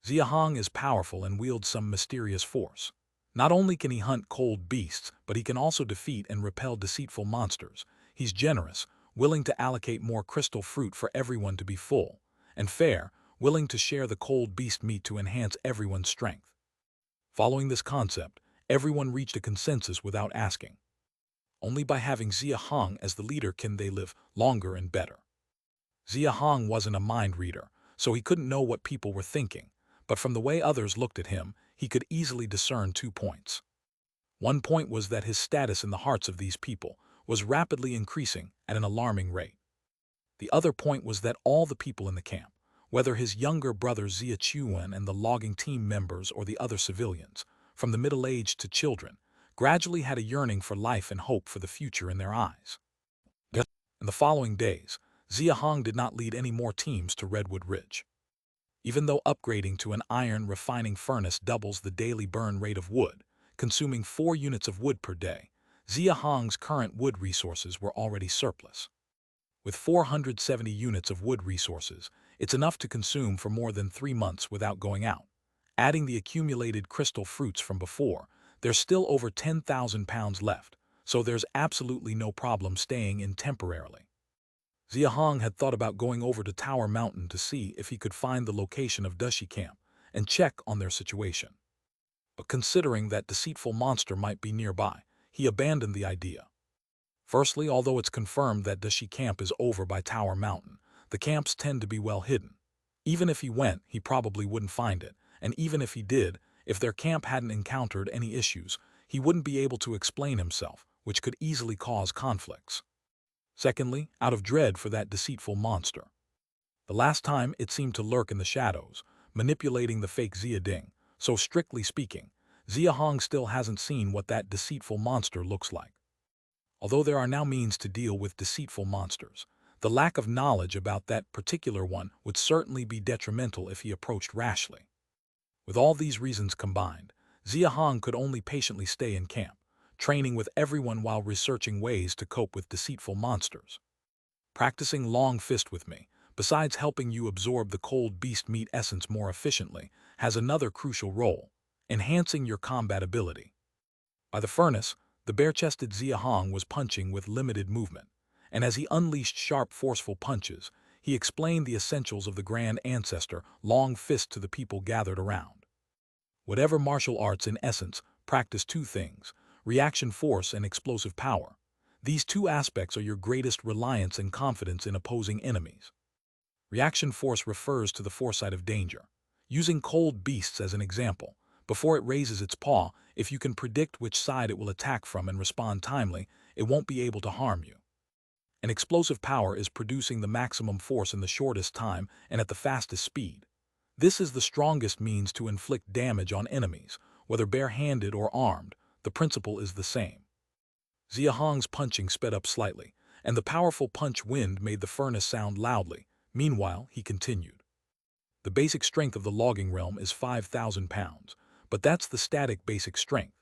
Xia Hong is powerful and wields some mysterious force. Not only can he hunt cold beasts, but he can also defeat and repel deceitful monsters. He's generous, willing to allocate more crystal fruit for everyone to be full, and fair, willing to share the cold beast meat to enhance everyone's strength. Following this concept, everyone reached a consensus without asking. Only by having Xia Hong as the leader can they live longer and better. Xia Hong wasn't a mind reader, so he couldn't know what people were thinking, but from the way others looked at him, he could easily discern 2 points. One point was that his status in the hearts of these people was rapidly increasing at an alarming rate. The other point was that all the people in the camp, whether his younger brother Xia Chuan and the logging team members or the other civilians, from the middle-aged to children, gradually had a yearning for life and hope for the future in their eyes. In the following days, Xia Hong did not lead any more teams to Redwood Ridge. Even though upgrading to an iron refining furnace doubles the daily burn rate of wood, consuming 4 units of wood per day, Xia Hong's current wood resources were already surplus. With 470 units of wood resources, it's enough to consume for more than 3 months without going out. Adding the accumulated crystal fruits from before, there's still over 10,000 pounds left, so there's absolutely no problem staying in temporarily. Xia Hong had thought about going over to Tower Mountain to see if he could find the location of Dushi Camp and check on their situation. But considering that deceitful monster might be nearby, he abandoned the idea. Firstly, although it's confirmed that Dushi Camp is over by Tower Mountain, the camps tend to be well hidden. Even if he went, he probably wouldn't find it, and even if he did, if their camp hadn't encountered any issues, he wouldn't be able to explain himself, which could easily cause conflicts. Secondly, out of dread for that deceitful monster. The last time it seemed to lurk in the shadows, manipulating the fake Xia Ding, so strictly speaking, Xia Hong still hasn't seen what that deceitful monster looks like. Although there are now means to deal with deceitful monsters, the lack of knowledge about that particular one would certainly be detrimental if he approached rashly. With all these reasons combined, Xia Hong could only patiently stay in camp, training with everyone while researching ways to cope with deceitful monsters. Practicing long fist with me, besides helping you absorb the cold beast meat essence more efficiently, has another crucial role, enhancing your combat ability. By the furnace, the bare-chested Xia Hong was punching with limited movement, and as he unleashed sharp, forceful punches, he explained the essentials of the Grand Ancestor long fist to the people gathered around. Whatever martial arts in essence practice 2 things, reaction force and explosive power. These 2 aspects are your greatest reliance and confidence in opposing enemies. Reaction force refers to the foresight of danger. Using cold beasts as an example, before it raises its paw, if you can predict which side it will attack from and respond timely, it won't be able to harm you. And explosive power is producing the maximum force in the shortest time and at the fastest speed. This is the strongest means to inflict damage on enemies, whether bare-handed or armed. The principle is the same. Xia Hong's punching sped up slightly, and the powerful punch wind made the furnace sound loudly. Meanwhile, he continued. The basic strength of the logging realm is 5,000 pounds, but that's the static basic strength.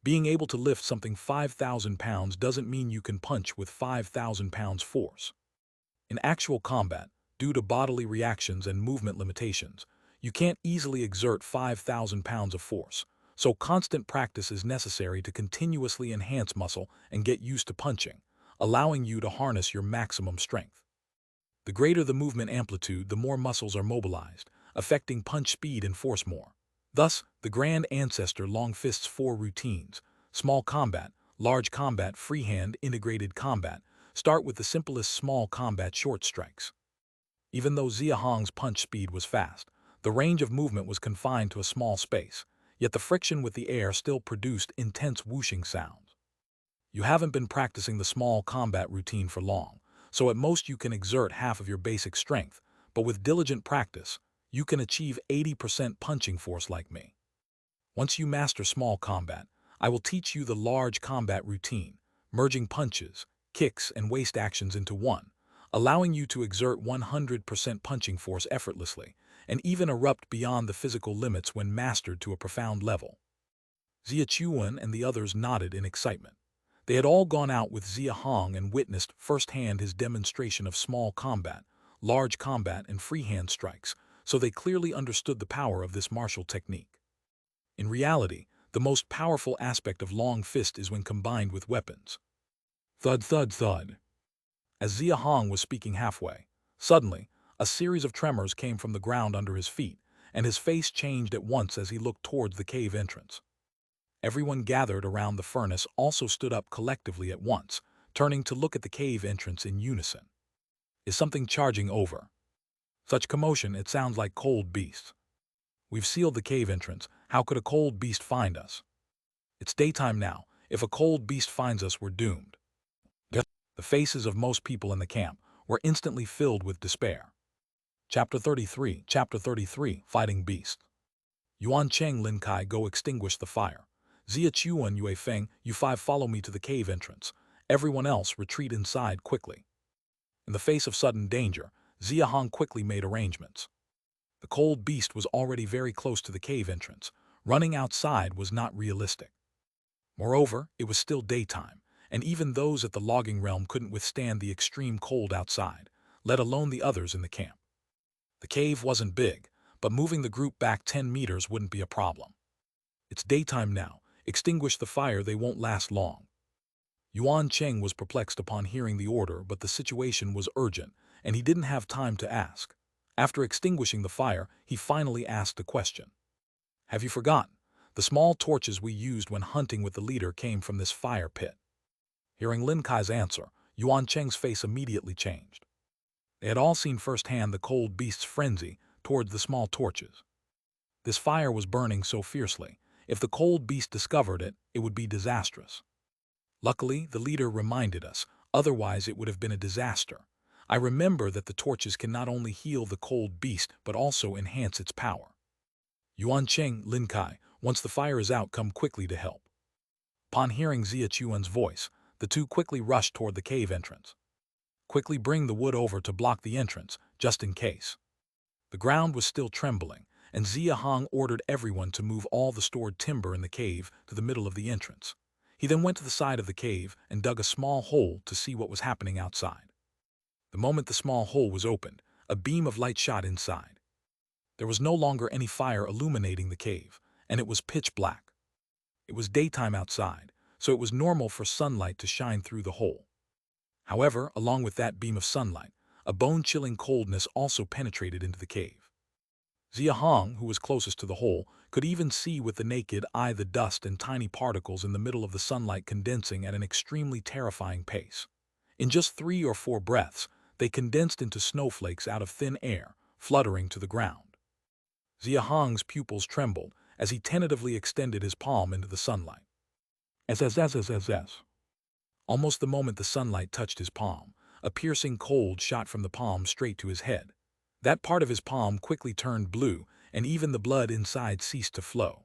Being able to lift something 5,000 pounds doesn't mean you can punch with 5,000 pounds force. In actual combat, due to bodily reactions and movement limitations, you can't easily exert 5,000 pounds of force, so constant practice is necessary to continuously enhance muscle and get used to punching. allowing you to harness your maximum strength. The greater the movement amplitude, the more muscles are mobilized, affecting punch speed and force more. Thus, the Grand Ancestor Long Fist's 4 routines: small combat, large combat, freehand, integrated combat, start with the simplest small combat short strikes. Even though Xia Hong's punch speed was fast, the range of movement was confined to a small space, yet the friction with the air still produced intense whooshing sounds. You haven't been practicing the small combat routine for long, so at most you can exert half of your basic strength, but with diligent practice, you can achieve 80% punching force like me. Once you master small combat, I will teach you the large combat routine, merging punches, kicks, and waist actions into one, allowing you to exert 100% punching force effortlessly, and even erupt beyond the physical limits when mastered to a profound level. Xia Chuan and the others nodded in excitement. They had all gone out with Xia Hong and witnessed firsthand his demonstration of small combat, large combat, and freehand strikes, so they clearly understood the power of this martial technique. In reality, the most powerful aspect of Long Fist is when combined with weapons. Thud, thud, thud. As Xia Hong was speaking halfway, suddenly, a series of tremors came from the ground under his feet, and his face changed at once as he looked towards the cave entrance. Everyone gathered around the furnace also stood up collectively at once, turning to look at the cave entrance in unison. Is something charging over? Such commotion, it sounds like cold beasts. We've sealed the cave entrance. How could a cold beast find us? It's daytime now. If a cold beast finds us, we're doomed. The faces of most people in the camp were instantly filled with despair. Chapter 33, Fighting Beasts. Yuan Cheng, Lin Kai, go extinguish the fire. Xia Chuan, Yue Feng, you 5 follow me to the cave entrance. Everyone else retreat inside quickly. In the face of sudden danger, Xia Hong quickly made arrangements. The cold beast was already very close to the cave entrance. Running outside was not realistic. Moreover, it was still daytime, and even those at the logging realm couldn't withstand the extreme cold outside, let alone the others in the camp. The cave wasn't big, but moving the group back 10 meters wouldn't be a problem. It's daytime now. Extinguish the fire, they won't last long. Yuan Cheng was perplexed upon hearing the order, but the situation was urgent, and he didn't have time to ask. After extinguishing the fire, he finally asked a question. Have you forgotten? The small torches we used when hunting with the leader came from this fire pit. Hearing Lin Kai's answer, Yuan Cheng's face immediately changed. They had all seen firsthand the cold beast's frenzy towards the small torches. This fire was burning so fiercely, if the cold beast discovered it, it would be disastrous. Luckily, the leader reminded us, otherwise it would have been a disaster. I remember that the torches can not only heal the cold beast but also enhance its power. Yuan Cheng, Lin Kai, once the fire is out, come quickly to help. Upon hearing Xia Chuan's voice, the two quickly rushed toward the cave entrance. Quickly bring the wood over to block the entrance, just in case. The ground was still trembling, and Xia Hong ordered everyone to move all the stored timber in the cave to the middle of the entrance. He then went to the side of the cave and dug a small hole to see what was happening outside. The moment the small hole was opened, a beam of light shot inside. There was no longer any fire illuminating the cave, and it was pitch black. It was daytime outside, so it was normal for sunlight to shine through the hole. However, along with that beam of sunlight, a bone-chilling coldness also penetrated into the cave. Xia Hong, who was closest to the hole, could even see with the naked eye the dust and tiny particles in the middle of the sunlight condensing at an extremely terrifying pace. In just 3 or 4 breaths, they condensed into snowflakes out of thin air, fluttering to the ground. Xia Hong's pupils trembled as he tentatively extended his palm into the sunlight. Almost the moment the sunlight touched his palm, a piercing cold shot from the palm straight to his head. That part of his palm quickly turned blue, and even the blood inside ceased to flow.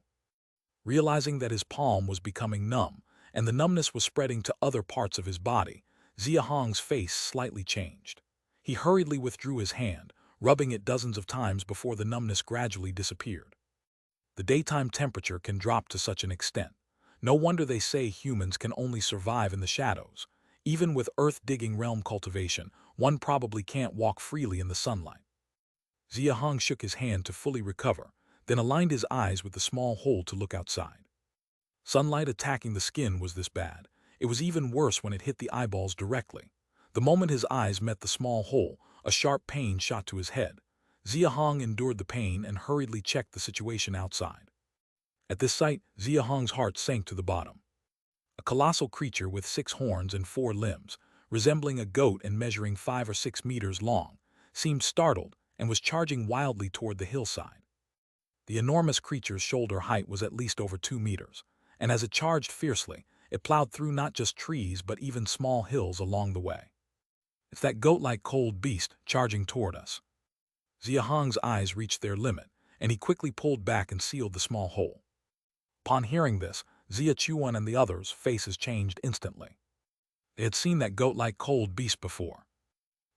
Realizing that his palm was becoming numb, and the numbness was spreading to other parts of his body, Xia Hong's face slightly changed. He hurriedly withdrew his hand, rubbing it dozens of times before the numbness gradually disappeared. The daytime temperature can drop to such an extent. No wonder they say humans can only survive in the shadows. Even with earth-digging realm cultivation, one probably can't walk freely in the sunlight. Xia Hong shook his hand to fully recover, then aligned his eyes with the small hole to look outside. Sunlight attacking the skin was this bad. It was even worse when it hit the eyeballs directly. The moment his eyes met the small hole, a sharp pain shot to his head. Xia Hong endured the pain and hurriedly checked the situation outside. At this sight, Xia Hong's heart sank to the bottom. A colossal creature with 6 horns and 4 limbs, resembling a goat and measuring 5 or 6 meters long, seemed startled and was charging wildly toward the hillside. The enormous creature's shoulder height was at least over 2 meters, and as it charged fiercely, it plowed through not just trees but even small hills along the way. It's that goat-like cold beast charging toward us. Xia Hong's eyes reached their limit, and he quickly pulled back and sealed the small hole. Upon hearing this, Xia Chuan and the others' faces changed instantly. They had seen that goat-like cold beast before,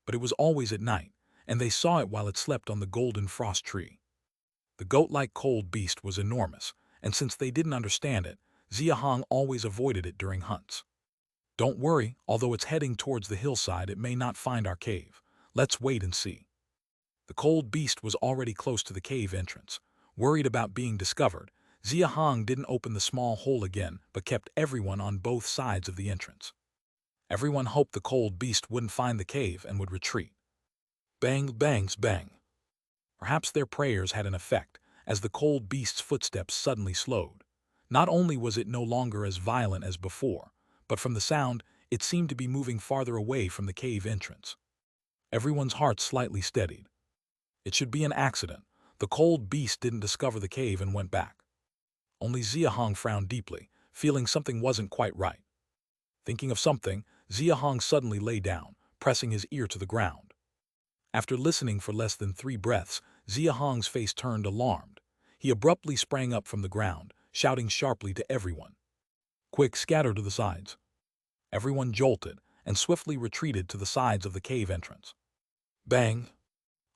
but it was always at night, and they saw it while it slept on the golden frost tree. The goat-like cold beast was enormous, and since they didn't understand it, Xia Hong always avoided it during hunts. Don't worry, although it's heading towards the hillside, it may not find our cave. Let's wait and see. The cold beast was already close to the cave entrance. Worried about being discovered, Xia Hong didn't open the small hole again, but kept everyone on both sides of the entrance. Everyone hoped the cold beast wouldn't find the cave and would retreat. Bang, bangs, bang. Perhaps their prayers had an effect, as the cold beast's footsteps suddenly slowed. Not only was it no longer as violent as before, but from the sound, it seemed to be moving farther away from the cave entrance. Everyone's heart slightly steadied. It should be an accident. The cold beast didn't discover the cave and went back. Only Xia Hong frowned deeply, feeling something wasn't quite right. Thinking of something, Xia Hong suddenly lay down, pressing his ear to the ground. After listening for less than 3 breaths, Xia Hong's face turned alarmed. He abruptly sprang up from the ground, shouting sharply to everyone. Quick, scatter to the sides. Everyone jolted and swiftly retreated to the sides of the cave entrance. Bang!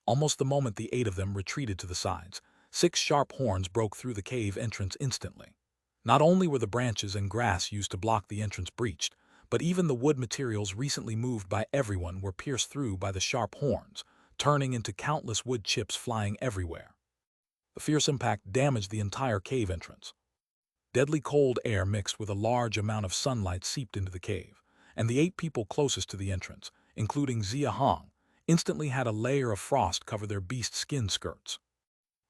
Almost the moment the 8 of them retreated to the sides, 6 sharp horns broke through the cave entrance instantly. Not only were the branches and grass used to block the entrance breached, but even the wood materials recently moved by everyone were pierced through by the sharp horns, turning into countless wood chips flying everywhere. The fierce impact damaged the entire cave entrance. Deadly cold air mixed with a large amount of sunlight seeped into the cave, and the 8 people closest to the entrance, including Xia Hong, instantly had a layer of frost cover their beast skin skirts.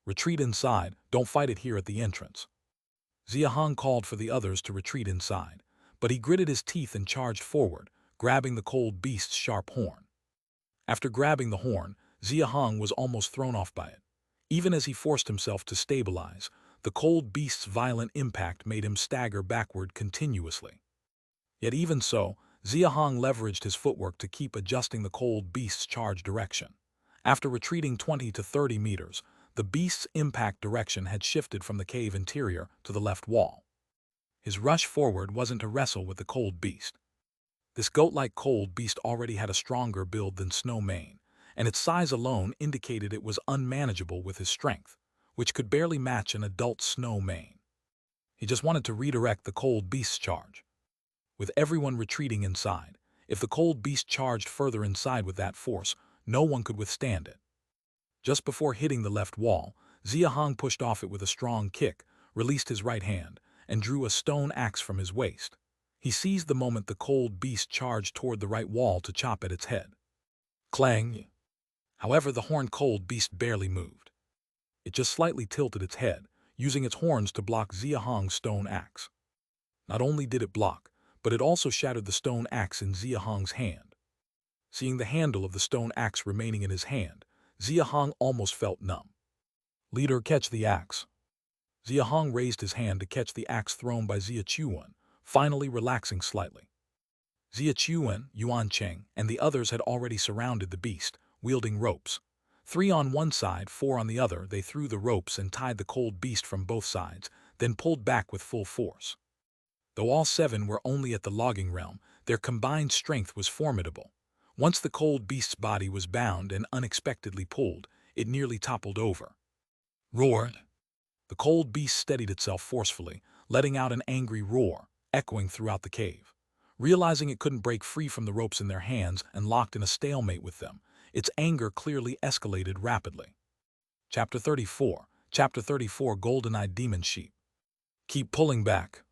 Retreat inside, don't fight it here at the entrance. Xia Hong called for the others to retreat inside, but he gritted his teeth and charged forward, grabbing the cold beast's sharp horn. After grabbing the horn, Xia Hong was almost thrown off by it. Even as he forced himself to stabilize, the cold beast's violent impact made him stagger backward continuously. Yet even so, Xia Hong leveraged his footwork to keep adjusting the cold beast's charge direction. After retreating 20 to 30 meters, the beast's impact direction had shifted from the cave interior to the left wall. His rush forward wasn't to wrestle with the cold beast. This goat-like cold beast already had a stronger build than Snow Mane, and its size alone indicated it was unmanageable with his strength, which could barely match an adult Snow Mane. He just wanted to redirect the cold beast's charge. With everyone retreating inside, if the cold beast charged further inside with that force, no one could withstand it. Just before hitting the left wall, Xia Hong pushed off it with a strong kick, released his right hand, and drew a stone axe from his waist. He seized the moment the cold beast charged toward the right wall to chop at its head. Clang! However, the horned cold beast barely moved. It just slightly tilted its head, using its horns to block Xia Hong's stone axe. Not only did it block, but it also shattered the stone axe in Xia Hong's hand. Seeing the handle of the stone axe remaining in his hand, Xia Hong almost felt numb. Leader, catch the axe. Xia Hong raised his hand to catch the axe thrown by Xia Chuan, finally relaxing slightly. Xia Chuan, Yuan Cheng, and the others had already surrounded the beast, wielding ropes. 3 on one side, 4 on the other, they threw the ropes and tied the cold beast from both sides, then pulled back with full force. Though all 7 were only at the logging realm, their combined strength was formidable. Once the cold beast's body was bound and unexpectedly pulled, it nearly toppled over. Roar! The cold beast steadied itself forcefully, letting out an angry roar, echoing throughout the cave. Realizing it couldn't break free from the ropes in their hands and locked in a stalemate with them, its anger clearly escalated rapidly. Chapter 34, Golden-Eyed Demon Sheep. Keep pulling back.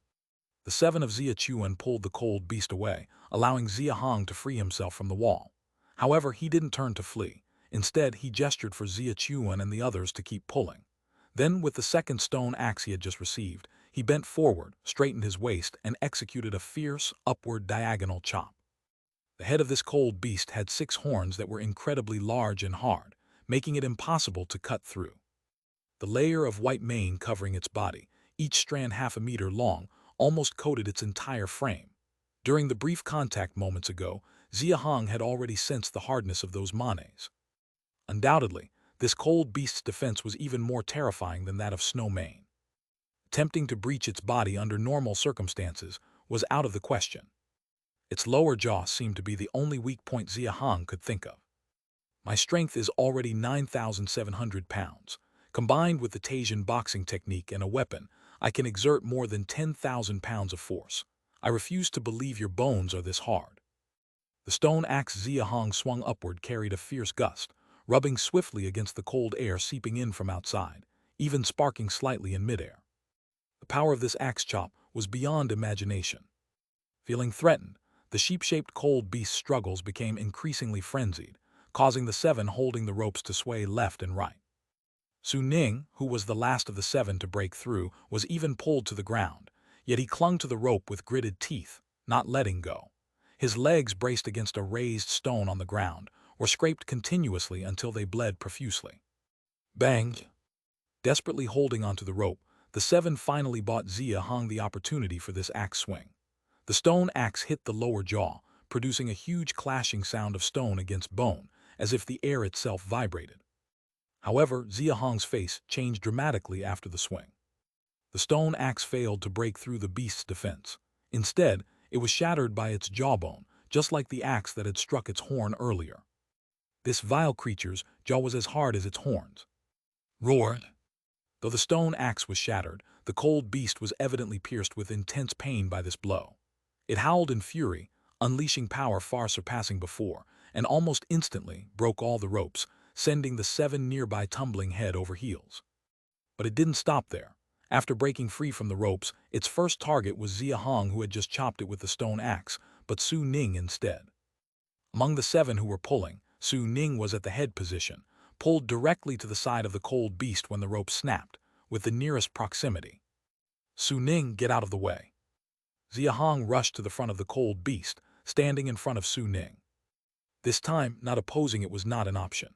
The seven of Xia Chuan pulled the cold beast away, allowing Xia Hong to free himself from the wall. However, he didn't turn to flee. Instead, he gestured for Xia Chuan and the others to keep pulling. Then, with the second stone axe he had just received, he bent forward, straightened his waist, and executed a fierce, upward diagonal chop. The head of this cold beast had 6 horns that were incredibly large and hard, making it impossible to cut through. The layer of white mane covering its body, each strand half a meter long, almost coated its entire frame. During the brief contact moments ago, Xia Hong had already sensed the hardness of those manes. Undoubtedly, this cold beast's defense was even more terrifying than that of Snow Mane. Attempting to breach its body under normal circumstances was out of the question. Its lower jaw seemed to be the only weak point Xia Hong could think of. My strength is already 9,700 pounds. Combined with the Taisian boxing technique and a weapon, I can exert more than 10,000 pounds of force. I refuse to believe your bones are this hard. The stone axe Xia Hong swung upward carried a fierce gust, rubbing swiftly against the cold air seeping in from outside, even sparking slightly in midair. The power of this axe chop was beyond imagination. Feeling threatened, the sheep-shaped cold beast's struggles became increasingly frenzied, causing the 7 holding the ropes to sway left and right. Su Ning, who was the last of the 7 to break through, was even pulled to the ground, yet he clung to the rope with gritted teeth, not letting go. His legs braced against a raised stone on the ground, or scraped continuously until they bled profusely. Bang! Desperately holding onto the rope, the 7 finally bought Xia Hong the opportunity for this axe swing. The stone axe hit the lower jaw, producing a huge clashing sound of stone against bone, as if the air itself vibrated. However, Xia Hong's face changed dramatically after the swing. The stone axe failed to break through the beast's defense. Instead, it was shattered by its jawbone, just like the axe that had struck its horn earlier. This vile creature's jaw was as hard as its horns. Roared. Though the stone axe was shattered, the cold beast was evidently pierced with intense pain by this blow. It howled in fury, unleashing power far surpassing before, and almost instantly broke all the ropes, sending the 7 nearby tumbling head over heels. But it didn't stop there. After breaking free from the ropes, its first target was Xia Hong, who had just chopped it with the stone axe, but Su Ning instead. Among the 7 who were pulling, Su Ning was at the head position, pulled directly to the side of the cold beast when the rope snapped, with the nearest proximity. Su Ning, get out of the way. Xia Hong rushed to the front of the cold beast, standing in front of Su Ning. This time, not opposing it was not an option.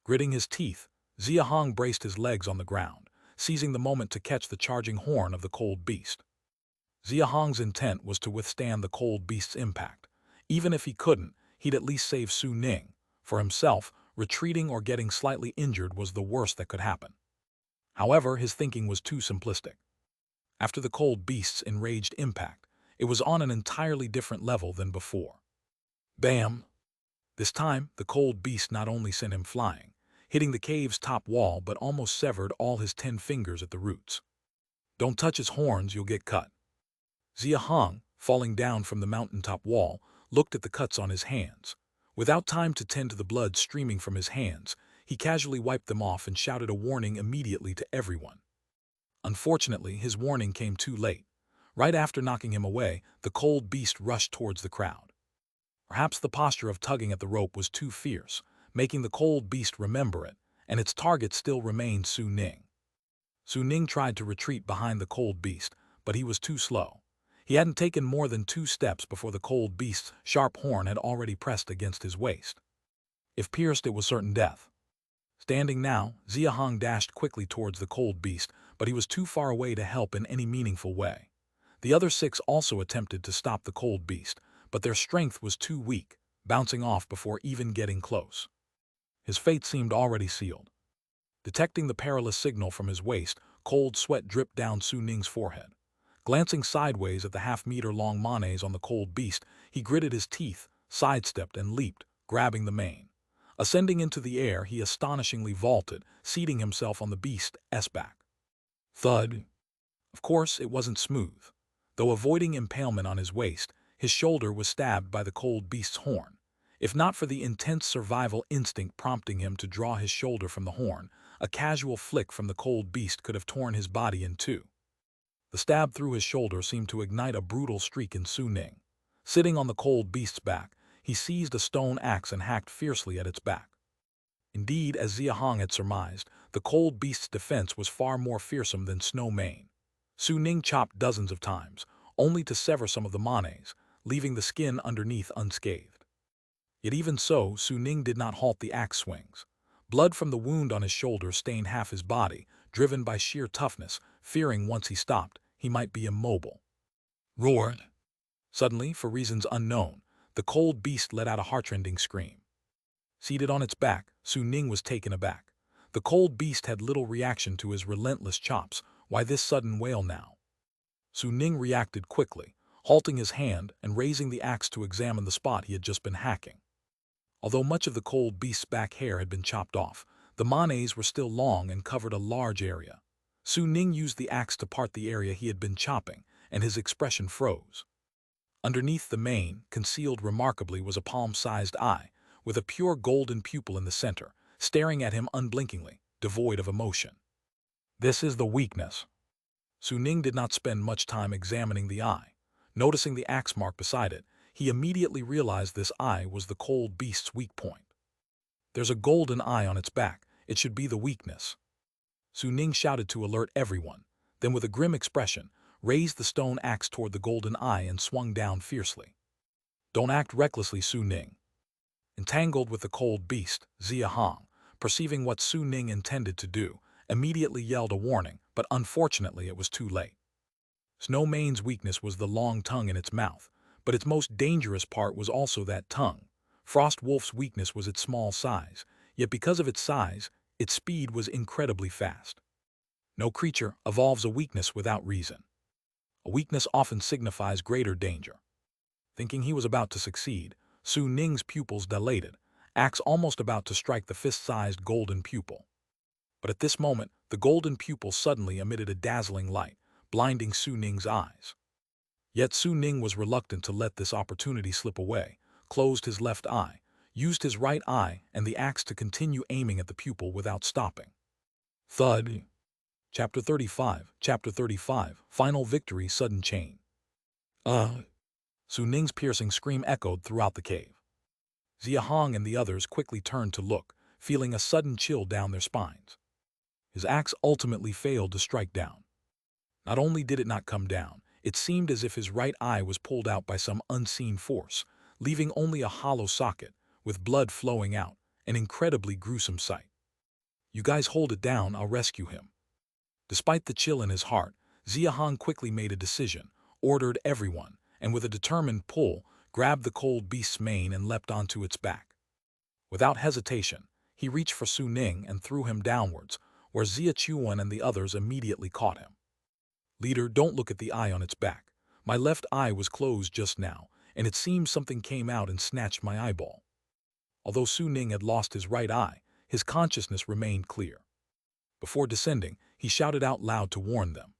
Gritting his teeth, Xia Hong braced his legs on the ground, seizing the moment to catch the charging horn of the cold beast. Xia Hong's intent was to withstand the cold beast's impact. Even if he couldn't, he'd at least save Su Ning. For himself, retreating or getting slightly injured was the worst that could happen. However, his thinking was too simplistic. After the cold beast's enraged impact, it was on an entirely different level than before. Bam! This time, the cold beast not only sent him flying, hitting the cave's top wall, but almost severed all his 10 fingers at the roots. Don't touch his horns, you'll get cut. Xia Hong, falling down from the mountaintop wall, looked at the cuts on his hands. Without time to tend to the blood streaming from his hands, he casually wiped them off and shouted a warning immediately to everyone. Unfortunately, his warning came too late. Right after knocking him away, the cold beast rushed towards the crowd. Perhaps the posture of tugging at the rope was too fierce, making the cold beast remember it, and its target still remained Su Ning. Su Ning tried to retreat behind the cold beast, but he was too slow. He hadn't taken more than 2 steps before the cold beast's sharp horn had already pressed against his waist. If pierced, it was certain death. Standing now, Xia Hong dashed quickly towards the cold beast, but he was too far away to help in any meaningful way. The other 6 also attempted to stop the cold beast, but their strength was too weak, bouncing off before even getting close. His fate seemed already sealed. Detecting the perilous signal from his waist, cold sweat dripped down Su Ning's forehead. Glancing sideways at the half-meter-long manes on the cold beast, he gritted his teeth, sidestepped, and leaped, grabbing the mane. Ascending into the air, he astonishingly vaulted, seating himself on the beast's back. Thud. Of course, it wasn't smooth. Though avoiding impalement on his waist, his shoulder was stabbed by the cold beast's horn. If not for the intense survival instinct prompting him to draw his shoulder from the horn, a casual flick from the cold beast could have torn his body in two. The stab through his shoulder seemed to ignite a brutal streak in Su Ning. Sitting on the cold beast's back, he seized a stone axe and hacked fiercely at its back. Indeed, as Xia Hong had surmised, the cold beast's defense was far more fearsome than Snow Mane. Su Ning chopped dozens of times, only to sever some of the manes, leaving the skin underneath unscathed. Yet even so, Su Ning did not halt the axe swings. Blood from the wound on his shoulder stained half his body, driven by sheer toughness, fearing once he stopped, he might be immobile. Roared. Suddenly, for reasons unknown, the cold beast let out a heartrending scream. Seated on its back, Su Ning was taken aback. The cold beast had little reaction to his relentless chops. Why this sudden wail now? Su Ning reacted quickly, halting his hand and raising the axe to examine the spot he had just been hacking. Although much of the cold beast's back hair had been chopped off, the manes were still long and covered a large area. Su Ning used the axe to part the area he had been chopping, and his expression froze. Underneath the mane, concealed remarkably, was a palm-sized eye, with a pure golden pupil in the center, staring at him unblinkingly, devoid of emotion. This is the weakness. Su Ning did not spend much time examining the eye. Noticing the axe mark beside it, he immediately realized this eye was the cold beast's weak point. There's a golden eye on its back. It should be the weakness. Su Ning shouted to alert everyone, then with a grim expression, raised the stone axe toward the golden eye and swung down fiercely. Don't act recklessly, Su Ning. Entangled with the cold beast, Xia Hong, perceiving what Su Ning intended to do, immediately yelled a warning, but unfortunately it was too late. Snow Mane's weakness was the long tongue in its mouth, but its most dangerous part was also that tongue. Frost Wolf's weakness was its small size, yet because of its size, its speed was incredibly fast. No creature evolves a weakness without reason. A weakness often signifies greater danger. Thinking he was about to succeed, Su Ning's pupils dilated, axe almost about to strike the fist-sized golden pupil. But at this moment, the golden pupil suddenly emitted a dazzling light, blinding Su Ning's eyes. Yet Su Ning was reluctant to let this opportunity slip away, closed his left eye, used his right eye and the axe to continue aiming at the pupil without stopping. Thud. Chapter 35, Final Victory, Sudden Chain. Su Ning's piercing scream echoed throughout the cave. Xia Hong and the others quickly turned to look, feeling a sudden chill down their spines. His axe ultimately failed to strike down. Not only did it not come down, it seemed as if his right eye was pulled out by some unseen force, leaving only a hollow socket, with blood flowing out, an incredibly gruesome sight. You guys hold it down, I'll rescue him. Despite the chill in his heart, Xia Hong quickly made a decision, ordered everyone, and with a determined pull, grabbed the cold beast's mane and leapt onto its back. Without hesitation, he reached for Su Ning and threw him downwards, where Xia Chuan and the others immediately caught him. Leader, don't look at the eye on its back. My left eye was closed just now, and it seems something came out and snatched my eyeball. Although Su Ning had lost his right eye, his consciousness remained clear. Before descending, he shouted out loud to warn them.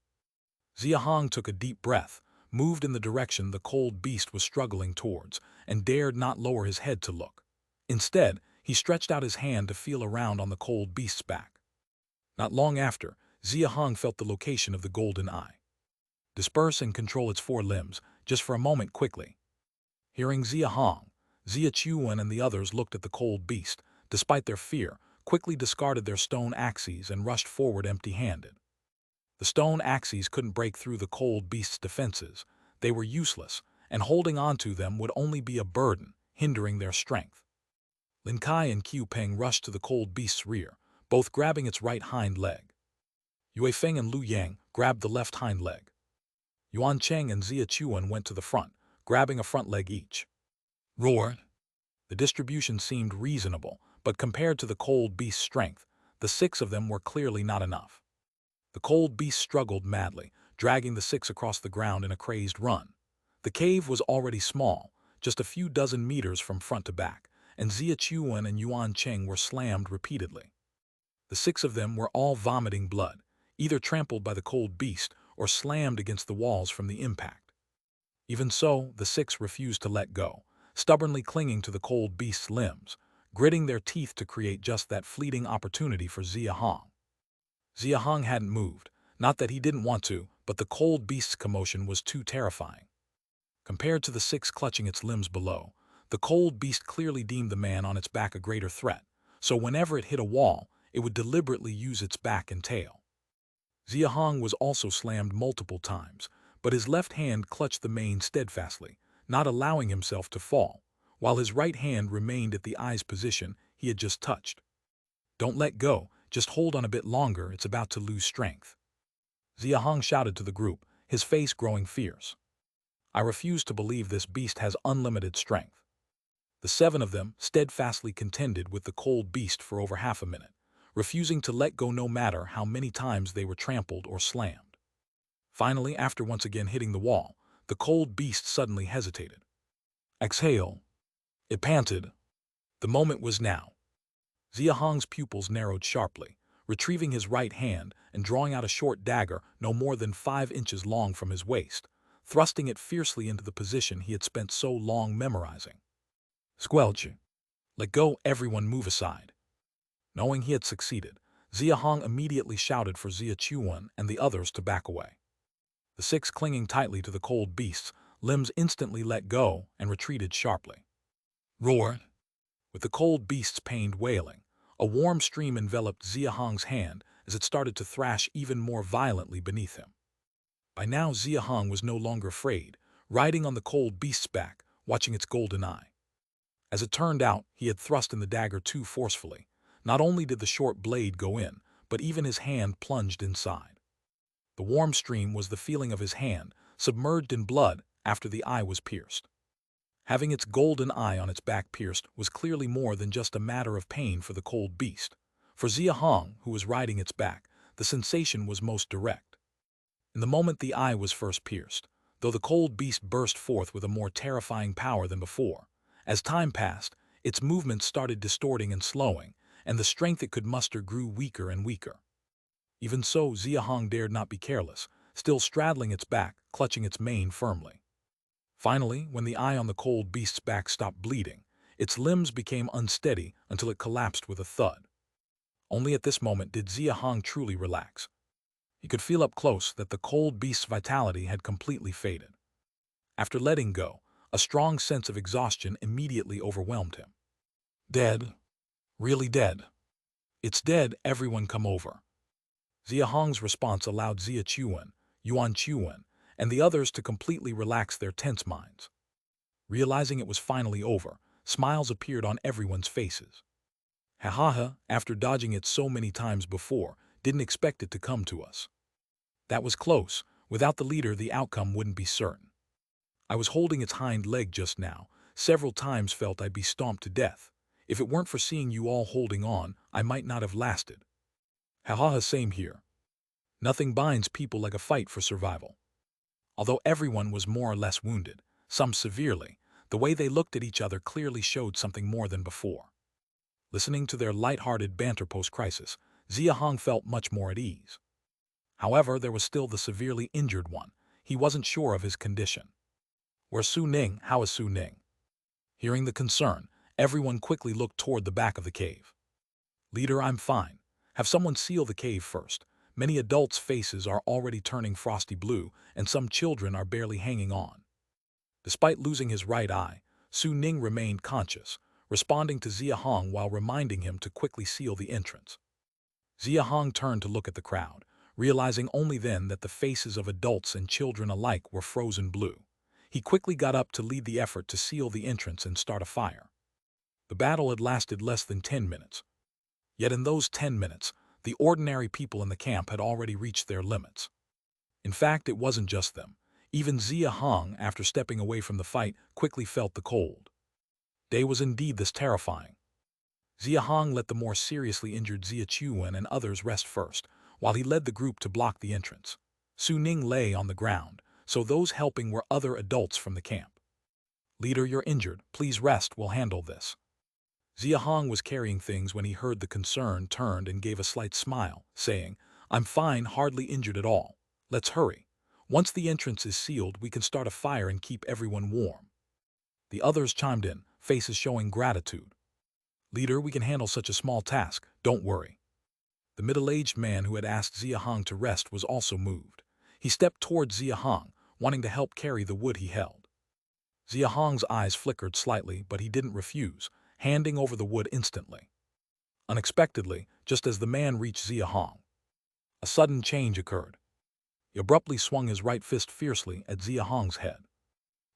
Xia Hong took a deep breath, moved in the direction the cold beast was struggling towards, and dared not lower his head to look. Instead, he stretched out his hand to feel around on the cold beast's back. Not long after, Xia Hong felt the location of the golden eye. Disperse and control its four limbs, just for a moment quickly. Hearing Xia Hong, Xia Chuan and the others looked at the cold beast, despite their fear, quickly discarded their stone axes and rushed forward empty-handed. The stone axes couldn't break through the cold beast's defenses. They were useless, and holding onto them would only be a burden, hindering their strength. Lin Kai and Qiu Peng rushed to the cold beast's rear, both grabbing its right hind leg. Yue Feng and Lu Yang grabbed the left hind leg. Yuan Cheng and Xia Chuan went to the front, grabbing a front leg each. Roar! The distribution seemed reasonable, but compared to the cold beast's strength, the 6 of them were clearly not enough. The cold beast struggled madly, dragging the 6 across the ground in a crazed run. The cave was already small, just a few dozen meters from front to back, and Xia Chuan and Yuan Cheng were slammed repeatedly. The 6 of them were all vomiting blood, either trampled by the cold beast or slammed against the walls from the impact. Even so, the 6 refused to let go, stubbornly clinging to the cold beast's limbs, gritting their teeth to create just that fleeting opportunity for Xia Hong. Xia Hong hadn't moved, not that he didn't want to, but the cold beast's commotion was too terrifying. Compared to the 6 clutching its limbs below, the cold beast clearly deemed the man on its back a greater threat, so whenever it hit a wall, it would deliberately use its back and tail. Xia Hong was also slammed multiple times, but his left hand clutched the mane steadfastly, not allowing himself to fall, while his right hand remained at the eye's position he had just touched. "Don't let go, just hold on a bit longer, it's about to lose strength," Xia Hong shouted to the group, his face growing fierce. "I refuse to believe this beast has unlimited strength." The 7 of them steadfastly contended with the cold beast for over half a minute, refusing to let go no matter how many times they were trampled or slammed. Finally, after once again hitting the wall, the cold beast suddenly hesitated. "Exhale," it panted. The moment was now. Xia Hong's pupils narrowed sharply, retrieving his right hand and drawing out a short dagger no more than 5 inches long from his waist, thrusting it fiercely into the position he had spent so long memorizing. "Squelch. Let go, everyone move aside." Knowing he had succeeded, Xia Hong immediately shouted for Xia Chuan and the others to back away. The 6 clinging tightly to the cold beast's limbs instantly let go and retreated sharply. "Roar!" With the cold beast's pained wailing, a warm stream enveloped Xia Hong's hand as it started to thrash even more violently beneath him. By now Xia Hong was no longer afraid, riding on the cold beast's back, watching its golden eye. As it turned out, he had thrust in the dagger too forcefully. Not only did the short blade go in, but even his hand plunged inside. The warm stream was the feeling of his hand, submerged in blood after the eye was pierced. Having its golden eye on its back pierced was clearly more than just a matter of pain for the cold beast. For Xia Hong, who was riding its back, the sensation was most direct. In the moment the eye was first pierced, though the cold beast burst forth with a more terrifying power than before. As time passed, its movements started distorting and slowing, and the strength it could muster grew weaker and weaker. Even so, Xia Hong dared not be careless, still straddling its back, clutching its mane firmly. Finally, when the eye on the cold beast's back stopped bleeding, its limbs became unsteady until it collapsed with a thud. Only at this moment did Xia Hong truly relax. He could feel up close that the cold beast's vitality had completely faded. After letting go, a strong sense of exhaustion immediately overwhelmed him. "Dead. Really dead. It's dead, everyone come over." Xia Hong's response allowed Xia Chuan, Yuan Chuan, and the others to completely relax their tense minds. Realizing it was finally over, smiles appeared on everyone's faces. "Ha ha ha, after dodging it so many times before, didn't expect it to come to us. That was close. Without the leader, the outcome wouldn't be certain. I was holding its hind leg just now, several times felt I'd be stomped to death. If it weren't for seeing you all holding on, I might not have lasted. Ha ha ha, same here. Nothing binds people like a fight for survival." Although everyone was more or less wounded, some severely, the way they looked at each other clearly showed something more than before. Listening to their light-hearted banter post-crisis, Xia Hong felt much more at ease. However, there was still the severely injured one. He wasn't sure of his condition. "Where's Su Ning? How is Su Ning?" Hearing the concern, everyone quickly looked toward the back of the cave. "Leader, I'm fine. Have someone seal the cave first. Many adults' faces are already turning frosty blue, and some children are barely hanging on." Despite losing his right eye, Su Ning remained conscious, responding to Xia Hong while reminding him to quickly seal the entrance. Xia Hong turned to look at the crowd, realizing only then that the faces of adults and children alike were frozen blue. He quickly got up to lead the effort to seal the entrance and start a fire. The battle had lasted less than 10 minutes. Yet in those 10 minutes, the ordinary people in the camp had already reached their limits. In fact, it wasn't just them. Even Xia Hong, after stepping away from the fight, quickly felt the cold. Day was indeed this terrifying. Xia Hong let the more seriously injured Xia Chuan and others rest first, while he led the group to block the entrance. Su Ning lay on the ground, so those helping were other adults from the camp. "Leader, you're injured. Please rest, we'll handle this." Xia Hong was carrying things when he heard the concern, turned and gave a slight smile, saying, "I'm fine, hardly injured at all. Let's hurry. Once the entrance is sealed, we can start a fire and keep everyone warm." The others chimed in, faces showing gratitude. "Leader, we can handle such a small task, don't worry." The middle-aged man who had asked Xia Hong to rest was also moved. He stepped towards Xia Hong, wanting to help carry the wood he held. Xia Hong's eyes flickered slightly, but he didn't refuse, handing over the wood instantly. Unexpectedly, just as the man reached Xia Hong, a sudden change occurred. He abruptly swung his right fist fiercely at Xia Hong's head.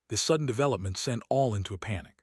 This sudden development sent all into a panic.